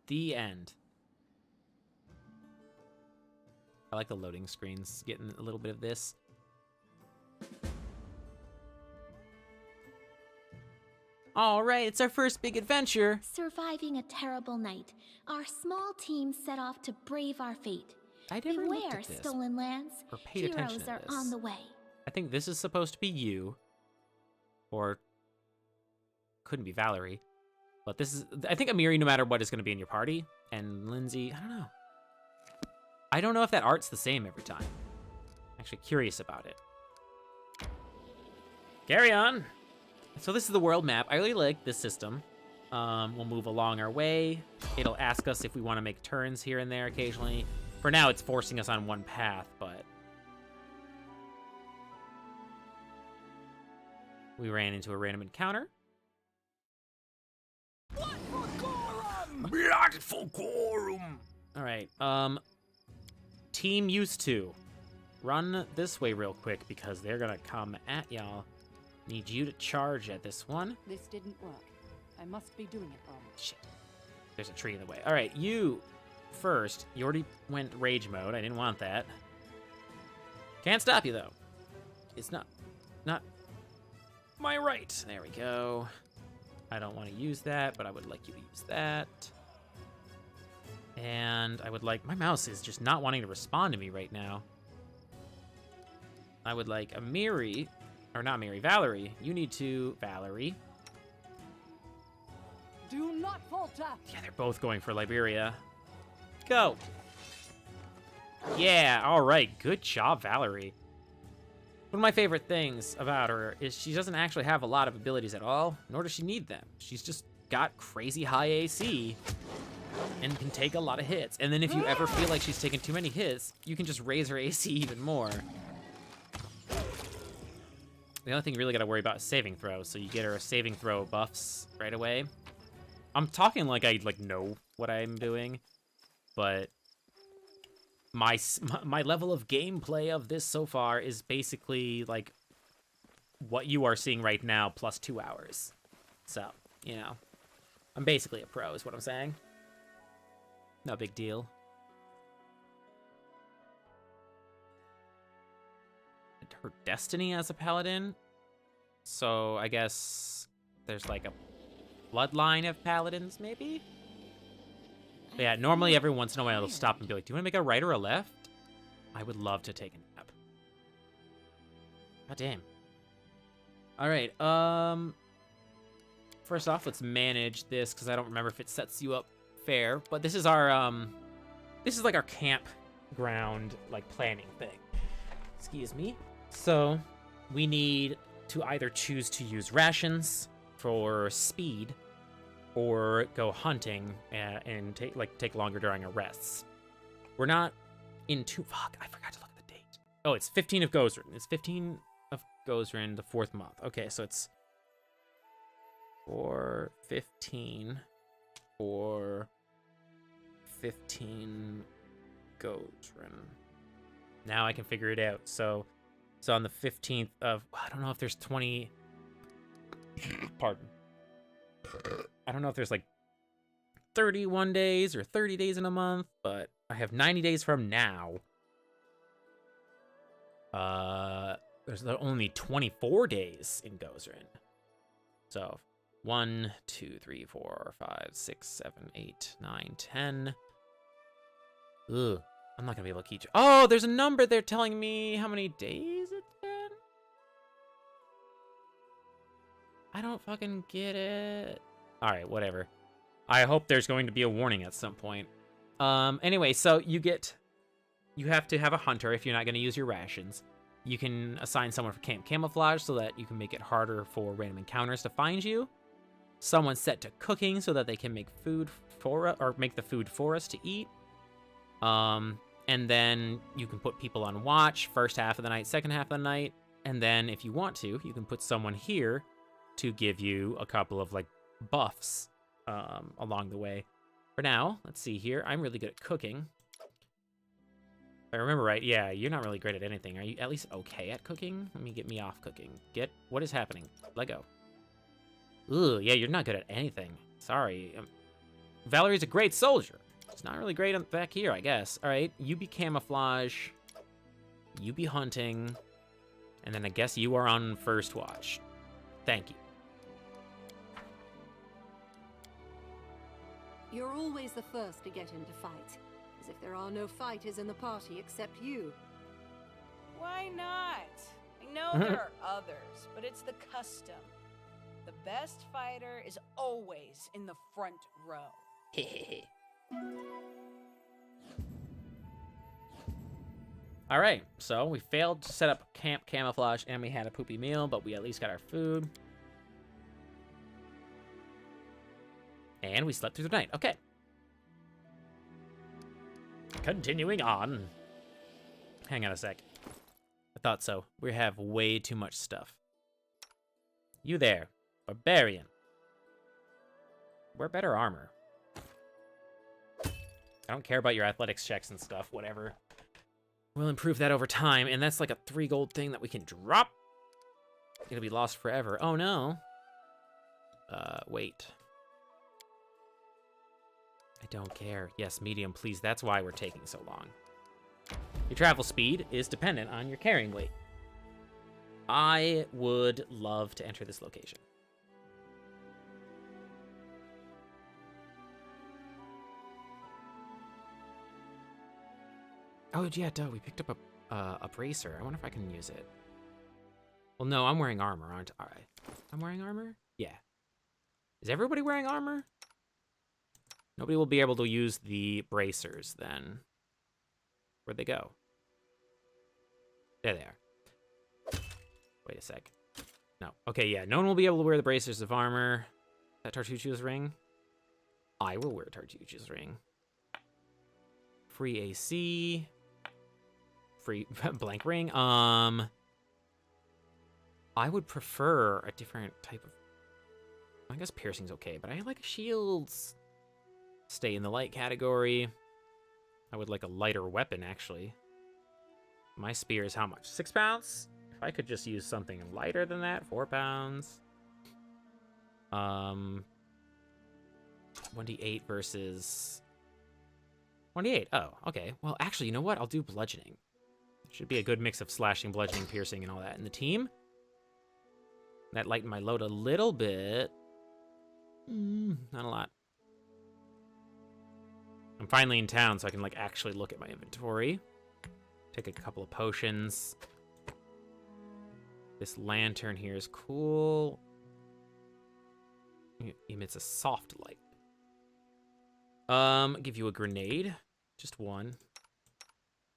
The end. I like the loading screens, getting a little bit of this. All right, it's our first big adventure. Surviving a terrible night, our small team set off to brave our fate. I never looked Beware, at this Stolen Lands. or paid attention Heroes to are this. on the way. I think this is supposed to be you, or couldn't be Valerie. But this is, I think Amiri, no matter what, is going to be in your party. And Lindsay, I don't know. I don't know if that art's the same every time. Actually curious about it. Carry on. So this is the world map. I really like this system. We'll move along our way. It'll ask us if we want to make turns here and there occasionally. For now, it's forcing us on one path, but we ran into a random encounter. Blood for quorum! All right. Team used to run this way real quick because they're gonna come at y'all. Need you to charge at this one. This didn't work. I must be doing it wrong. Shit. There's a tree in the way. All right, you first. You already went rage mode. I didn't want that. Can't stop you though. It's not my right. There we go. I don't want to use that, but I would like you to use that. And I would like, my mouse is just not wanting to respond to me right now. I would like Amiri Or not Mary, Valerie. You need to... Valerie. Do not falter. Yeah, they're both going for Liberia. Go. Yeah, all right. Good job, Valerie. One of my favorite things about her is she doesn't actually have a lot of abilities at all, nor does she need them. She's just got crazy high AC and can take a lot of hits. And then if you ever feel like she's taking too many hits, you can just raise her AC even more. The only thing you really got to worry about is saving throws, so you get her saving throw buffs right away. I'm talking like I know what I'm doing, but my level of gameplay of this so far is basically like what you are seeing right now plus 2 hours. So, you know, I'm basically a pro is what I'm saying. No big deal. Her destiny as a paladin, so I guess there's like a bloodline of paladins, maybe? But yeah, normally every once in a while it'll stop and be like, do you want to make a right or a left? I would love to take a nap. God damn. Alright, first off, let's manage this, because I don't remember if it sets you up fair, but this is our, this is like our campground, like, planning thing. Excuse me. So, we need to either choose to use rations for speed, or go hunting and take longer during our rests. We're not into... Fuck, I forgot to look at the date. Oh, it's 15 of Gozrin. It's 15 of Gozrin, the 4th month. Okay, so it's 4/15 or 15 Gozrin. Now I can figure it out. So on the 15th of... I don't know if there's 20... Pardon. I don't know if there's like 31 days or 30 days in a month, but I have 90 days from now. There's only 24 days in Gozrin. So 1, 2, 3, 4, 5, 6, 7, 8, 9, 10. Ugh. I'm not gonna be able to keep... Oh, there's a number there telling me how many days it's been? I don't fucking get it. Alright, whatever. I hope there's going to be a warning at some point. Anyway, so you have to have a hunter if you're not gonna use your rations. You can assign someone for camp camouflage so that you can make it harder for random encounters to find you. Someone set to cooking so that they can make food for... or make the food for us to eat. And then you can put people on watch, first half of the night, second half of the night. And then if you want to, you can put someone here to give you a couple of, like, buffs along the way. For now, let's see here. I'm really good at cooking. If I remember right, yeah, you're not really great at anything. Are you at least okay at cooking? Let me get me off cooking. What is happening? Let go. Ooh, yeah, you're not good at anything. Sorry. Valerie's a great soldier. It's not really great back here, I guess. All right, you be camouflage. You be hunting. And then I guess you are on first watch. Thank you. You're always the first to get into fights, as if there are no fighters in the party except you. Why not? I know there are others, but it's the custom. The best fighter is always in the front row. All right, so we failed to set up camp camouflage and we had a poopy meal, but we at least got our food. And we slept through the night. Okay. Continuing on. Hang on a sec. I thought so. We have way too much stuff. You there, barbarian. Wear better armor. I don't care about your athletics checks and stuff, whatever. We'll improve that over time, and that's like a 3 gold thing that we can drop. It'll be lost forever. Oh no. Wait. I don't care. Yes, medium, please. That's why we're taking so long. Your travel speed is dependent on your carrying weight. I would love to enter this location. Oh, yeah, duh. We picked up a bracer. I wonder if I can use it. Well, no, I'm wearing armor, aren't I? I'm wearing armor? Yeah. Is everybody wearing armor? Nobody will be able to use the bracers, then. Where'd they go? There they are. Wait a sec. No. Okay, yeah. No one will be able to wear the bracers of armor. Is that Tartuccio's ring? I will wear Tartuccio's ring. Free AC. Free blank ring. I would prefer a different type of... I guess piercing's okay, but I like shields. Stay in the light category. I would like a lighter weapon, actually. My spear is how much? 6 pounds? If I could just use something lighter than that, 4 pounds. 1d8 versus... 1d8, oh, okay. Well, actually, you know what? I'll do bludgeoning. It should be a good mix of slashing, bludgeoning, piercing, and all that in the team. That lightened my load a little bit. Not a lot. I'm finally in town, so I can, like, actually look at my inventory. Take a couple of potions. This lantern here is cool. It emits a soft light. Give you a grenade. Just one.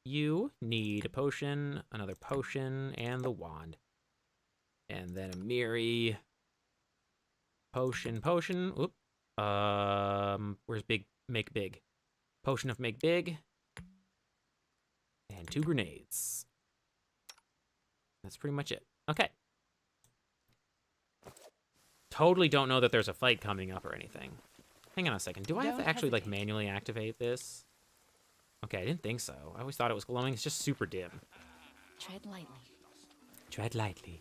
You need a potion, another potion, and the wand. And then a Miri. Potion. Oop. Where's big? Make big. Potion of make big. And 2 grenades. That's pretty much it. Okay. Totally don't know that there's a fight coming up or anything. Hang on a second. Do I have to actually, like, manually activate this? Okay, I didn't think so. I always thought it was glowing. It's just super dim. Tread lightly. Tread lightly.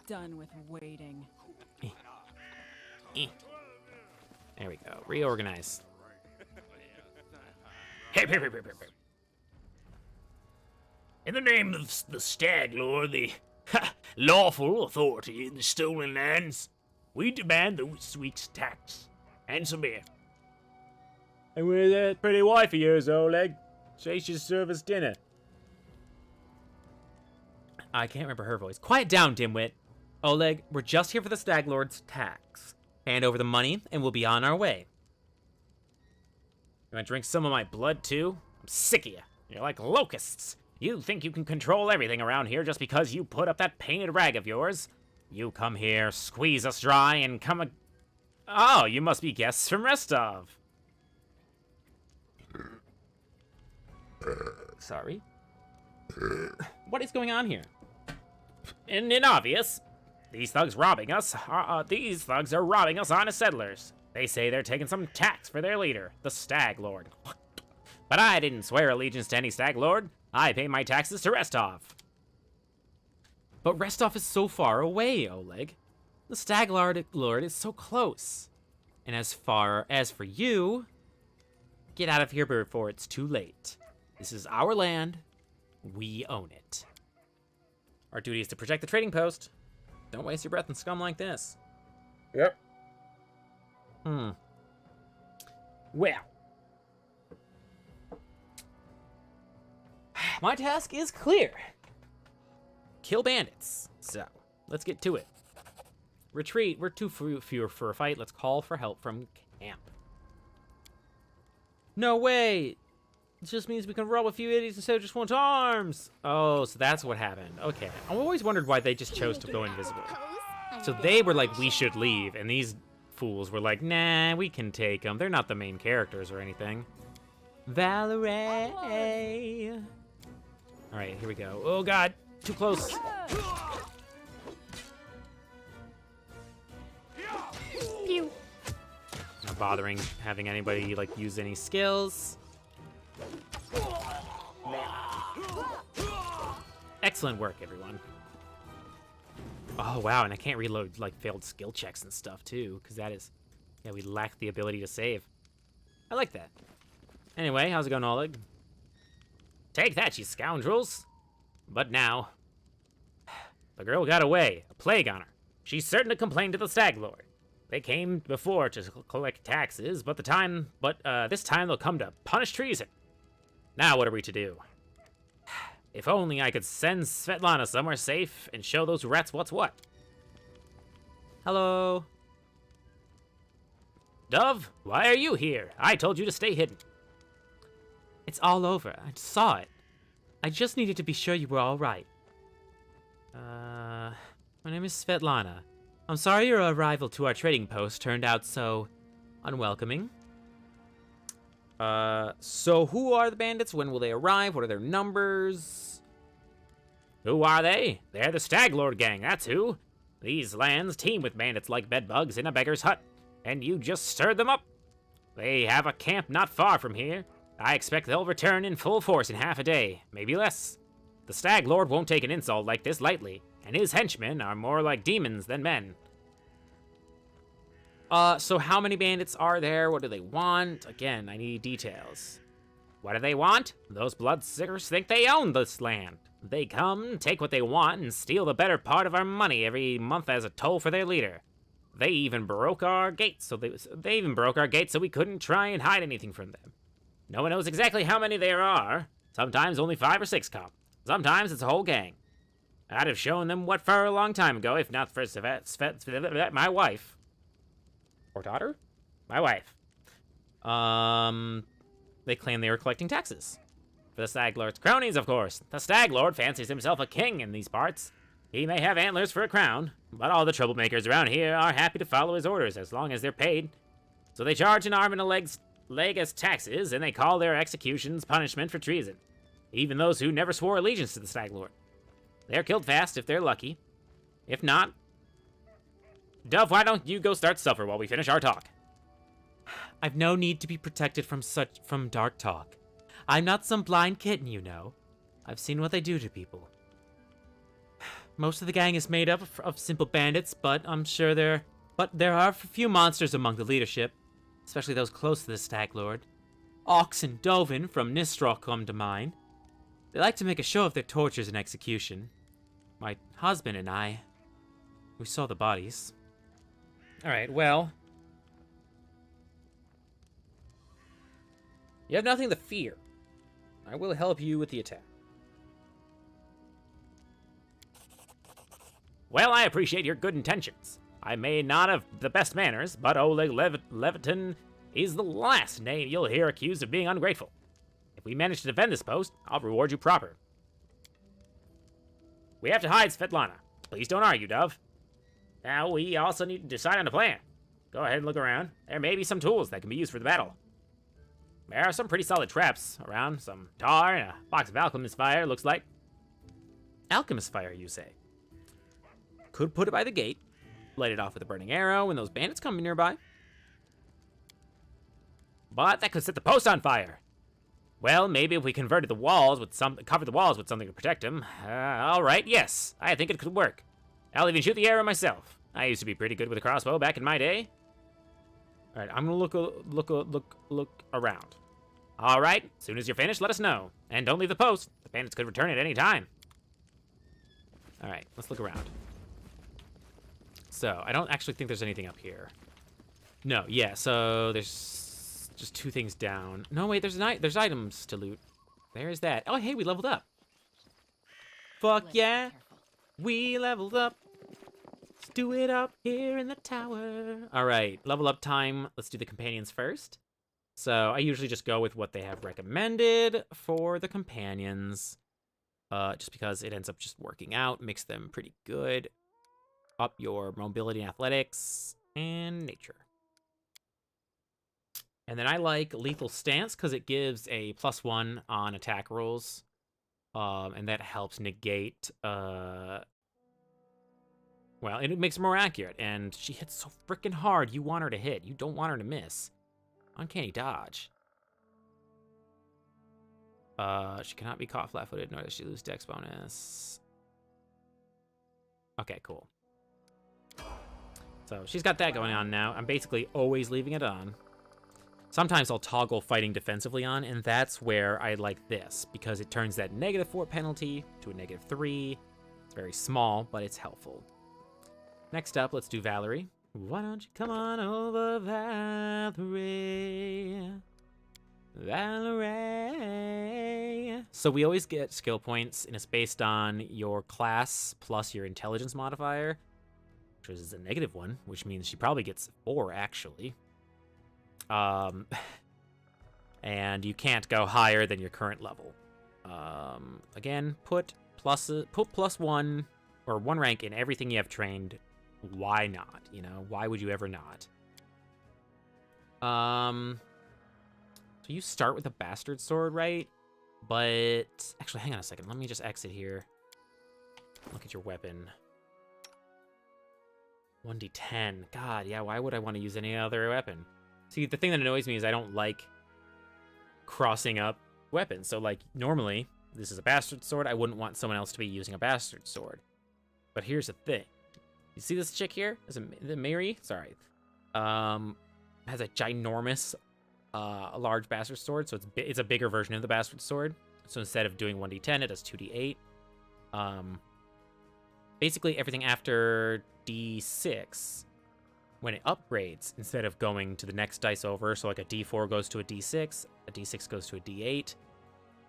Done with waiting. There we go. Reorganize. In the name of the Stag Lord, the lawful authority in the stolen lands, we demand this week's tax and some beer. And where's that pretty wife of yours, Oleg? She should serve us dinner. I can't remember her voice. Quiet down, dimwit. Oleg, we're just here for the Stag Lord's tax. Hand over the money, and we'll be on our way. You want to drink some of my blood, too? I'm sick of you. You're like locusts. You think you can control everything around here just because you put up that painted rag of yours? You come here, squeeze us dry, and come Oh, you must be guests from Rostov. Sorry. What is going on here? And obvious. These thugs robbing us. These thugs are robbing us honest settlers. They say they're taking some tax for their leader, the Stag Lord. But I didn't swear allegiance to any Stag Lord. I pay my taxes to Rostov. But Rostov is so far away, Oleg. The Stag Lord is so close. And as far as for you, get out of here before it's too late. This is our land. We own it. Our duty is to protect the trading post. Don't waste your breath in scum like this. Yep. Well. My task is clear. Kill bandits. So, let's get to it. Retreat. We're too few for a fight. Let's call for help from camp. No way. It just means we can rob a few idiots instead of just want arms. Oh, so that's what happened. Okay. I've always wondered why they just chose to go invisible. So they were like, we should leave. And these fools were like, nah, we can take them. They're not the main characters or anything. Valerie. All right, here we go. Oh, God. Too close. Pew. Not bothering having anybody, like, use any skills. Excellent work, everyone. Oh, wow, and I can't reload, like, failed skill checks and stuff, too, because that is... Yeah, we lack the ability to save. I like that. Anyway, how's it going, Oleg? Take that, you scoundrels. But now... The girl got away. A plague on her. She's certain to complain to the Stag Lord. They came before to collect taxes, but this time they'll come to punish treason. Now what are we to do? If only I could send Svetlana somewhere safe and show those rats what's what. Hello. Dove, why are you here? I told you to stay hidden. It's all over. I saw it. I just needed to be sure you were all right. My name is Svetlana. I'm sorry your arrival to our trading post turned out so unwelcoming. So who are the bandits? When will they arrive? What are their numbers? Who are they? They're the Stag Lord gang, that's who. These lands teem with bandits like bedbugs in a beggar's hut, and you just stirred them up. They have a camp not far from here. I expect they'll return in full force in half a day, maybe less. The Stag Lord won't take an insult like this lightly, and his henchmen are more like demons than men. So how many bandits are there? What do they want? Again, I need details. What do they want? Those bloodsuckers think they own this land. They come, take what they want, and steal the better part of our money every month as a toll for their leader. They even broke our gates, so we couldn't try and hide anything from them. No one knows exactly how many there are. Sometimes only 5 or 6 come. Sometimes it's a whole gang. I'd have shown them what for a long time ago, if not for my wife. Or daughter? My wife. They claim they were collecting taxes. For the Stag Lord's cronies, of course. The Stag Lord fancies himself a king in these parts. He may have antlers for a crown, but all the troublemakers around here are happy to follow his orders as long as they're paid. So they charge an arm and a leg as taxes, and they call their executions punishment for treason. Even those who never swore allegiance to the Stag Lord. They're killed fast if they're lucky. If not... Dove, why don't you go start supper while we finish our talk? I've no need to be protected from dark talk. I'm not some blind kitten, you know. I've seen what they do to people. Most of the gang is made up of simple bandits, but there are a few monsters among the leadership, especially those close to the Stag Lord. Ox and Dovin from Nistrok come to mind. They like to make a show of their tortures and execution. My husband and I, we saw the bodies. Alright, well... You have nothing to fear. I will help you with the attack. Well, I appreciate your good intentions. I may not have the best manners, but Oleg Levitin is the last name you'll hear accused of being ungrateful. If we manage to defend this post, I'll reward you proper. We have to hide Svetlana. Please don't argue, Dove. Now, we also need to decide on a plan. Go ahead and look around. There may be some tools that can be used for the battle. There are some pretty solid traps around, some tar and a box of alchemist fire, looks like. Alchemist fire, you say? Could put it by the gate, light it off with a burning arrow when those bandits come nearby. But that could set the post on fire. Well, maybe if we covered the walls with something to protect them. All right, yes, I think it could work. I'll even shoot the arrow myself. I used to be pretty good with a crossbow back in my day. All right, I'm gonna look around. All right, as soon as you're finished, let us know. And don't leave the post. The bandits could return at any time. All right, let's look around. So, I don't actually think there's anything up here. No, yeah, so there's just 2 things down. No, wait, there's items to loot. There's that. Oh, hey, we leveled up. Fuck yeah, we leveled up. Let's do it up here in the tower. All right, level up time. Let's do the companions first. So I usually just go with what they have recommended for the companions. Just because it ends up just working out, makes them pretty good. Up your mobility and athletics and nature. And then I like lethal stance because it gives a +1 on attack rolls. And that helps negate, well, and it makes her more accurate. And she hits so freaking hard, you want her to hit. You don't want her to miss. Uncanny dodge. She cannot be caught flat-footed, nor does she lose dex bonus. Okay, cool. So she's got that going on now. I'm basically always leaving it on. Sometimes I'll toggle fighting defensively on, and that's where I like this, because it turns that -4 penalty to a -3. It's very small, but it's helpful. Next up, let's do Valerie. Why don't you come on over, Valerie? Valerie. So we always get skill points, and it's based on your class plus your intelligence modifier, which is a -1, which means she probably gets 4, actually. And you can't go higher than your current level. Again, put +1 or 1 rank in everything you have trained. Why not? You know, why would you ever not? So you start with a bastard sword, right? But actually, hang on a second. Let me just exit here. Look at your weapon. 1d10. God, yeah, why would I want to use any other weapon? See, the thing that annoys me is I don't like crossing up weapons. So, like, normally, this is a bastard sword. I wouldn't want someone else to be using a bastard sword. But here's the thing. You see this chick here? The Mary? Sorry. Has a ginormous, large bastard sword. So it's a bigger version of the bastard sword. So instead of doing 1d10, it does 2d8. Basically, everything after d6, when it upgrades, instead of going to the next dice over, so like a d4 goes to a d6 goes to a d8,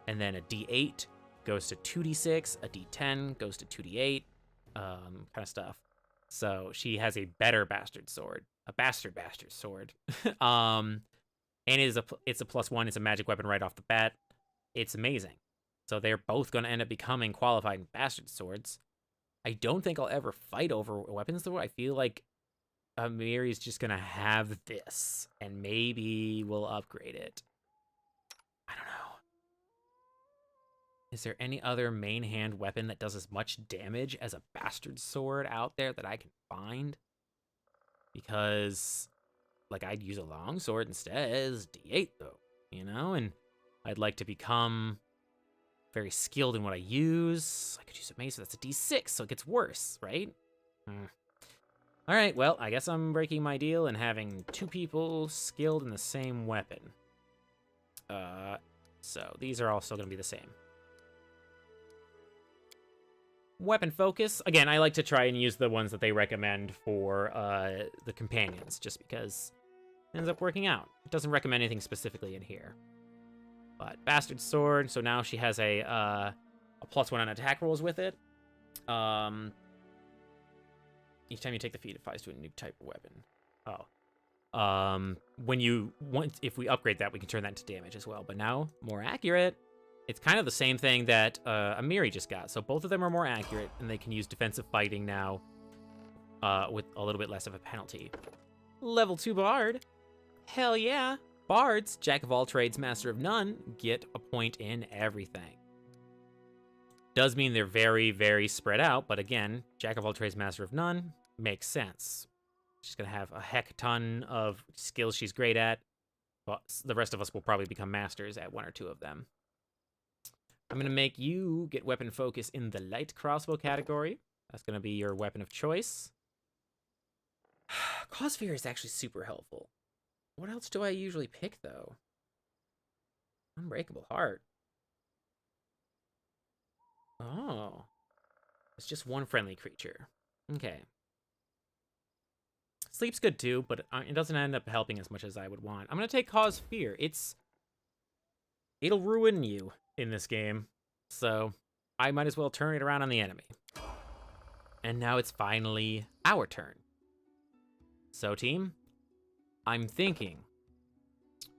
and then a d8 goes to 2d6, a d10 goes to 2d8, kind of stuff. So she has a better bastard sword, a bastard sword. And it's a +1, it's a magic weapon right off the bat. It's amazing. So they're both going to end up becoming qualified bastard swords. I don't think I'll ever fight over weapons, though. I feel like Miri's just going to have this, and maybe we'll upgrade it. I don't know. Is there any other main hand weapon that does as much damage as a bastard sword out there that I can find? Because, like, I'd use a long sword instead as D8, though, you know? And I'd like to become very skilled in what I use. I could use a mace, so that's a D6, so it gets worse, right? All right, well, I guess I'm breaking my deal and having 2 people skilled in the same weapon. So these are all still going to be the same. Weapon focus. Again, I like to try and use the ones that they recommend for the companions, just because it ends up working out. It doesn't recommend anything specifically in here. But bastard sword, so now she has a +1 on attack rolls with it. Each time you take the feat, it applies to a new type of weapon. If we upgrade that, we can turn that into damage as well. But now, more accurate. It's kind of the same thing that Amiri just got. So both of them are more accurate, and they can use defensive fighting now with a little bit less of a penalty. Level 2 Bard. Hell yeah. Bards, Jack of all trades, Master of none, get a point in everything. Does mean they're very, very spread out, but again, Jack of all trades, Master of none makes sense. She's going to have a heck ton of skills she's great at, but the rest of us will probably become masters at 1 or 2 of them. I'm going to make you get weapon focus in the light crossbow category. That's going to be your weapon of choice. Cause Fear is actually super helpful. What else do I usually pick, though? Unbreakable Heart. Oh. It's just 1 friendly creature. Okay. Sleep's good, too, but it doesn't end up helping as much as I would want. I'm going to take Cause Fear. It'll ruin you in this game, so I might as well turn it around on the enemy. And now it's finally our turn. So, team, I'm thinking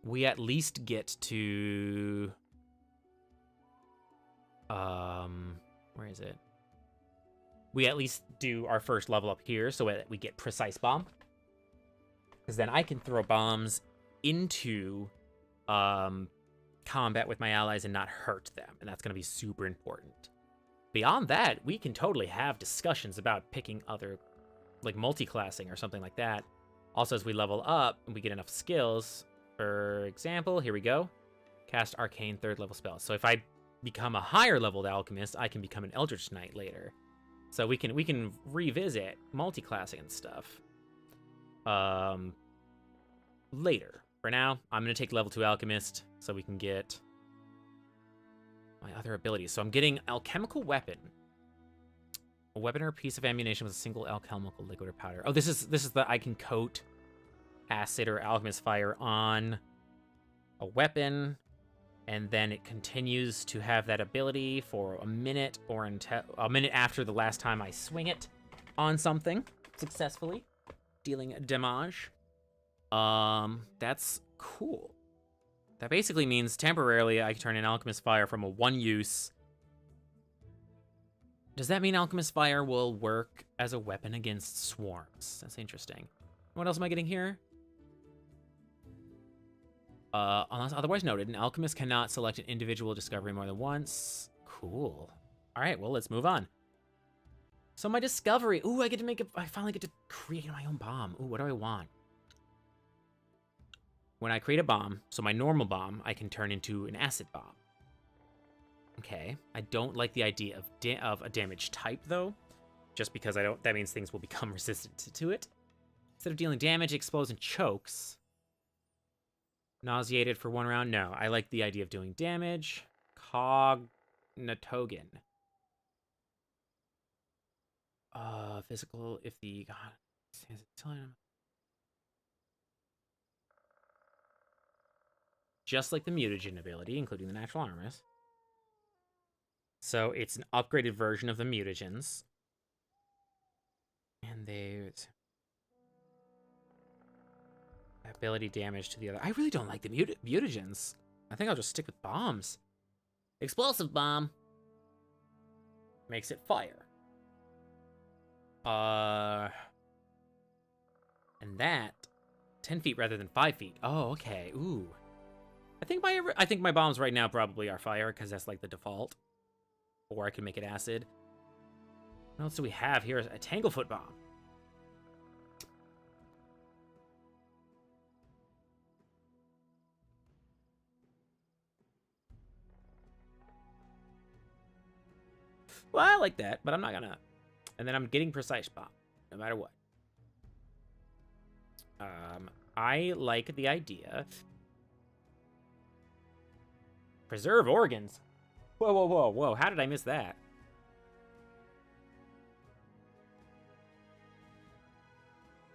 we at least get to... where is it? We at least do our first level up here so that we get Precise Bomb. Because then I can throw bombs into combat with my allies and not hurt them. And that's going to be super important. Beyond that, we can totally have discussions about picking other, like multi-classing or something like that. Also, as we level up and we get enough skills, for example, here we go. Cast Arcane 3rd level spells. So if I become a higher leveled alchemist, I can become an Eldritch Knight later. So we can revisit multi-classing and stuff later. For now, I'm going to take level 2 alchemist so we can get my other abilities. So I'm getting alchemical weapon. A weapon or a piece of ammunition with a single alchemical liquid or powder. Oh, this is the I can coat acid or alchemist fire on a weapon And then it continues to have that ability for a minute or until a minute after the last time I swing it on something successfully, dealing damage. That's cool. That basically means temporarily I can turn an Alchemist Fire from a one-use. Does that mean Alchemist Fire will work as a weapon against swarms? That's interesting. What else am I getting here? Unless otherwise noted, an alchemist cannot select an individual discovery more than once. Cool. All right, well, let's move on. So my discovery. Ooh, I finally get to create my own bomb. Ooh, what do I want? When I create a bomb, so my normal bomb, I can turn into an acid bomb. Okay, I don't like the idea of a damage type, though. Just because that means things will become resistant to it. Instead of dealing damage, it explodes and chokes. Nauseated for 1 round? No, I like the idea of doing damage. Cognitogen. Physical, if the... God, just like the mutagen ability, including the natural armors. So it's an upgraded version of the mutagens. And there's... ability damage to the other. I really don't like the mutagens. I think I'll just stick with bombs. Explosive bomb. Makes it fire. And that 10 feet rather than 5 feet. Oh, okay. Ooh. I think my bombs right now probably are fire because that's like the default. Or I can make it acid. What else do we have here? A Tanglefoot bomb. Well, I like that, but I'm not gonna. And then I'm getting Precise Bomb, no matter what. I like the idea. Preserve organs. Whoa, whoa, whoa, whoa. How did I miss that?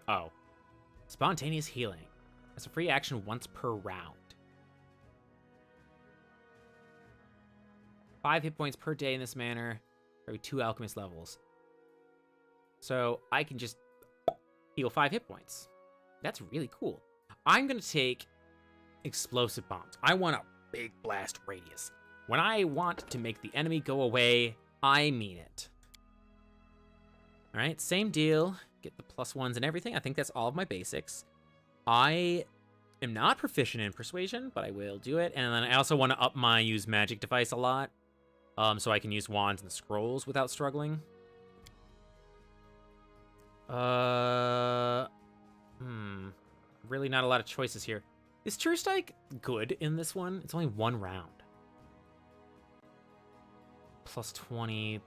Oh. Spontaneous healing. That's a free action once per round. 5 hit points per day in this manner. Every 2 alchemist levels. So I can just heal 5 hit points. That's really cool. I'm going to take explosive bombs. I want a big blast radius. When I want to make the enemy go away, I mean it. All right, same deal. Get the +1s and everything. I think that's all of my basics. I am not proficient in persuasion, but I will do it. And then I also want to up my use magic device a lot. So I can use wands and scrolls without struggling. Really not a lot of choices here. Is True Strike good in this one? It's only 1 round. +20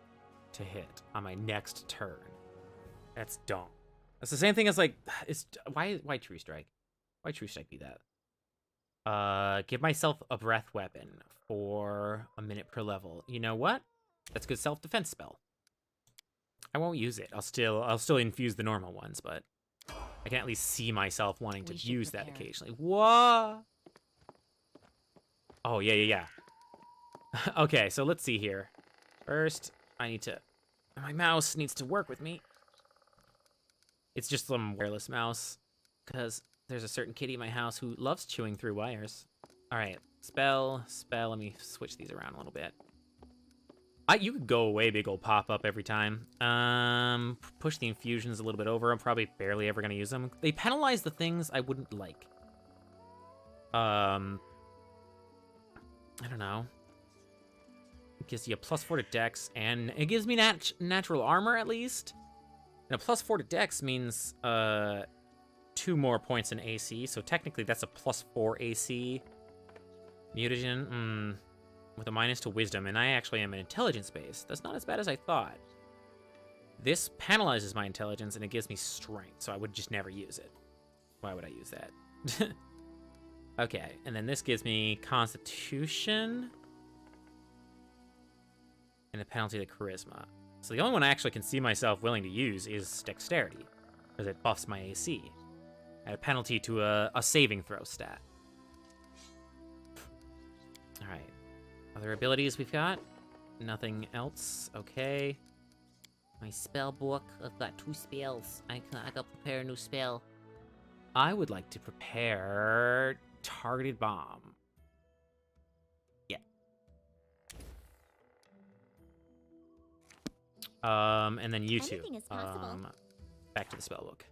to hit on my next turn. That's dumb. That's the same thing as like, why True Strike? Why True Strike be that? Give myself a breath weapon for a minute per level. You know what? That's a good self-defense spell. I won't use it. I'll still infuse the normal ones, but I can at least see myself wanting to use that occasionally. What? Oh, yeah. Okay, so let's see here. First, my mouse needs to work with me. It's just some wireless mouse, because there's a certain kitty in my house who loves chewing through wires. All right, spell. Let me switch these around a little bit. You could go away, big old pop-up every time. Push the infusions a little bit over. I'm probably barely ever going to use them. They penalize the things I wouldn't like. I don't know. It gives you a +4 to Dex, and it gives me natural armor at least. And a +4 to Dex means 2 more points in AC, so technically that's a +4 AC. Mutagen, with a -2 to Wisdom, and I actually am an intelligence base. That's not as bad as I thought. This penalizes my intelligence, and it gives me strength, so I would just never use it. Why would I use that? Okay, and then this gives me Constitution and a penalty to Charisma. So the only one I actually can see myself willing to use is Dexterity, because it buffs my AC. At a penalty to a saving throw stat. Alright. Other abilities we've got? Nothing else. Okay. My spell book. I've got 2 spells. I gotta prepare a new spell. I would like to prepare targeted bomb. Yeah. And then you two. Anything is possible. Back to the spell book.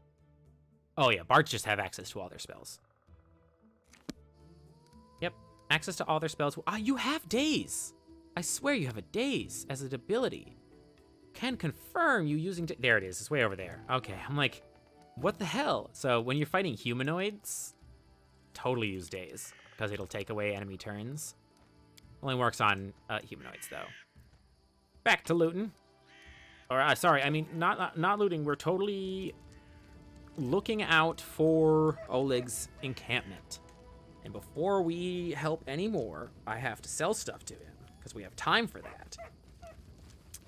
Oh yeah, bards just have access to all their spells. Yep, access to all their spells. Ah, you have daze. I swear you have a daze as an ability. Can confirm you using. There it is. It's way over there. Okay, I'm like, what the hell? So when you're fighting humanoids, totally use daze because it'll take away enemy turns. Only works on humanoids though. Back to looting. Or sorry, I mean not looting. We're totally looking out for Oleg's encampment. And before we help anymore, I have to sell stuff to him because we have time for that.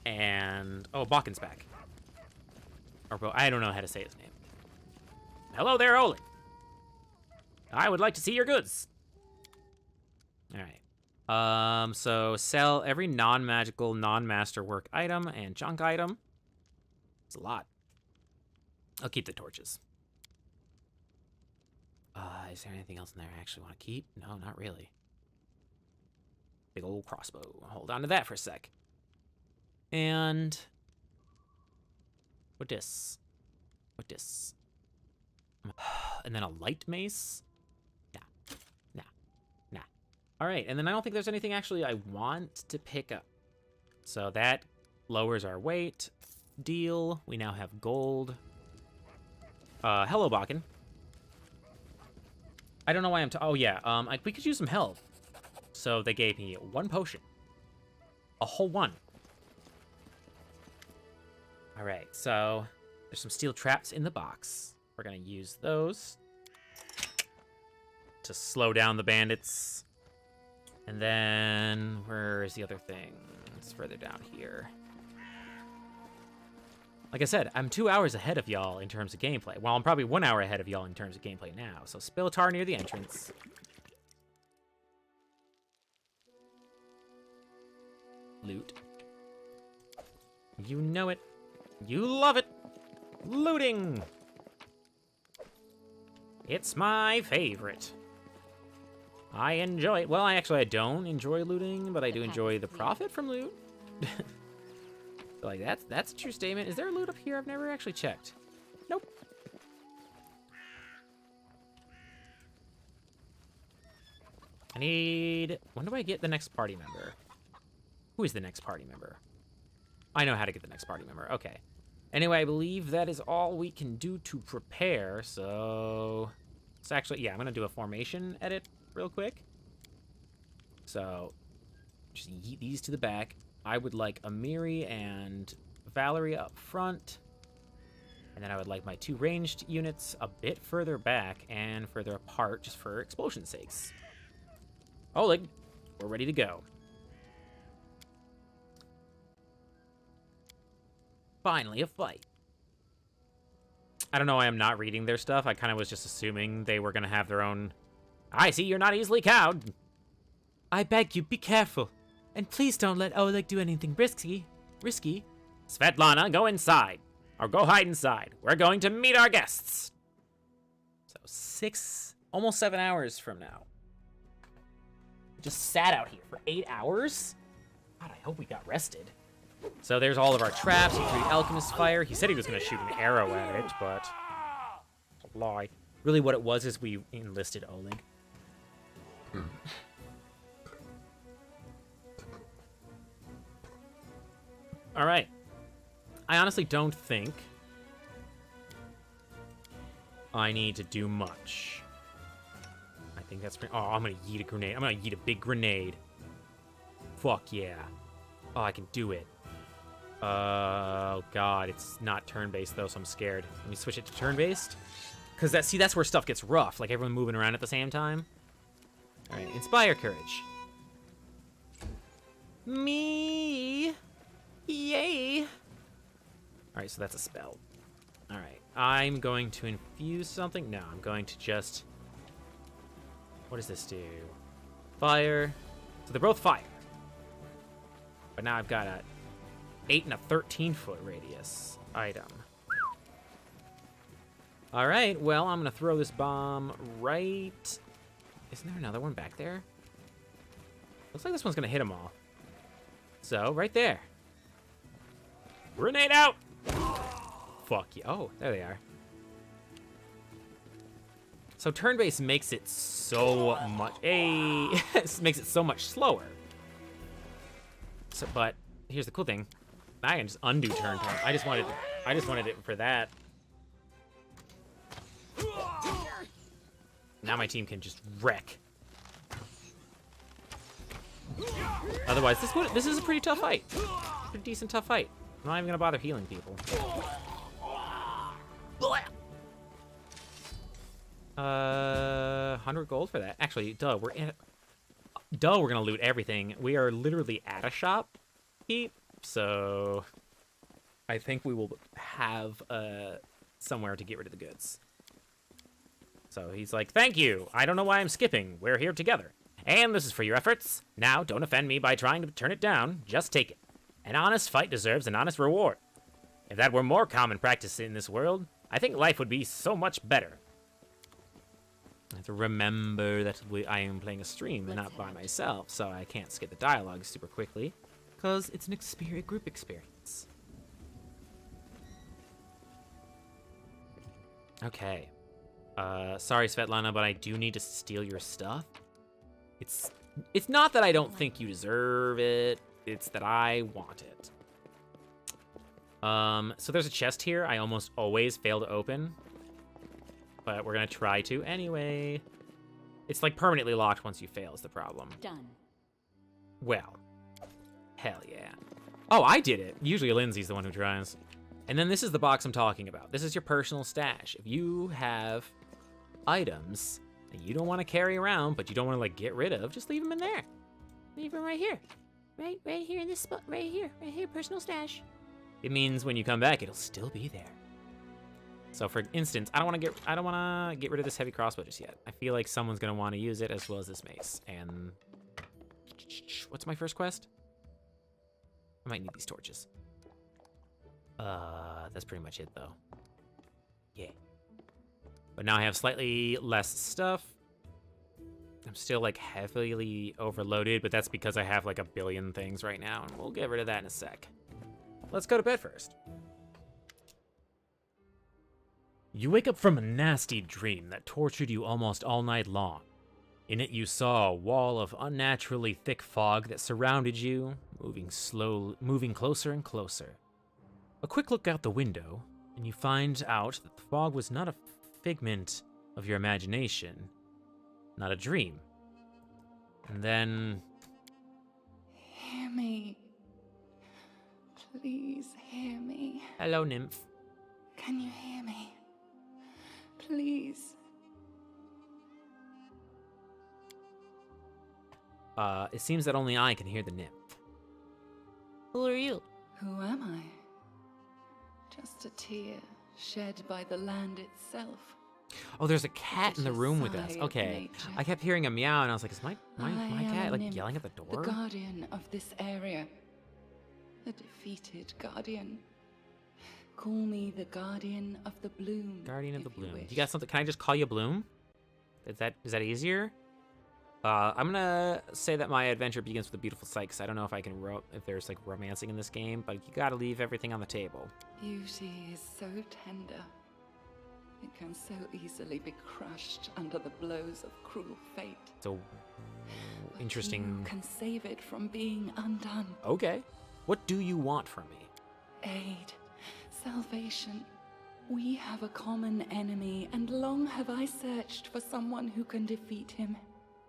And oh, Bakken's back. Or I don't know how to say his name. Hello there, Oleg. I would like to see your goods. All right. So sell every non-magical, non-masterwork item and junk item. It's a lot. I'll keep the torches. Is there anything else in there I actually want to keep? No, not really. Big old crossbow. Hold on to that for a sec. And what this? What this? And then a light mace? Nah. All right, and then I don't think there's anything actually I want to pick up. So that lowers our weight. Deal. We now have gold. Hello, Bakken. I don't know why oh yeah, we could use some help. So they gave me 1 potion. A whole 1. All right, so there's some steel traps in the box. We're gonna use those to slow down the bandits. And then, where is the other thing? It's further down here. Like I said, I'm 2 hours ahead of y'all in terms of gameplay. Well, I'm probably 1 hour ahead of y'all in terms of gameplay now. So spill a tar near the entrance. Loot. You know it. You love it. Looting. It's my favorite. I enjoy it. Well, I don't enjoy looting, but I do enjoy the profit from loot. Like, that's a true statement. Is there loot up here? I've never actually checked. Nope. I need... When do I get the next party member? Who is the next party member? I know how to get the next party member. Okay. Anyway, I believe that is all we can do to prepare, so... It's actually... Yeah, I'm going to do a formation edit real quick. So, just yeet these to the back. I would like Amiri and Valerie up front. And then I would like my 2 ranged units a bit further back and further apart, just for explosion's sakes. Oleg, we're ready to go. Finally, a fight. I don't know why I'm not reading their stuff. I kind of was just assuming they were going to have their own... I see you're not easily cowed. I beg you, be careful. And please don't let Oleg do anything risky. Svetlana, go inside. Or go hide inside. We're going to meet our guests. So almost 7 hours from now. Just sat out here for 8 hours? God, I hope we got rested. So there's all of our traps. He threw the alchemist fire. He said he was going to shoot an arrow at it, but... It's a lie. Really what it was is we enlisted Oleg. All right. I honestly don't think I need to do much. I think that's... Oh, I'm going to yeet a grenade. I'm going to yeet a big grenade. Fuck yeah. Oh, I can do it. Oh, God. It's not turn-based, though, so I'm scared. Let me switch it to turn-based. Because that's where stuff gets rough. Like, everyone moving around at the same time. All right. Inspire courage. Me... Yay! Alright, so that's a spell. Alright, I'm going to infuse something. No, I'm going to just... What does this do? Fire. So they're both fire. But now I've got a 8 and a 13-foot radius item. All right, well, I'm gonna throw this bomb right... Isn't there another one back there? Looks like this one's gonna hit them all. So, right there. Grenade out! Fuck you. Oh, there they are. So turn-based makes it so much... makes it so much slower. So, but here's the cool thing. I can just undo turn time. I just wanted it for that. Now my team can just wreck. Otherwise, this is a pretty tough fight. Pretty decent tough fight. I'm not even gonna bother healing people. 100 gold for that. Actually, duh, we're gonna loot everything. We are literally at a shop, Pete. So I think we will have somewhere to get rid of the goods. So he's like, thank you. I don't know why I'm skipping. We're here together. And this is for your efforts. Now, don't offend me by trying to turn it down. Just take it. An honest fight deserves an honest reward. If that were more common practice in this world, I think life would be so much better. I have to remember that I am playing a stream and not by myself, so I can't skip the dialogue super quickly, because it's an group experience. Okay. Sorry, Svetlana, but I do need to steal your stuff. It's not that I don't think you deserve it. It's that I want it. So there's a chest here I almost always fail to open. But we're gonna try to anyway. It's like permanently locked once you fail is the problem. Done. Well, hell yeah. Oh, I did it. Usually Lindsay's the one who tries. And then this is the box I'm talking about. This is your personal stash. If you have items that you don't want to carry around, but you don't want to like get rid of, just leave them in there. Leave them right here. Right here in this spot. Right here, personal stash. It means when you come back, it'll still be there. So for instance, I don't want to get rid of this heavy crossbow just yet. I feel like someone's gonna want to use it as well as this mace. And what's my first quest? I might need these torches. That's pretty much it though. Yeah. But now I have slightly less stuff. I'm still like heavily overloaded, but that's because I have like a billion things right now, and we'll get rid of that in a sec. Let's go to bed first. You wake up from a nasty dream that tortured you almost all night long. In it you saw a wall of unnaturally thick fog that surrounded you, moving closer and closer. A quick look out the window, and you find out that the fog was not a figment of your imagination, not a dream. And then... Hear me. Please hear me. Hello, nymph. Can you hear me? Please. It seems that only I can hear the nymph. Who are you? Who am I? Just a tear shed by the land itself. Oh, there's a cat in the room with us. Okay. I kept hearing a meow, and I was like, is my cat like yelling at the door? The guardian of this area. The defeated guardian. Call me the guardian of the bloom. Guardian of the bloom. You got something? Can I just call you Bloom? Is that easier? I'm gonna say that my adventure begins with a beautiful sight, because I don't know if I can if there's like romancing in this game, but you gotta leave everything on the table. Beauty is so tender. It can so easily be crushed under the blows of cruel fate. So interesting. You can save it from being undone. Okay. What do you want from me? Aid. Salvation. We have a common enemy, and long have I searched for someone who can defeat him.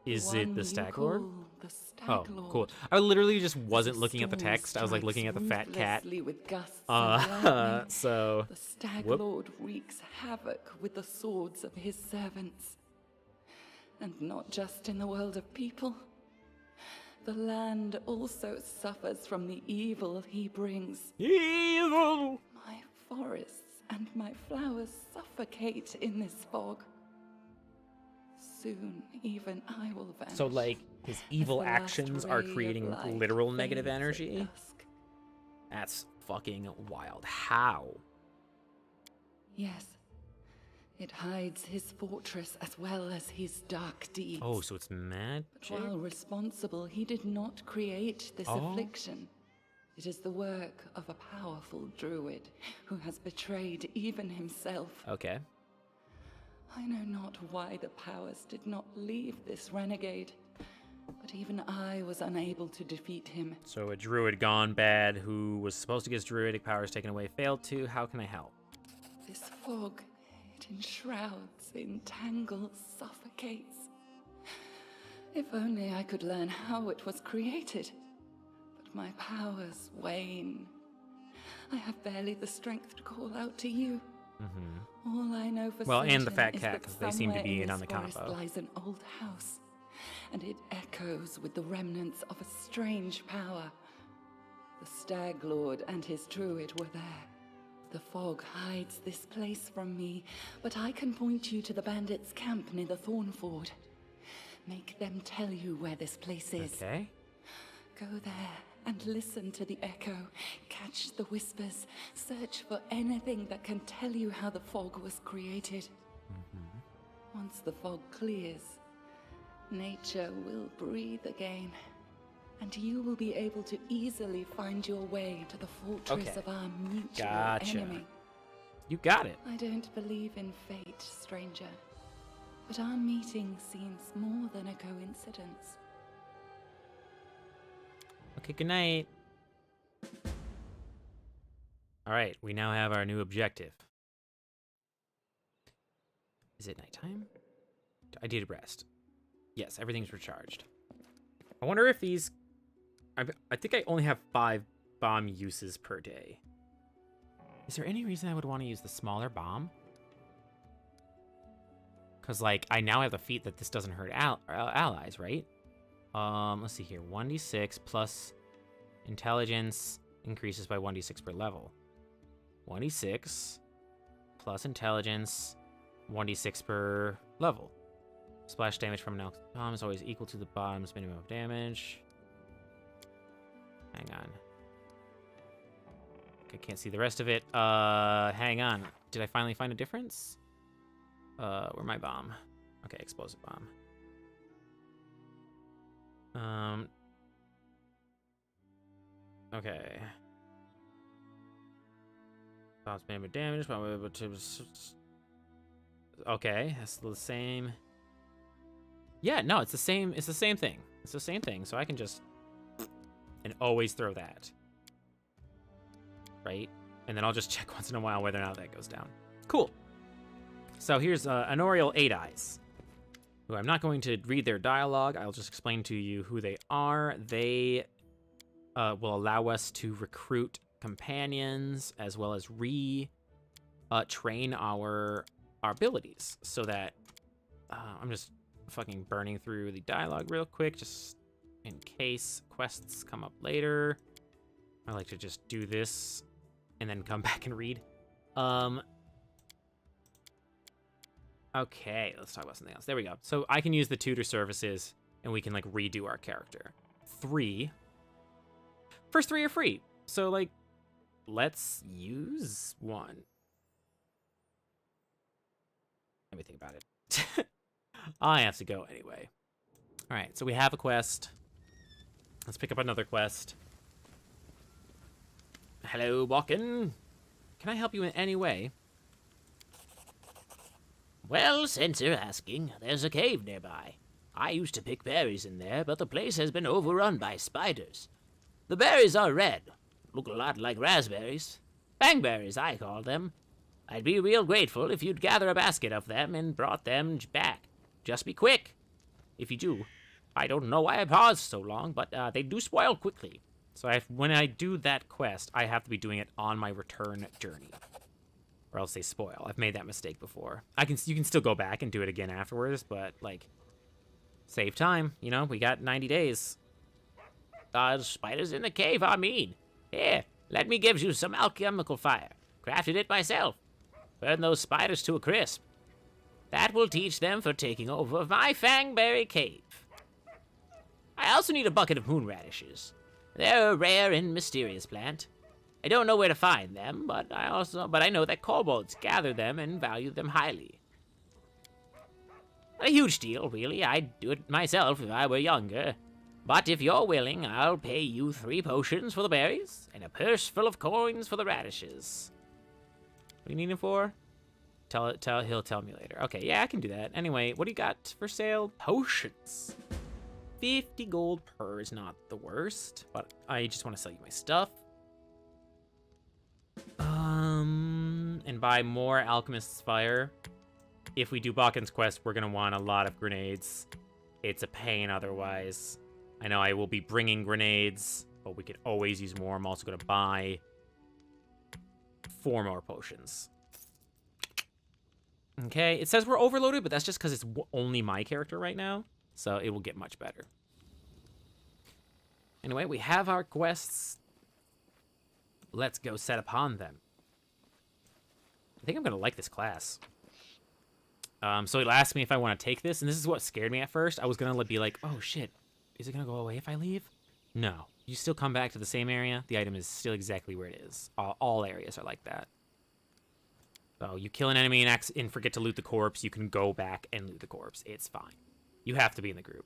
Is it the Stag Lord? The Stag Oh, Lord. cool. I literally just wasn't looking at the text. I was like looking at the fat cat. With gusts of lightning. So the Stag whoop. Lord wreaks havoc with the swords of his servants. And not just in the world of people. The land also suffers from the evil he brings. Evil! My forests and my flowers suffocate in this fog. soon even I will vanish. So, like, his evil actions are creating literal negative energy? That's fucking wild. How? Yes. It hides his fortress as well as his dark deeds. Oh, so it's magic? But while responsible, he did not create this affliction. It is the work of a powerful druid who has betrayed even himself. Okay. I know not why the powers did not leave this renegade, but even I was unable to defeat him. So a druid gone bad who was supposed to get his druidic powers taken away failed to. How can I help? This fog, it enshrouds, entangles, suffocates. If only I could learn how it was created. But my powers wane. I have barely the strength to call out to you. All I know for certain and the fat is cat, that because they seem to be in on the somewhere in this combo. forest lies an old house, and it echoes with the remnants of a strange power. The Stag Lord and his druid were there. The fog hides this place from me, but I can point you to the bandits' camp near the Thornford. Make them tell you where this place is. Okay. Go there and listen to the echo. Catch the whispers. Search for anything that can tell you how the fog was created. Once the fog clears, nature will breathe again, and you will be able to easily find your way to the fortress of our mutual enemy. You got it. I don't believe in fate, stranger, but our meeting seems more than a coincidence. Okay, good night. All right, we now have our new objective. Is it nighttime? I did rest. Yes, everything's recharged. I wonder if these... I think I only have 5 bomb uses per day. Is there any reason I would want to use the smaller bomb? Because, like, I now have the feat that this doesn't hurt allies, right? Let's see here. 1d6 plus intelligence increases by 1d6 per level. 1d6 plus intelligence, 1d6 per level. Splash damage from an bomb is always equal to the bomb's minimum of damage. Hang on. I can't see the rest of it. Hang on. Did I finally find a difference? Where's my bomb? Okay, explosive bomb. Okay. Bomb's minimum damage. Okay, that's the same. Yeah, no, it's the same. It's the same thing. It's the same thing. So I can just and always throw that, right? And then I'll just check once in a while whether or not that goes down. Cool. So here's Honorial 8 Eyes, who I'm not going to read their dialogue. I'll just explain to you who they are. They will allow us to recruit companions as well as train our abilities, so that I'm just fucking burning through the dialogue real quick, just in case quests come up later. I like to just do this and then come back and read. Okay, let's talk about something else. There we go. So I can use the tutor services and we can like redo our character. 3. First 3 are free. So like, let's use one. Let me think about it. I have to go anyway. All right, so we have a quest. Let's pick up another quest. Hello, Walken. Can I help you in any way? Well, since you're asking, there's a cave nearby. I used to pick berries in there, but the place has been overrun by spiders. The berries are red, look a lot like raspberries. Bangberries, I call them. I'd be real grateful if you'd gather a basket of them and brought them back. Just be quick. If you do. I don't know why I paused so long, but they do spoil quickly. So when I do that quest, I have to be doing it on my return journey, or else they spoil. I've made that mistake before. You can still go back and do it again afterwards, but like, save time. You know, we got 90 days. Spiders in the cave, I mean. Here, let me give you some alchemical fire. Crafted it myself. Burn those spiders to a crisp. That will teach them for taking over my Fangberry Cave. I also need a bucket of moon radishes. They're a rare and mysterious plant. I don't know where to find them, but I know that kobolds gather them and value them highly. Not a huge deal, really. I'd do it myself if I were younger. But if you're willing, I'll pay you 3 potions for the berries and a purse full of coins for the radishes. What do you need them for? He'll tell me later. Okay, yeah, I can do that. Anyway, what do you got for sale? Potions. 50 gold per is not the worst, but I just want to sell you my stuff. And buy more Alchemist's Fire. If we do Bakken's Quest, we're going to want a lot of grenades. It's a pain otherwise. I know I will be bringing grenades, but we could always use more. I'm also going to buy 4 more potions. Okay, it says we're overloaded, but that's just because it's only my character right now. So it will get much better. Anyway, we have our quests. Let's go set upon them. I think I'm going to like this class. So he'll ask me if I want to take this, and this is what scared me at first. I was going to be like, oh shit, is it going to go away if I leave? No. You still come back to the same area. The item is still exactly where it is. All areas are like that. So you kill an enemy and forget to loot the corpse, you can go back and loot the corpse. It's fine. You have to be in the group.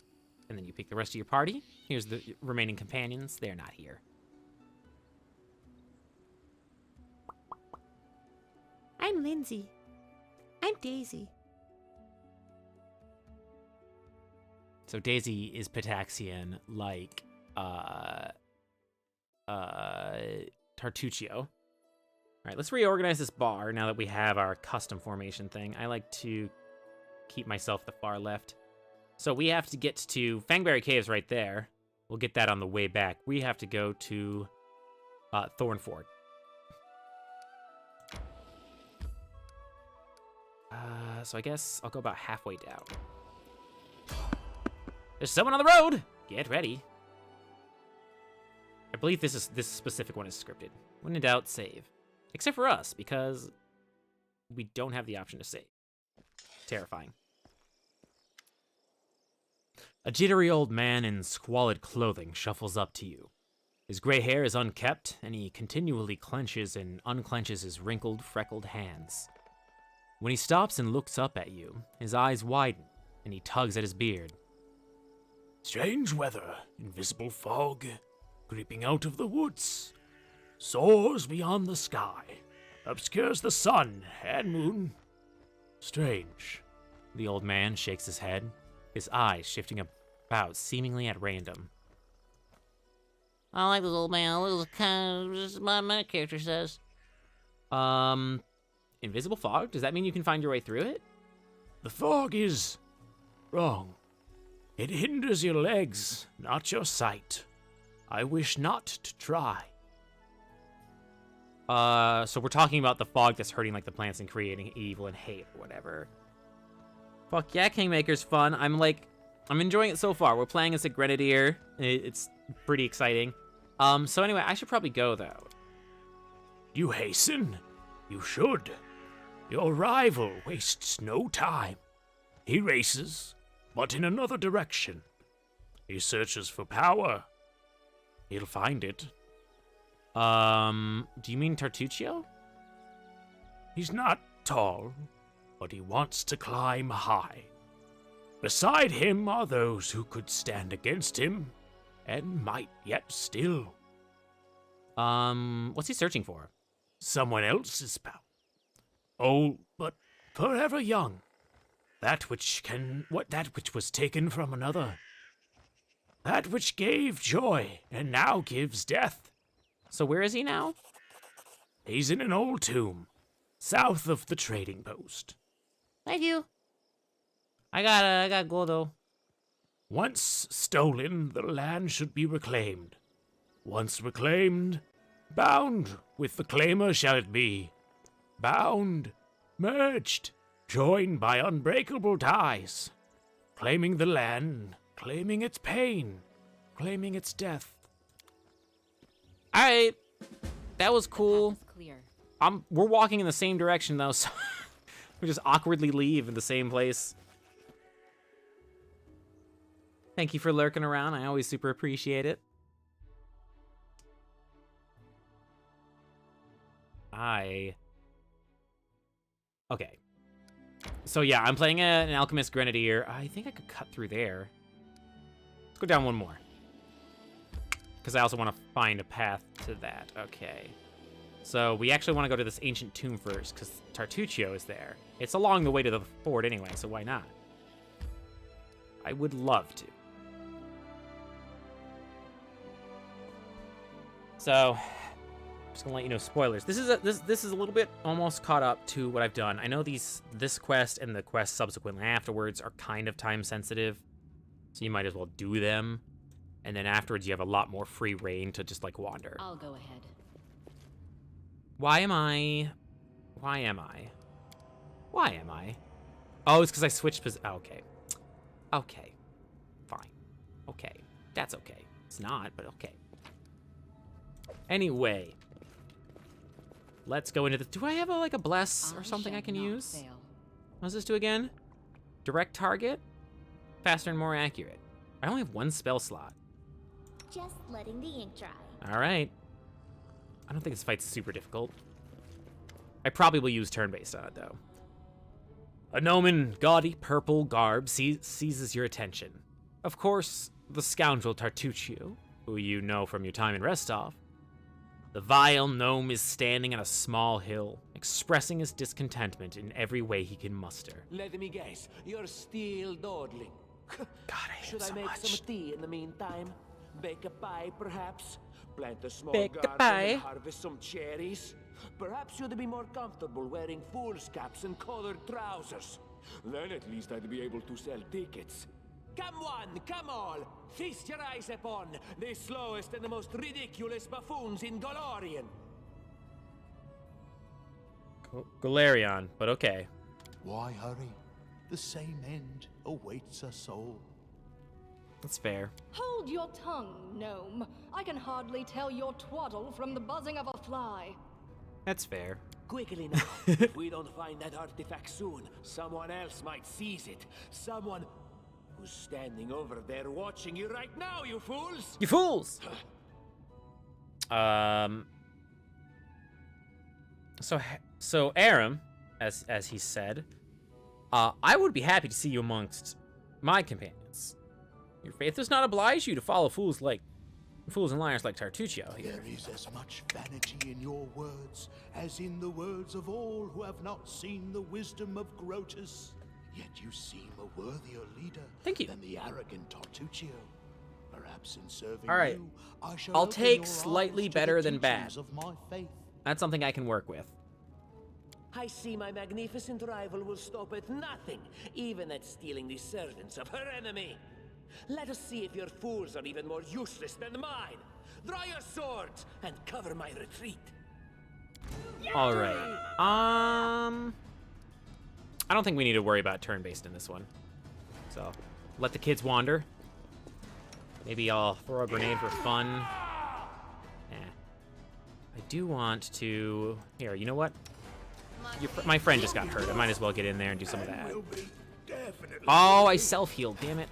And then you pick the rest of your party. Here's the remaining companions. They're not here. I'm Lindsay. I'm Daisy. So Daisy is Pitaxian like Tartuccio. All right, let's reorganize this bar now that we have our custom formation thing. I like to keep myself the far left. So we have to get to Fangberry Caves right there. We'll get that on the way back. We have to go to Thornford. So I guess I'll go about halfway down. There's someone on the road! Get ready. I believe this specific one is scripted. When in doubt, save. Except for us, because we don't have the option to save. Terrifying. A jittery old man in squalid clothing shuffles up to you. His gray hair is unkempt, and he continually clenches and unclenches his wrinkled, freckled hands. When he stops and looks up at you, his eyes widen, and he tugs at his beard. Strange weather, invisible fog, creeping out of the woods, soars beyond the sky, obscures the sun and moon. Strange. The old man shakes his head, his eyes shifting about seemingly at random. I don't like this old man. This is kind of just what my character says. Invisible fog? Does that mean you can find your way through it? The fog is wrong. It hinders your legs, not your sight. I wish not to try. So we're talking about the fog that's hurting like the plants and creating evil and hate or whatever. Fuck yeah, Kingmaker's fun. I'm enjoying it so far. We're playing as a Grenadier. It's pretty exciting. So anyway, I should probably go though. You hasten? You should. Your rival wastes no time. He races, but in another direction. He searches for power. He'll find it. Do you mean Tartuccio? He's not tall, but he wants to climb high. Beside him are those who could stand against him, and might yet still. What's he searching for? Someone else's power. Old, but forever young. That which was taken from another. That which gave joy, and now gives death. So where is he now? He's in an old tomb, south of the trading post. Thank you. I got gold though. Once stolen, the land should be reclaimed. Once reclaimed, bound with the claimer shall it be. Bound, merged, joined by unbreakable ties. Claiming the land, claiming its pain, claiming its death. Alright, that was cool. Clear. We're walking in the same direction though, so We just awkwardly leave in the same place. Thank you for lurking around. I always super appreciate it. Okay. So yeah, I'm playing an Alchemist Grenadier. I think I could cut through there. Let's go down one more. Because I also want to find a path to that. Okay. So we actually want to go to this ancient tomb first, because Tartuccio is there. It's along the way to the fort anyway, so why not? I would love to. So, just gonna let you know spoilers. This is a little bit almost caught up to what I've done. I know this quest and the quest subsequently afterwards are kind of time sensitive, so you might as well do them. And then afterwards, you have a lot more free reign to just like wander. I'll go ahead. Why am I? Oh, it's because I switched okay. Okay. Fine. Okay. That's okay. It's not, but okay. Anyway. Let's go into the... Do I have a bless or something I can use? What does this do again? Direct target? Faster and more accurate. I only have one spell slot. Just letting the ink dry. Alright. I don't think this fight's super difficult. I probably will use turn-based on it, though. A gnome in gaudy purple garb seizes your attention. Of course, the scoundrel Tartuccio, who you know from your time in Restov. The vile gnome is standing on a small hill, expressing his discontentment in every way he can muster. Let me guess, you're still dawdling. God, I hate Should him so I make much. some tea in the meantime? Bake a pie, perhaps? Plant a small Bake a garden pie. and harvest some cherries? Perhaps you'd be more comfortable wearing fool's caps and colored trousers. Then at least I'd be able to sell tickets. Come one, come all! Feast your eyes upon the slowest and the most ridiculous buffoons in Golarion! Galarion, but okay. Why hurry? The same end awaits us all. That's fair. Hold your tongue, gnome. I can hardly tell your twaddle from the buzzing of a fly. That's fair. Quickly now, if we don't find that artifact soon, someone else might seize it. Someone who's standing over there watching you right now, you fools! You fools! So Aram, as he said, I would be happy to see you amongst my companions. Your faith does not oblige you to follow fools and liars like Tartuccio here. There is as much vanity in your words as in the words of all who have not seen the wisdom of Grotus. Yet you seem a worthier leader than the arrogant Tartuccio. Perhaps in serving All right. you, I shall I'll open take your slightly eyes to better the than bad. teachings of my faith. That's something I can work with. I see my magnificent rival will stop at nothing, even at stealing the servants of her enemy. Let us see if your fools are even more useless than mine. Draw your swords and cover my retreat. All right. I don't think we need to worry about turn-based in this one. So, let the kids wander. Maybe I'll throw a grenade for fun. I do want to... Here, you know what? My friend just got hurt. I might as well get in there and do some of that. Oh, I self-healed. Damn it.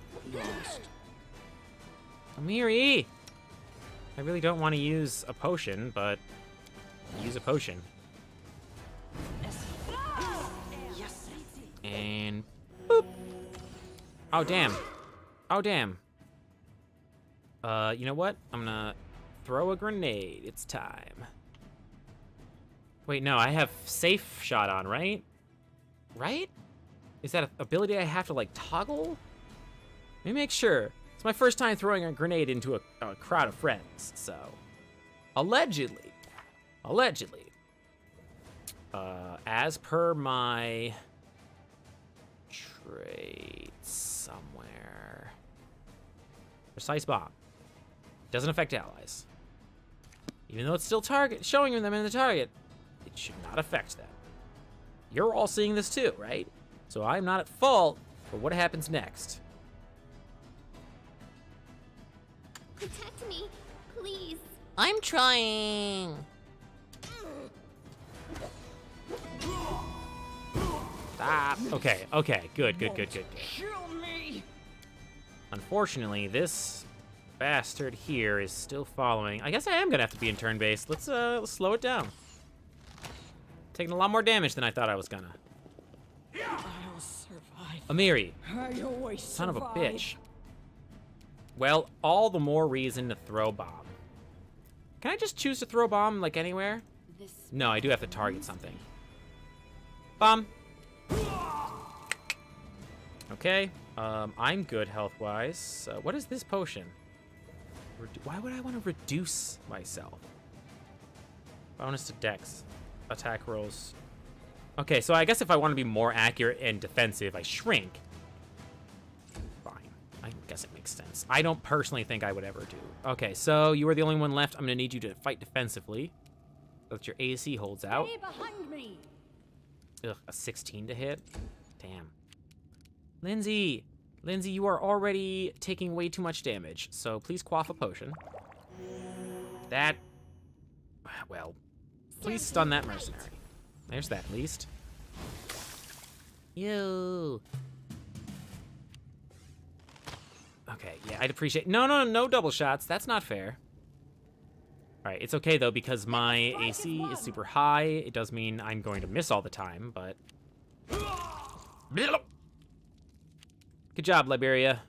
Amiri! I really don't want to use a potion, but use a potion. And boop. Oh damn. Oh damn. You know what? I'm gonna throw a grenade. It's time. Wait, no, I have safe shot on, right? Right? Is that an ability I have to like toggle? Let me make sure. It's my first time throwing a grenade into a crowd of friends, so allegedly, as per my traits somewhere, precise bomb doesn't affect allies, even though it's still showing them in the target. It should not affect them. You're all seeing this too, right? So I'm not at fault for what happens next. Protect me, please. I'm trying. Stop. Okay, okay, good. Kill me! Unfortunately, this bastard here is still following. I guess I am gonna have to be in turn-based. Let's slow it down. Taking a lot more damage than I thought I was gonna. I'll survive. Amiri, I always son of a survive. bitch. Well, all the more reason to throw bomb. Can I just choose to throw bomb, like, anywhere? No, I do have to target something. Bomb. Okay, I'm good health-wise. What is this potion? Why would I want to reduce myself? Bonus to dex. Attack rolls. Okay, so I guess if I want to be more accurate and defensive, I shrink. Fine. I guess it makes sense. I don't personally think I would ever do. Okay, so you are the only one left. I'm going to need you to fight defensively so that your AC holds out. Stay behind me. Ugh, a 16 to hit? Damn. Lindsay! Lindsay, you are already taking way too much damage, so please quaff a potion. That... Well, please stun that mercenary. There's that, at least. Yo! Okay, yeah, I'd appreciate... No double shots. That's not fair. Alright, it's okay, though, because my AC is super high. It does mean I'm going to miss all the time, but... Good job, Liberia.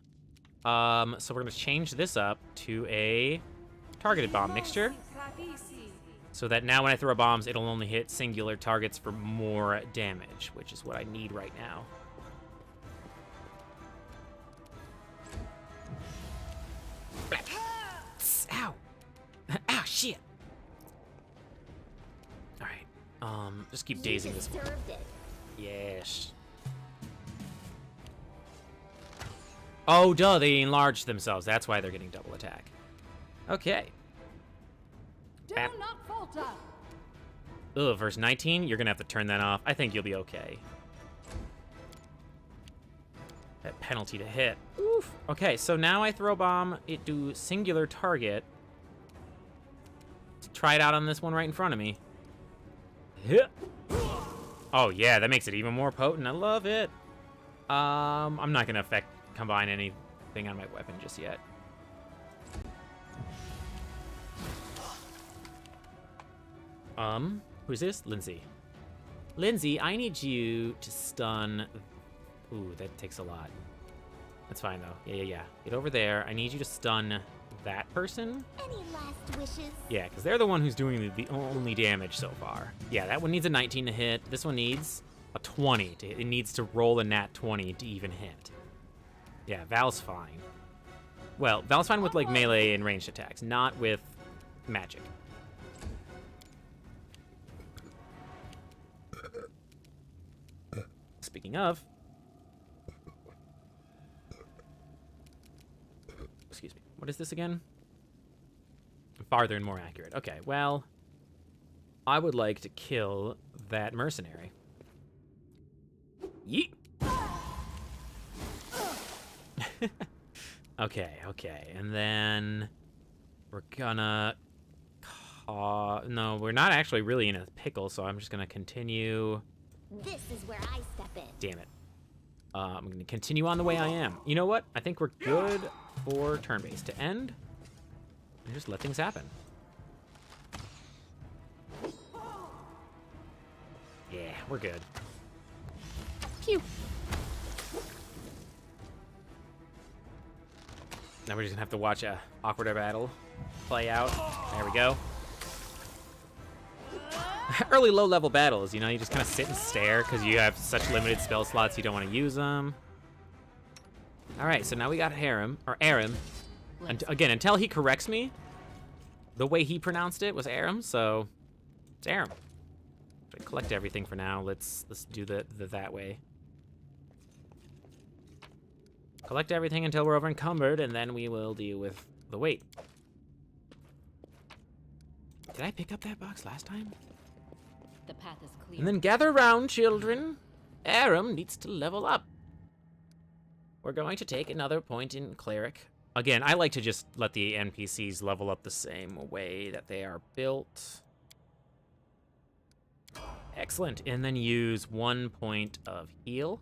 So we're going to change this up to a targeted bomb mixture. So that now when I throw bombs, it'll only hit singular targets for more damage, which is what I need right now. Ow! Ow, shit! Alright, just keep dazing this one. Yes. Oh, duh, they enlarged themselves. That's why they're getting double attack. Okay. Do Bap. not falter. Ugh, verse 19, you're gonna have to turn that off. I think you'll be okay. That penalty to hit. Oof. Okay, so now I throw bomb. It do singular target. Let's try it out on this one right in front of me. Hit. Oh yeah, that makes it even more potent. I love it. I'm not gonna combine anything on my weapon just yet. Who's this? Lindsay. Lindsay, I need you to stun... Ooh, that takes a lot. That's fine, though. Yeah. Get over there. I need you to stun that person. Any last wishes? Yeah, because they're the one who's doing the only damage so far. Yeah, that one needs a 19 to hit. This one needs a 20 to hit. It needs to roll a nat 20 to even hit. Yeah, Val's fine. Well, Val's fine with, like, melee and ranged attacks, not with magic. Speaking of... Excuse me. What is this again? Farther and more accurate. Okay, well... I would like to kill that mercenary. Yeet! Okay. And then... We're gonna... No, we're not actually really in a pickle, so I'm just gonna continue... This is where I step in. Damn it. I'm going to continue on the way I am. You know what? I think we're good for turn-based to end. And just let things happen. Yeah, we're good. Phew. Now we're just going to have to watch a awkward battle play out. There we go. Early low-level battles, you know, you just kind of sit and stare because you have such limited spell slots you don't want to use them. All right, so now we got Aram. And again, until he corrects me, the way he pronounced it was Aram, so it's Aram. Collect everything for now. Let's do the that way. Collect everything until we're over encumbered, and then we will deal with the weight. Did I pick up that box last time? The path is clear. And then gather around, children. Aram needs to level up. We're going to take another point in Cleric. Again, I like to just let the NPCs level up the same way that they are built. Excellent. And then use 1 point of heal.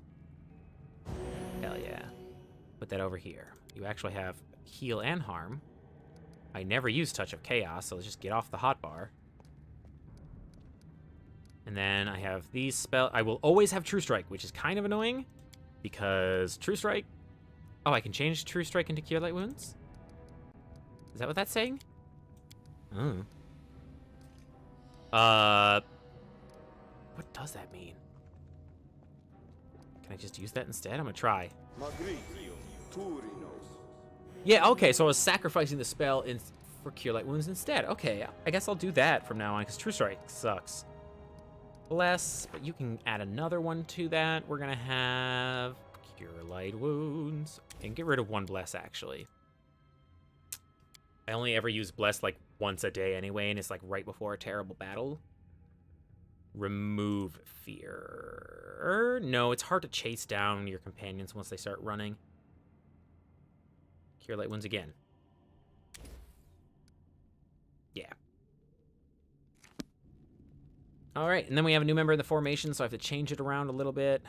Hell yeah. Put that over here. You actually have heal and harm. I never use Touch of Chaos, so let's just get off the hotbar. And then I have these spell. I will always have True Strike, which is kind of annoying because True Strike. Oh, I can change True Strike into Cure Light Wounds? Is that what that's saying? Oh. What does that mean? Can I just use that instead? I'm gonna try. Yeah, okay, so I was sacrificing the spell for Cure Light Wounds instead. Okay, I guess I'll do that from now on, because True Strike sucks. Bless, but you can add another one to that. We're gonna have Cure Light Wounds. And get rid of 1 Bless, actually. I only ever use Bless, like, once a day anyway, and it's, like, right before a terrible battle. Remove Fear. No, it's hard to chase down your companions once they start running. Cure Light Wounds again. Yeah. All right, and then we have a new member in the formation, so I have to change it around a little bit.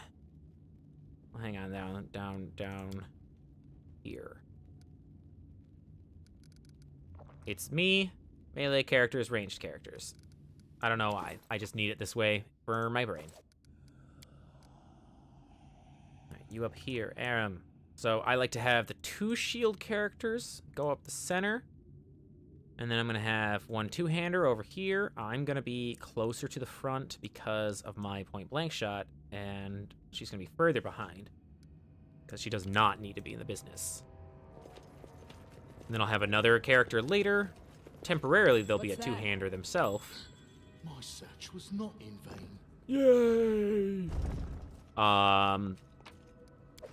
Hang on, down here. It's me, melee characters, ranged characters. I don't know why. I just need it this way for my brain. All right, you up here, Aram. So I like to have the 2 shield characters go up the center. And then I'm going to have 1 two-hander over here. I'm going to be closer to the front because of my point-blank shot. And she's going to be further behind because she does not need to be in the business. And then I'll have another character later. Temporarily, they'll be a two-hander themselves. My search was not in vain. Yay!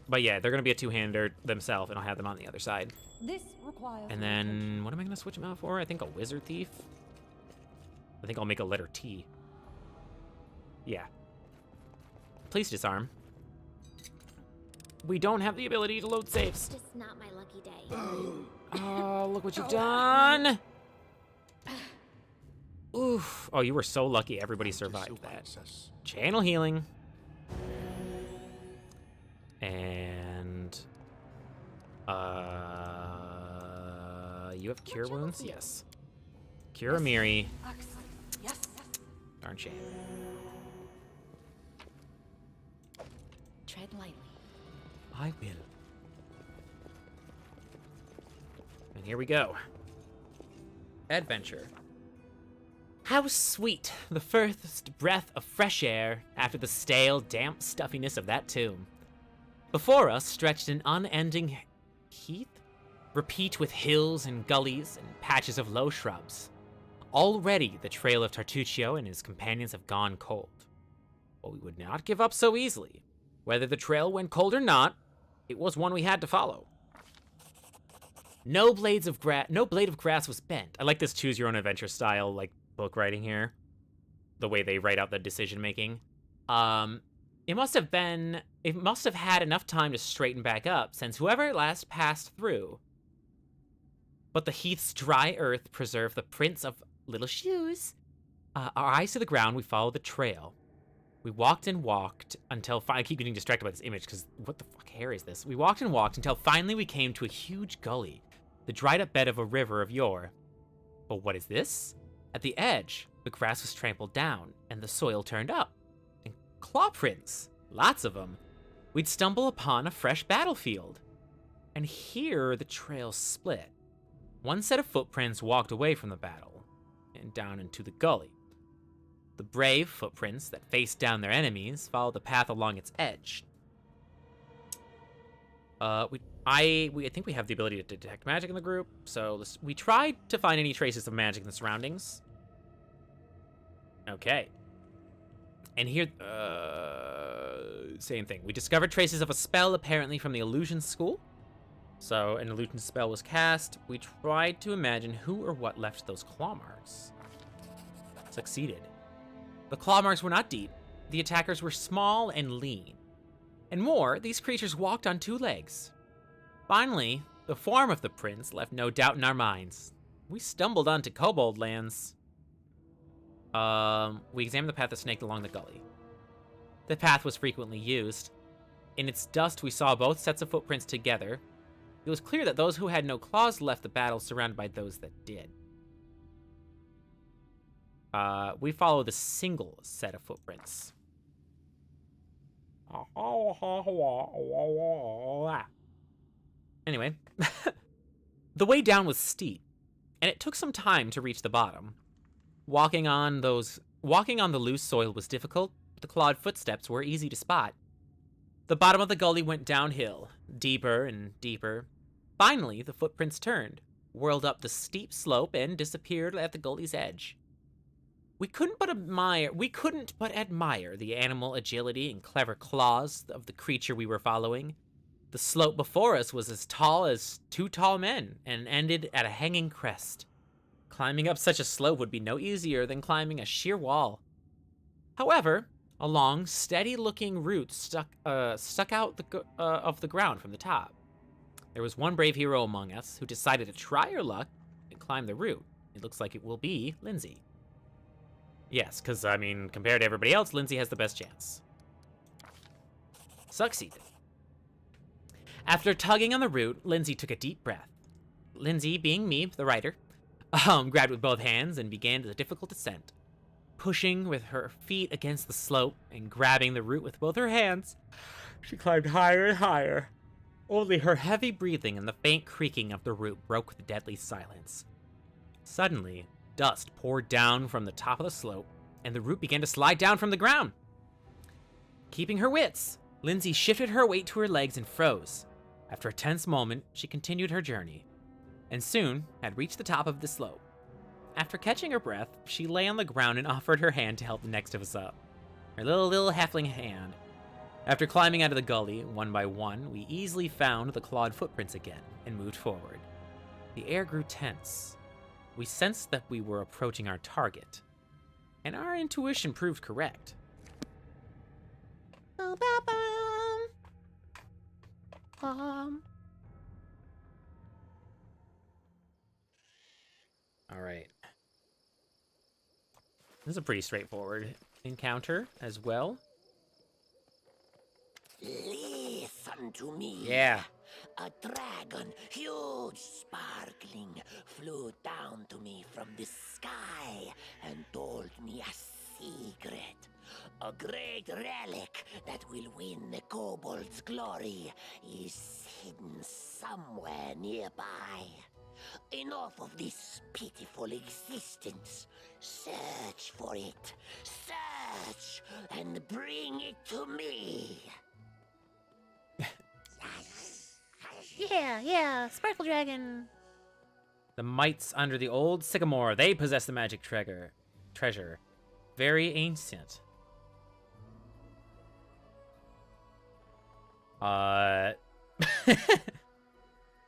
But yeah, they're gonna be a two-hander themselves, and I'll have them on the other side. This requires. And then, what am I gonna switch them out for? I think a Wizard Thief. I think I'll make a letter T. Yeah. Please disarm. We don't have the ability to load saves. Just not my lucky day. Oh, look what you've done! Oof. Oh, you were so lucky everybody survived that. Channel healing. And... you have Cure Wounds? Yes. Cure Amiri. Yes. Darn shame. Tread lightly. I will. And here we go. Adventure. How sweet the first breath of fresh air after the stale, damp stuffiness of that tomb. Before us stretched an unending heath, replete with hills and gullies and patches of low shrubs. Already the trail of Tartuccio and his companions have gone cold. But we would not give up so easily. Whether the trail went cold or not, it was one we had to follow. No blade of grass was bent. I like this choose your own adventure style, like, book writing here. The way they write out the decision making. It must have had enough time to straighten back up since whoever last passed through. But the heath's dry earth preserved the prints of little shoes. Our eyes to the ground, we followed the trail. We walked and walked until I keep getting distracted by this image because what the fuck hair is this? We walked and walked until finally we came to a huge gully, the dried up bed of a river of yore. But what is this? At the edge, the grass was trampled down and the soil turned up. And claw prints, lots of them. We'd stumble upon a fresh battlefield. And here the trail split. One set of footprints walked away from the battle and down into the gully. The brave footprints that faced down their enemies followed the path along its edge. I think we have the ability to detect magic in the group, so we tried to find any traces of magic in the surroundings. Okay. And here, same thing. We discovered traces of a spell apparently from the illusion school. So an illusion spell was cast. We tried to imagine who or what left those claw marks. Succeeded. The claw marks were not deep. The attackers were small and lean. And more, these creatures walked on 2 legs. Finally, the form of the prince left no doubt in our minds. We stumbled onto Kobold lands. We examined the path that snaked along the gully. The path was frequently used. In its dust, we saw both sets of footprints together. It was clear that those who had no claws left the battle surrounded by those that did. We follow the single set of footprints. Anyway, the way down was steep, and it took some time to reach the bottom. Walking on the loose soil was difficult, but the clawed footsteps were easy to spot. The bottom of the gully went downhill, deeper and deeper. Finally, the footprints turned, whirled up the steep slope, and disappeared at the gully's edge. We couldn't but admire the animal agility and clever claws of the creature we were following. The slope before us was as tall as 2 tall men and ended at a hanging crest. Climbing up such a slope would be no easier than climbing a sheer wall. However, a long, steady-looking root stuck out of the ground from the top. There was one brave hero among us who decided to try her luck and climb the root. It looks like it will be Lindsay. Yes, because, I mean, compared to everybody else, Lindsay has the best chance. Succeeded. After tugging on the root, Lindsay took a deep breath. Lindsay, being me, the writer, grabbed with both hands and began the difficult descent. Pushing with her feet against the slope and grabbing the root with both her hands, she climbed higher and higher. Only her heavy breathing and the faint creaking of the root broke the deadly silence. Suddenly, dust poured down from the top of the slope, and the root began to slide down from the ground. Keeping her wits, Lindsay shifted her weight to her legs and froze. After a tense moment, she continued her journey, and soon had reached the top of the slope. After catching her breath, she lay on the ground and offered her hand to help the next of us up. Her little halfling hand. After climbing out of the gully, one by one, we easily found the clawed footprints again and moved forward. The air grew tense. We sensed that we were approaching our target, and our intuition proved correct. Alright. This is a pretty straightforward encounter as well. Listen to me. Yeah. A dragon, huge, sparkling, flew down to me from the sky and told me a secret. A great relic that will win the kobold's glory is hidden somewhere nearby. Enough of this pitiful existence. Search for it. Search and bring it to me. Yeah, Sparkle Dragon. The mites under the old sycamore, they possess the magic treasure. Very ancient.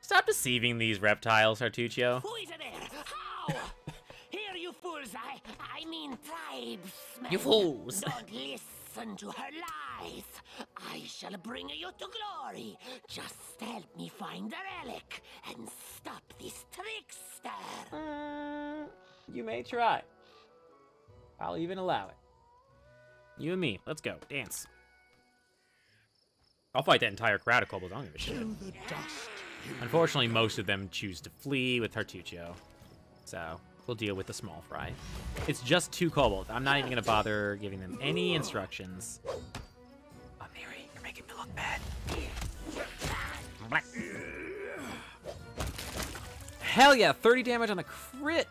Stop deceiving these reptiles, Artuccio. Who is there? How? Here, you fools. I mean tribesmen. You fools. Don't listen to her lies. I shall bring you to glory. Just help me find the relic and stop this trickster. You may try. I'll even allow it. You and me, let's go. Dance. I'll fight that entire crowd of kobolds. I don't give a shit. Unfortunately, most of them choose to flee with Tartuccio. So, we'll deal with the small fry. It's just 2 kobolds. I'm not even going to bother giving them any instructions. Oh, Mary, you're making me look bad. Hell yeah, 30 damage on the crit.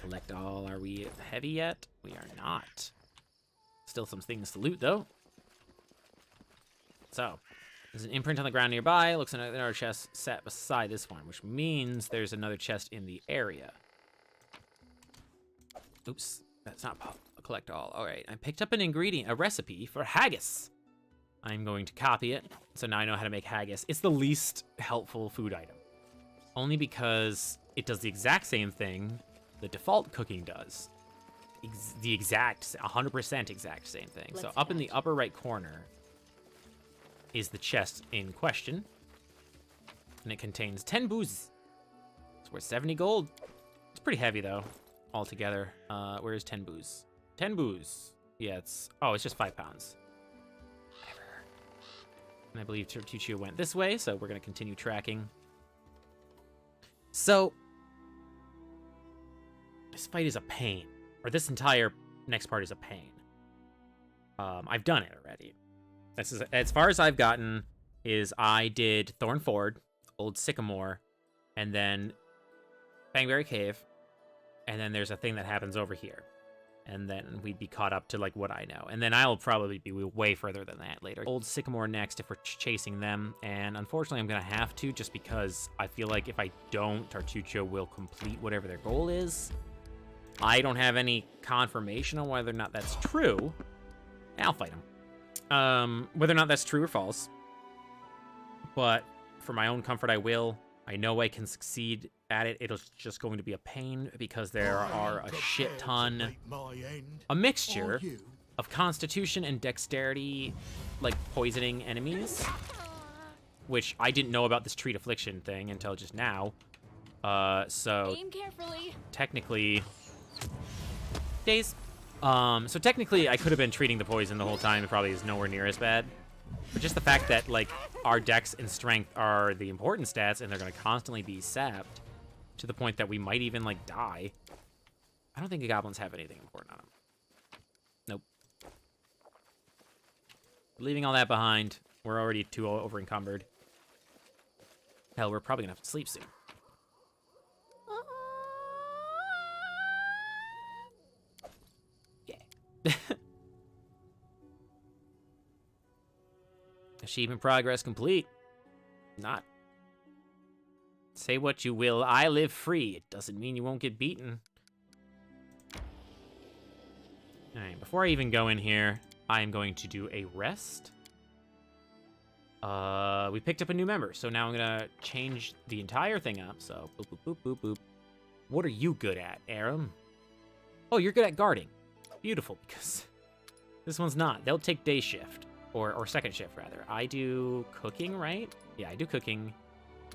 Collect all. Are we heavy yet? We are not. Still some things to loot, though. So, there's an imprint on the ground nearby. Looks like another chest set beside this one, which means there's another chest in the area. Oops, that's not pop. Collect all. All right, I picked up an ingredient, a recipe for haggis. I'm going to copy it, so now I know how to make haggis. It's the least helpful food item, only because it does the exact same thing the default cooking does. The exact, 100% exact same thing. So up in the upper right corner is the chest in question, and it contains 10 booze. It's worth 70 gold. pretty heavy, though, altogether. Where is 10 booze? 10 booze. Yeah, it's... Oh, it's just 5 pounds. Whatever. And I believe Tertuccio went this way, so we're going to continue tracking. So... This fight is a pain. Or this entire next part is a pain. I've done it already. This is, as far as I've gotten, is I did Thorn Ford, Old Sycamore, and then Fangberry Cave, and then there's a thing that happens over here. And then we'd be caught up to, like, what I know. And then I'll probably be way further than that later. Old Sycamore next if we're chasing them, and unfortunately I'm going to have to just because I feel like if I don't, Tartuccio will complete whatever their goal is. I don't have any confirmation on whether or not that's true. I'll fight him. Whether or not that's true or false. But for my own comfort, I will. I know I can succeed at it. It's just going to be a pain because there are a shit ton, a mixture of constitution and dexterity, like poisoning enemies, which I didn't know about this treat affliction thing until just now. So Aim carefully. Technically, so technically I could have been treating the poison the whole time. It probably is nowhere near as bad. But just the fact that, like, our dex and strength are the important stats and they're going to constantly be sapped to the point that we might even, like, die. I don't think the goblins have anything important on them. Nope. Leaving all that behind, we're already too over encumbered. Hell, we're probably going to have to sleep soon. Yeah. Achievement progress complete. Not. Say what you will, I live free. It doesn't mean you won't get beaten. Alright, before I even go in here, I am going to do a rest. We picked up a new member, so now I'm gonna change the entire thing up. So, boop, boop, boop, boop, boop. What are you good at, Aram? Oh, you're good at guarding. Beautiful, because this one's not. They'll take day shift. Or second shift, rather. I do cooking, right? Yeah, I do cooking.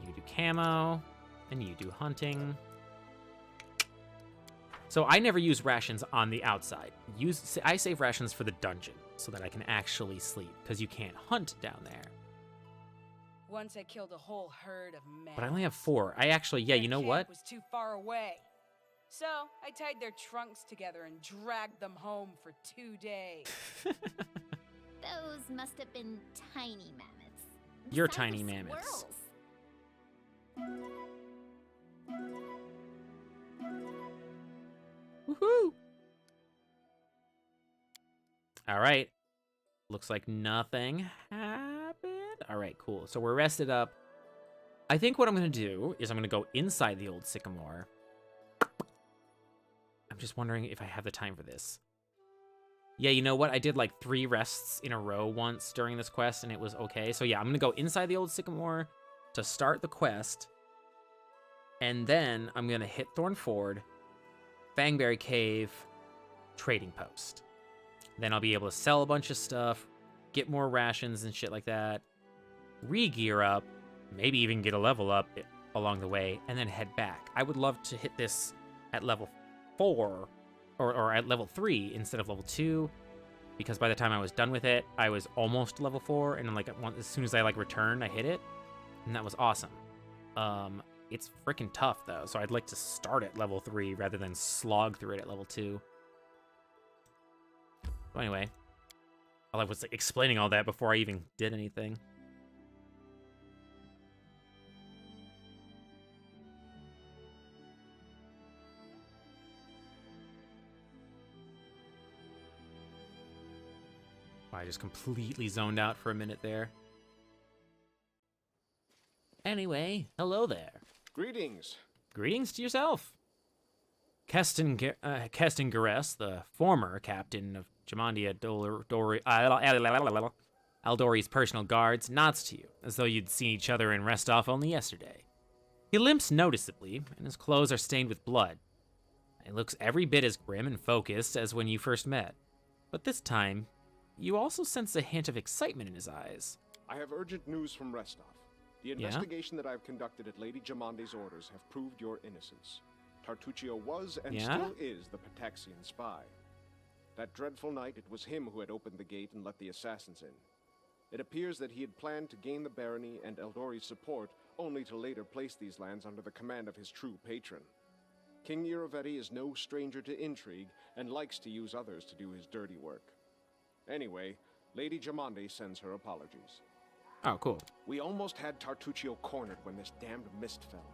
You do camo. And you do hunting. So I never use rations on the outside. I save rations for the dungeon so that I can actually sleep, because you can't hunt down there. Once I killed a whole herd of men. But I only have 4. I actually, yeah, you know what? Was too far away. So I tied their trunks together and dragged them home for 2 days. Those must have been tiny mammoths. You're tiny mammoths. Woohoo! Alright. Looks like nothing happened. Alright, cool. So we're rested up. I think what I'm going to do is I'm going to go inside the old sycamore. I'm just wondering if I have the time for this. Yeah, you know what? I did like 3 rests in a row once during this quest, and it was okay. So yeah, I'm going to go inside the old sycamore to start the quest. And then I'm going to hit Thorn Ford, Fangberry Cave, Trading Post. Then I'll be able to sell a bunch of stuff, get more rations and shit like that, re-gear up, maybe even get a level up along the way, and then head back. I would love to hit this at level 4, or at level 3 instead of level 2, because by the time I was done with it, I was almost level 4, and like as soon as I like returned, I hit it, and that was awesome. It's freaking tough though, so I'd like to start at level 3 rather than slog through it at level 2. So anyway, I was like, explaining all that before I even did anything. I just completely zoned out for a minute there. Anyway, hello there. Greetings. Greetings to yourself. Keston Gares, the former captain of Jamandia Aldori's personal guards, nods to you, as though you'd seen each other in Rest-Off only yesterday. He limps noticeably, and his clothes are stained with blood. He looks every bit as grim and focused as when you first met. But this time, you also sense a hint of excitement in his eyes. I have urgent news from Rest-Off. The investigation that I have conducted at Lady Jamandi's orders have proved your innocence. Tartuccio was and Yeah? still is the Pataxian spy. That dreadful night, it was him who had opened the gate and let the assassins in. It appears that he had planned to gain the barony and Eldori's support, only to later place these lands under the command of his true patron. King Iravetti is no stranger to intrigue, and likes to use others to do his dirty work. Anyway, Lady Jamande sends her apologies. Oh, cool. We almost had Tartuccio cornered when this damned mist fell.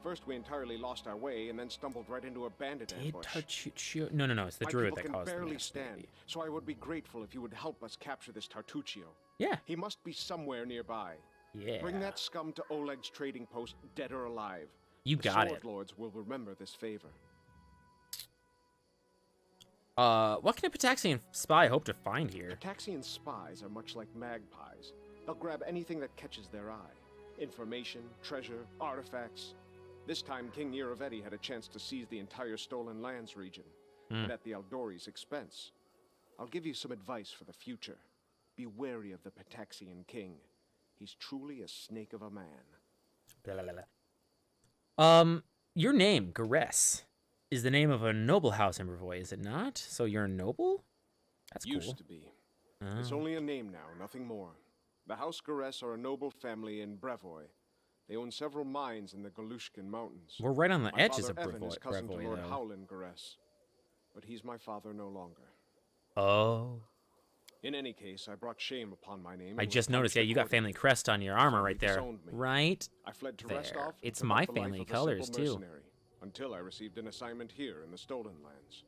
First, we entirely lost our way, and then stumbled right into a bandit Did ambush. Tartuccio? No, it's the druid that can caused the barely mess, stand, maybe. so I would be grateful if you would help us capture this Tartuccio. Yeah. He must be somewhere nearby. Yeah. Bring that scum to Oleg's trading post, dead or alive. You got the it. Sword Lords will remember this favor. What can a Pataxian spy hope to find here? Pataxian spies are much like magpies. They'll grab anything that catches their eye. Information, treasure, artifacts. This time, King Iravetti had a chance to seize the entire Stolen Lands region, and at the Eldori's expense. I'll give you some advice for the future. Be wary of the Pataxian king. He's truly a snake of a man. Blah, blah, blah. Your name, Garess, is the name of a noble house in Brevoy, is it not? So you're a noble? That's cool. Used to be. It's only a name now, nothing more. The House Garess are a noble family in Brevoy. They own several mines in the Galushkin Mountains. We're right on the My edges father of Evan is cousin Brevoy, to Lord though. Howland Garess, but he's my father no longer. Oh. In any case, I brought shame upon my name. I and was just noticed, yeah, punished you got accordingly. family crest on your armor right there. Disowned me. Right I fled to there. rest off. and It's took my up the life family of a colors, simple too. mercenary, until I received an assignment here in the Stolen Lands.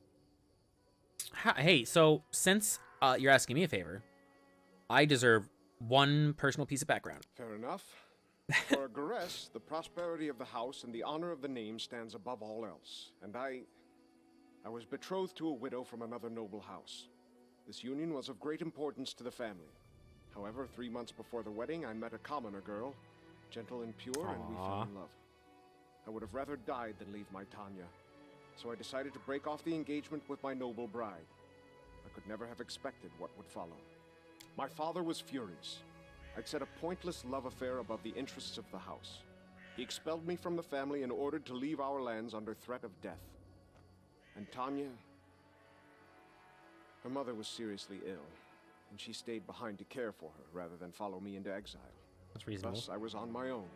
Hey, so since you're asking me a favor, I deserve one personal piece of background. Fair enough. For a Garess, the prosperity of the house and the honor of the name stands above all else. And I was betrothed to a widow from another noble house. This union was of great importance to the family. However, 3 months before the wedding, I met a commoner girl, gentle and pure, and we fell in love. I would have rather died than leave my Tanya, so I decided to break off the engagement with my noble bride. I could never have expected what would follow. My father was furious. I'd set a pointless love affair above the interests of the house. He expelled me from the family and ordered to leave our lands under threat of death. And Tanya, her mother was seriously ill, and she stayed behind to care for her rather than follow me into exile. That's reasonable. Thus, I was on my own,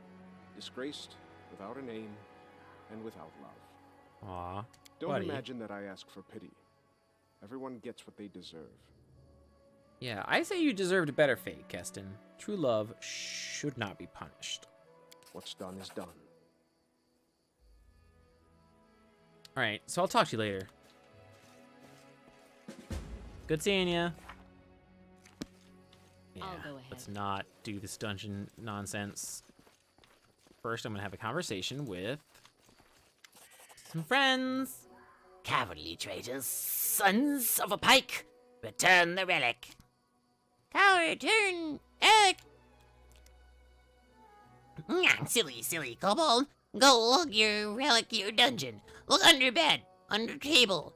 disgraced, without a name, and without love. Aw, Don't buddy. imagine that I ask for pity. Everyone gets what they deserve. Yeah, I say you deserved a better fate, Keston. True love should not be punished. What's done is done. Alright, so I'll talk to you later. Good seeing ya. Yeah, I'll go ahead. let's not do this dungeon nonsense. First, I'm gonna have a conversation with some friends. Cavalry traitors, sons of a pike, return the relic. Return, Alec. Silly kobold. Go lug your relic to your dungeon. Look under bed, under table.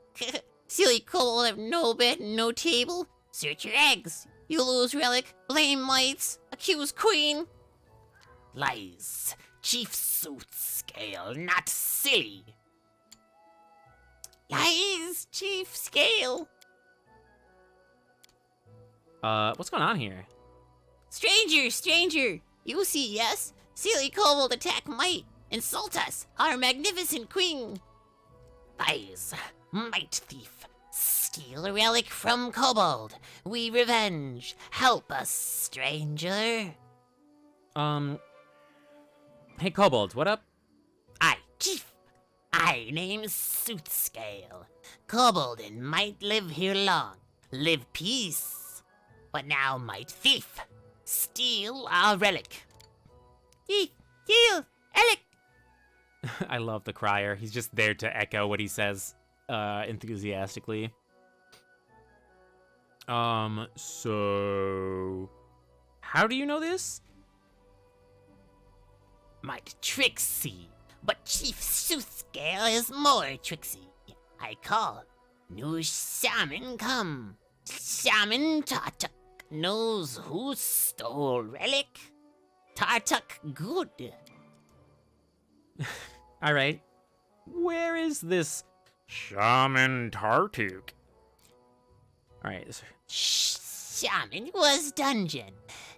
Silly kobold have no bed and no table. Search your eggs. You lose relic, blame lights, accuse queen. Lies. Chief Soothscale, not silly. Lies, Chief Scale. What's going on here? Stranger, you see, yes? Silly kobold attack might, insult us, our magnificent queen. Lies. Might thief. Steal a relic from kobold. We revenge. Help us, stranger. Hey, kobolds, what up? Aye, chief. I name's Soothscale. Kobold and might live here long. Live peace. But now might thief. Steal our relic. Steal, Alec. I love the crier. He's just there to echo what he says enthusiastically. So how do you know this? Might tricksy, but Chief Soothscale is more tricksy. I call. New shaman come. Shaman Tartuk knows who stole relic. Tartuk good. All right. Where is this Shaman Tartuk? Alright. Shaman was dungeon.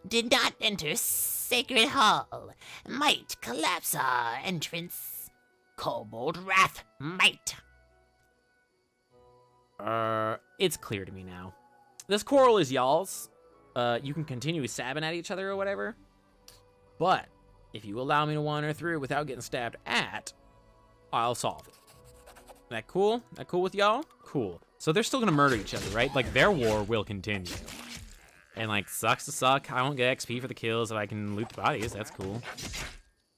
Did not enter sacred hall. Might collapse our entrance. Kobold wrath might. It's clear to me now. This quarrel is y'all's. You can continue stabbing at each other or whatever. But if you allow me to wander through without getting stabbed at, I'll solve it. That cool? That cool with y'all? Cool. So they're still gonna murder each other, right? Like, their war will continue. And, like, sucks to suck. I won't get XP for the kills if I can loot the bodies. That's cool.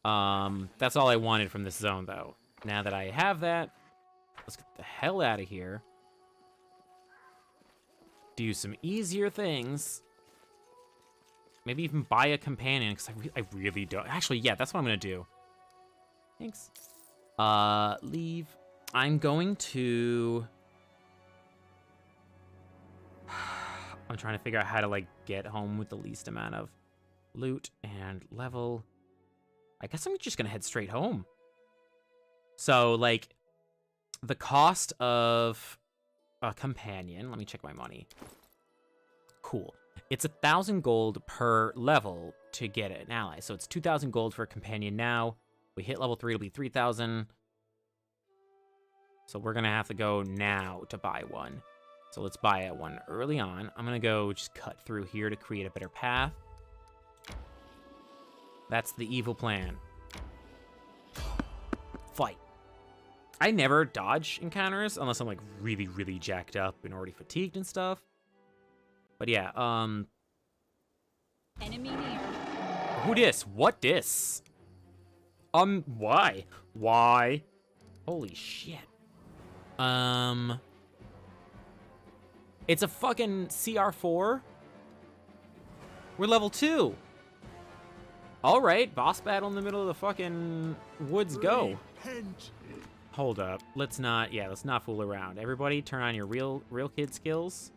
That's all I wanted from this zone, though. Now that I have that, let's get the hell out of here. Do some easier things. Maybe even buy a companion, because I really don't. Actually, yeah, that's what I'm going to do. Thanks. Leave. I'm going to... I'm trying to figure out how to, like, get home with the least amount of loot and level. I guess I'm just going to head straight home. So, like, the cost of a companion... Let me check my money. Cool. It's 1,000 gold per level to get an ally. So it's 2,000 gold for a companion now. We hit level 3, it'll be 3,000. So we're going to have to go now to buy one. So let's buy one early on. I'm going to go just cut through here to create a better path. That's the evil plan. Fight. I never dodge encounters unless I'm like really, really jacked up and already fatigued and stuff. But yeah, Enemy near. Who dis? What dis? Why? Why? Holy shit. It's a fucking CR4. We're level 2. All right, boss battle in the middle of the fucking woods. Go. Hold up. Let's not fool around. Everybody, turn on your real kid skills.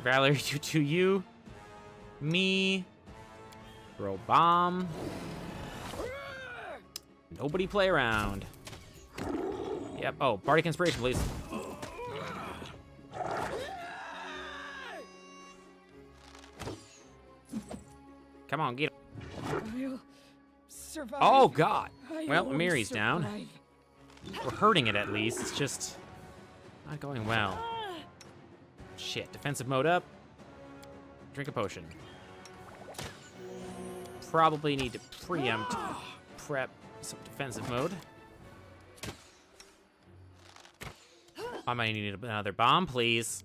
Valerie, you. Me. Throw bomb. Nobody play around. Yep. Oh, Bardic Inspiration, please. Come on, get him. I'll survive. Oh, God. I Well, will Miri's survive. down. We're hurting it at least. It's just not going well. Shit. Defensive mode up. Drink a potion. Probably need to prep some defensive mode. I might need another bomb, please.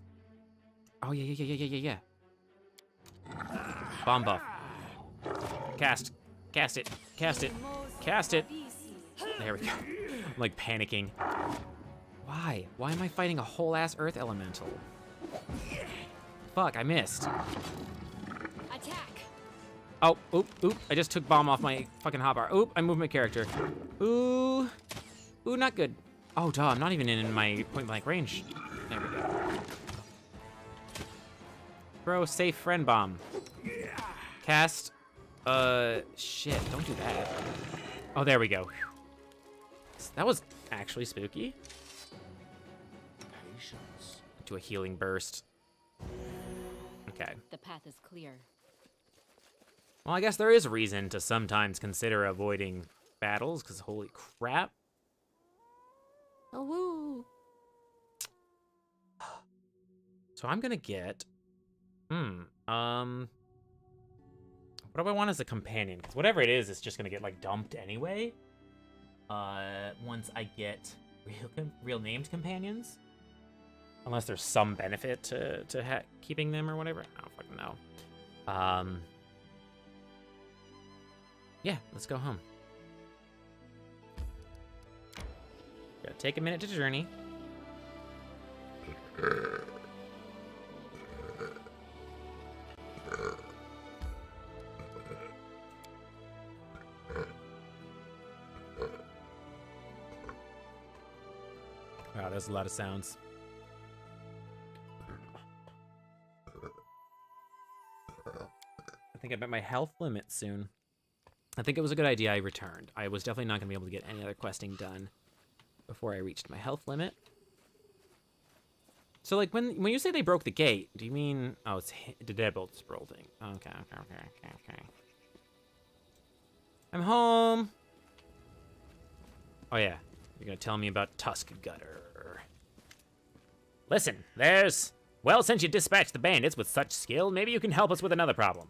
Oh, yeah. Bomb buff. Cast it. There we go. I'm like panicking. Why? Why am I fighting a whole ass earth elemental? Fuck, I missed. Attack. Oh, oop. I just took bomb off my fucking hotbar. Oop, I moved my character. Ooh, not good. Oh, duh, I'm not even in my point blank range. There we go. Throw safe friend bomb. Cast. Shit, don't do that. Oh, there we go. That was actually spooky. Patience. Do a healing burst. Okay. The path is clear. Well, I guess there is reason to sometimes consider avoiding battles, because holy crap. Oh, woo. So I'm gonna get... What do I want as a companion? Because whatever it is, it's just gonna get, like, dumped anyway. Once I get real named companions. Unless there's some benefit to keeping them or whatever. I don't fucking know. Yeah, let's go home. Gotta take a minute to journey. Wow, there's a lot of sounds. I think I'm at my health limit soon. I think it was a good idea I returned. I was definitely not going to be able to get any other questing done before I reached my health limit. So, like, when you say they broke the gate, do you mean... Oh, it's the deadbolt bolting. Okay. I'm home. Oh, yeah. You're gonna tell me about Tusk Gutter. Listen, well, since you dispatched the bandits with such skill, maybe you can help us with another problem.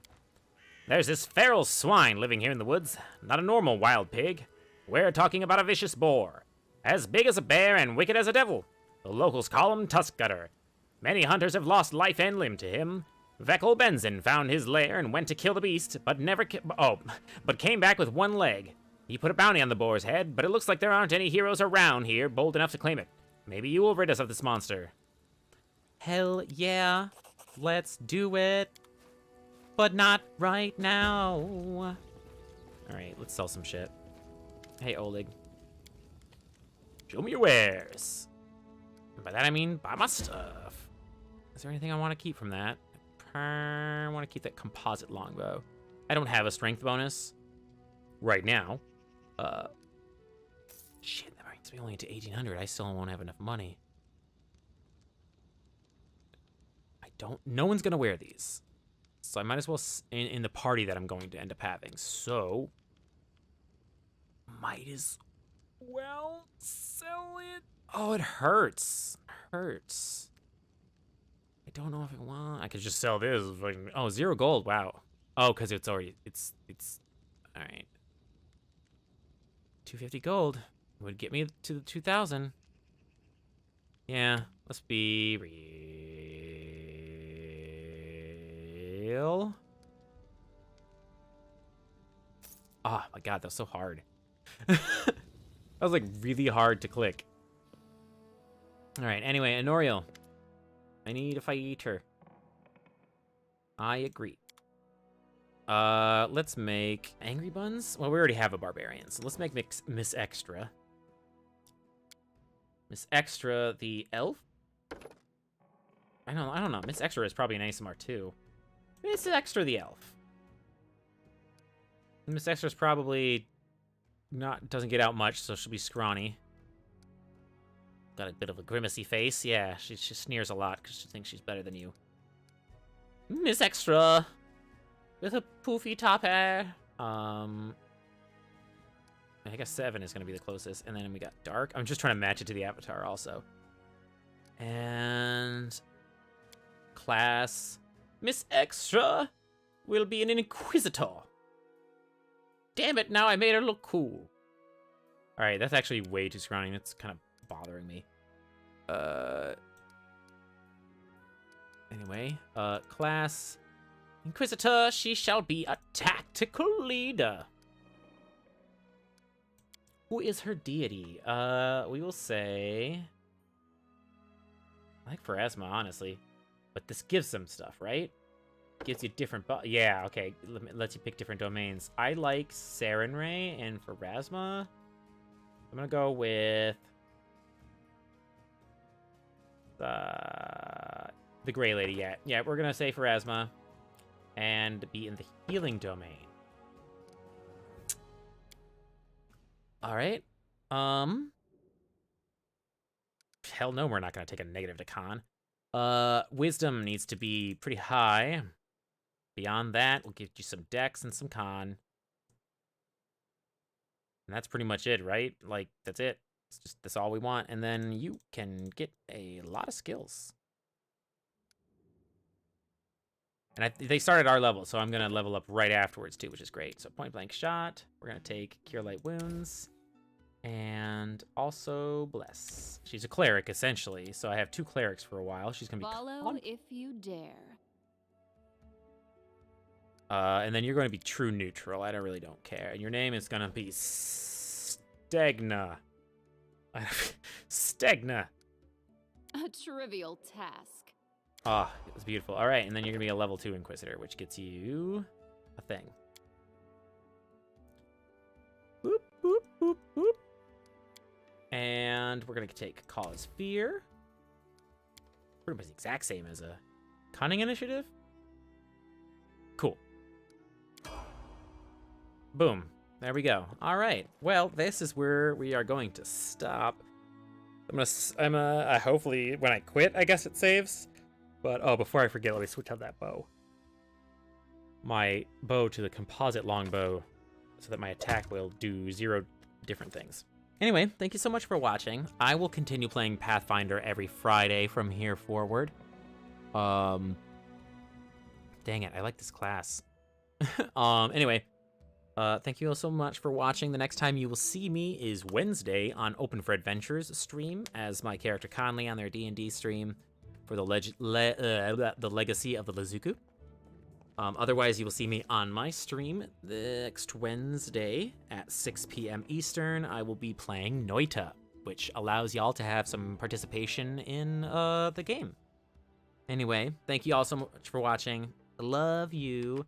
There's this feral swine living here in the woods, not a normal wild pig. We're talking about a vicious boar, as big as a bear and wicked as a devil. The locals call him Tusk Gutter. Many hunters have lost life and limb to him. Vekkel Benson found his lair and went to kill the beast, but but came back with one leg. He put a bounty on the boar's head, but it looks like there aren't any heroes around here bold enough to claim it. Maybe you will rid us of this monster. Hell yeah. Let's do it. But not right now. Alright, let's sell some shit. Hey, Oleg. Show me your wares. And by that I mean buy my stuff. Is there anything I want to keep from that? I want to keep that composite longbow. I don't have a strength bonus right now. Shit, that brings me only to 1800. I still won't have enough money. No one's gonna wear these. So I might as well, in the party that I'm going to end up having. So, might as well sell it. Oh, it hurts. Hurts. I don't know if I want. I could just sell this. Oh, 0 gold. Wow. Oh, because it's already. It's. All right. 250 gold would get me to the 2,000. Yeah. Let's be real. Oh my god, that was so hard. That was like really hard to click. All right. Anyway, Honoriel. I need a fighter. I agree. Let's make Angry Buns. Well, we already have a barbarian, so let's make Miss Extra. Miss Extra, the elf. I don't know. Miss Extra is probably an ASMR too. Miss Extra, the elf. Miss Extra's probably doesn't get out much, so she'll be scrawny. Got a bit of a grimacy face. Yeah, she sneers a lot because she thinks she's better than you. Miss Extra. With a poofy top hair. I guess 7 is going to be the closest. And then we got Dark. I'm just trying to match it to the avatar also. And... class. Miss Extra will be an Inquisitor. Damn it, now I made her look cool. Alright, that's actually way too scrawny. That's kind of bothering me. Anyway, class Inquisitor, she shall be a tactical leader. Who is her deity? We will say... I like Pharasma, honestly. But this gives them stuff, right? Gives you different... yeah, okay. Lets you pick different domains. I like Sarenrae and Pharasma. I'm gonna go with... the Grey Lady, yeah. Yeah, we're gonna say Pharasma. And be in the healing domain. Alright. Hell no, we're not gonna take a negative to con. Wisdom needs to be pretty high. Beyond that, we'll give you some dex and some con. And that's pretty much it, right? Like, that's it. That's all we want. And then you can get a lot of skills. And they start at our level, so I'm going to level up right afterwards, too, which is great. So point blank shot. We're going to take Cure Light Wounds. And also Bless. She's a cleric, essentially. So I have 2 clerics for a while. She's going to be... Follow if you dare. And then you're going to be true neutral. I really don't care. And your name is going to be Stegna. Stegna. A trivial task. Ah, oh, it was beautiful. All right, and then you're going to be a level 2 Inquisitor, which gets you a thing. Boop, boop, boop, boop. And we're going to take Cause Fear. Pretty much the exact same as a Cunning Initiative. Cool. Boom. There we go. All right. Well, this is where we are going to stop. hopefully when I quit, I guess it saves. But, oh, before I forget, let me switch out that bow. My bow to the composite longbow so that my attack will do 0 different things. Anyway, thank you so much for watching. I will continue playing Pathfinder every Friday from here forward. Dang it, I like this class. Anyway, thank you all so much for watching. The next time you will see me is Wednesday on Open for Adventures stream as my character Conley on their D&D stream for the Legacy of the Lezuku. Otherwise, you will see me on my stream next Wednesday at 6 p.m. Eastern. I will be playing Noita, which allows y'all to have some participation in the game. Anyway, thank you all so much for watching. I love you.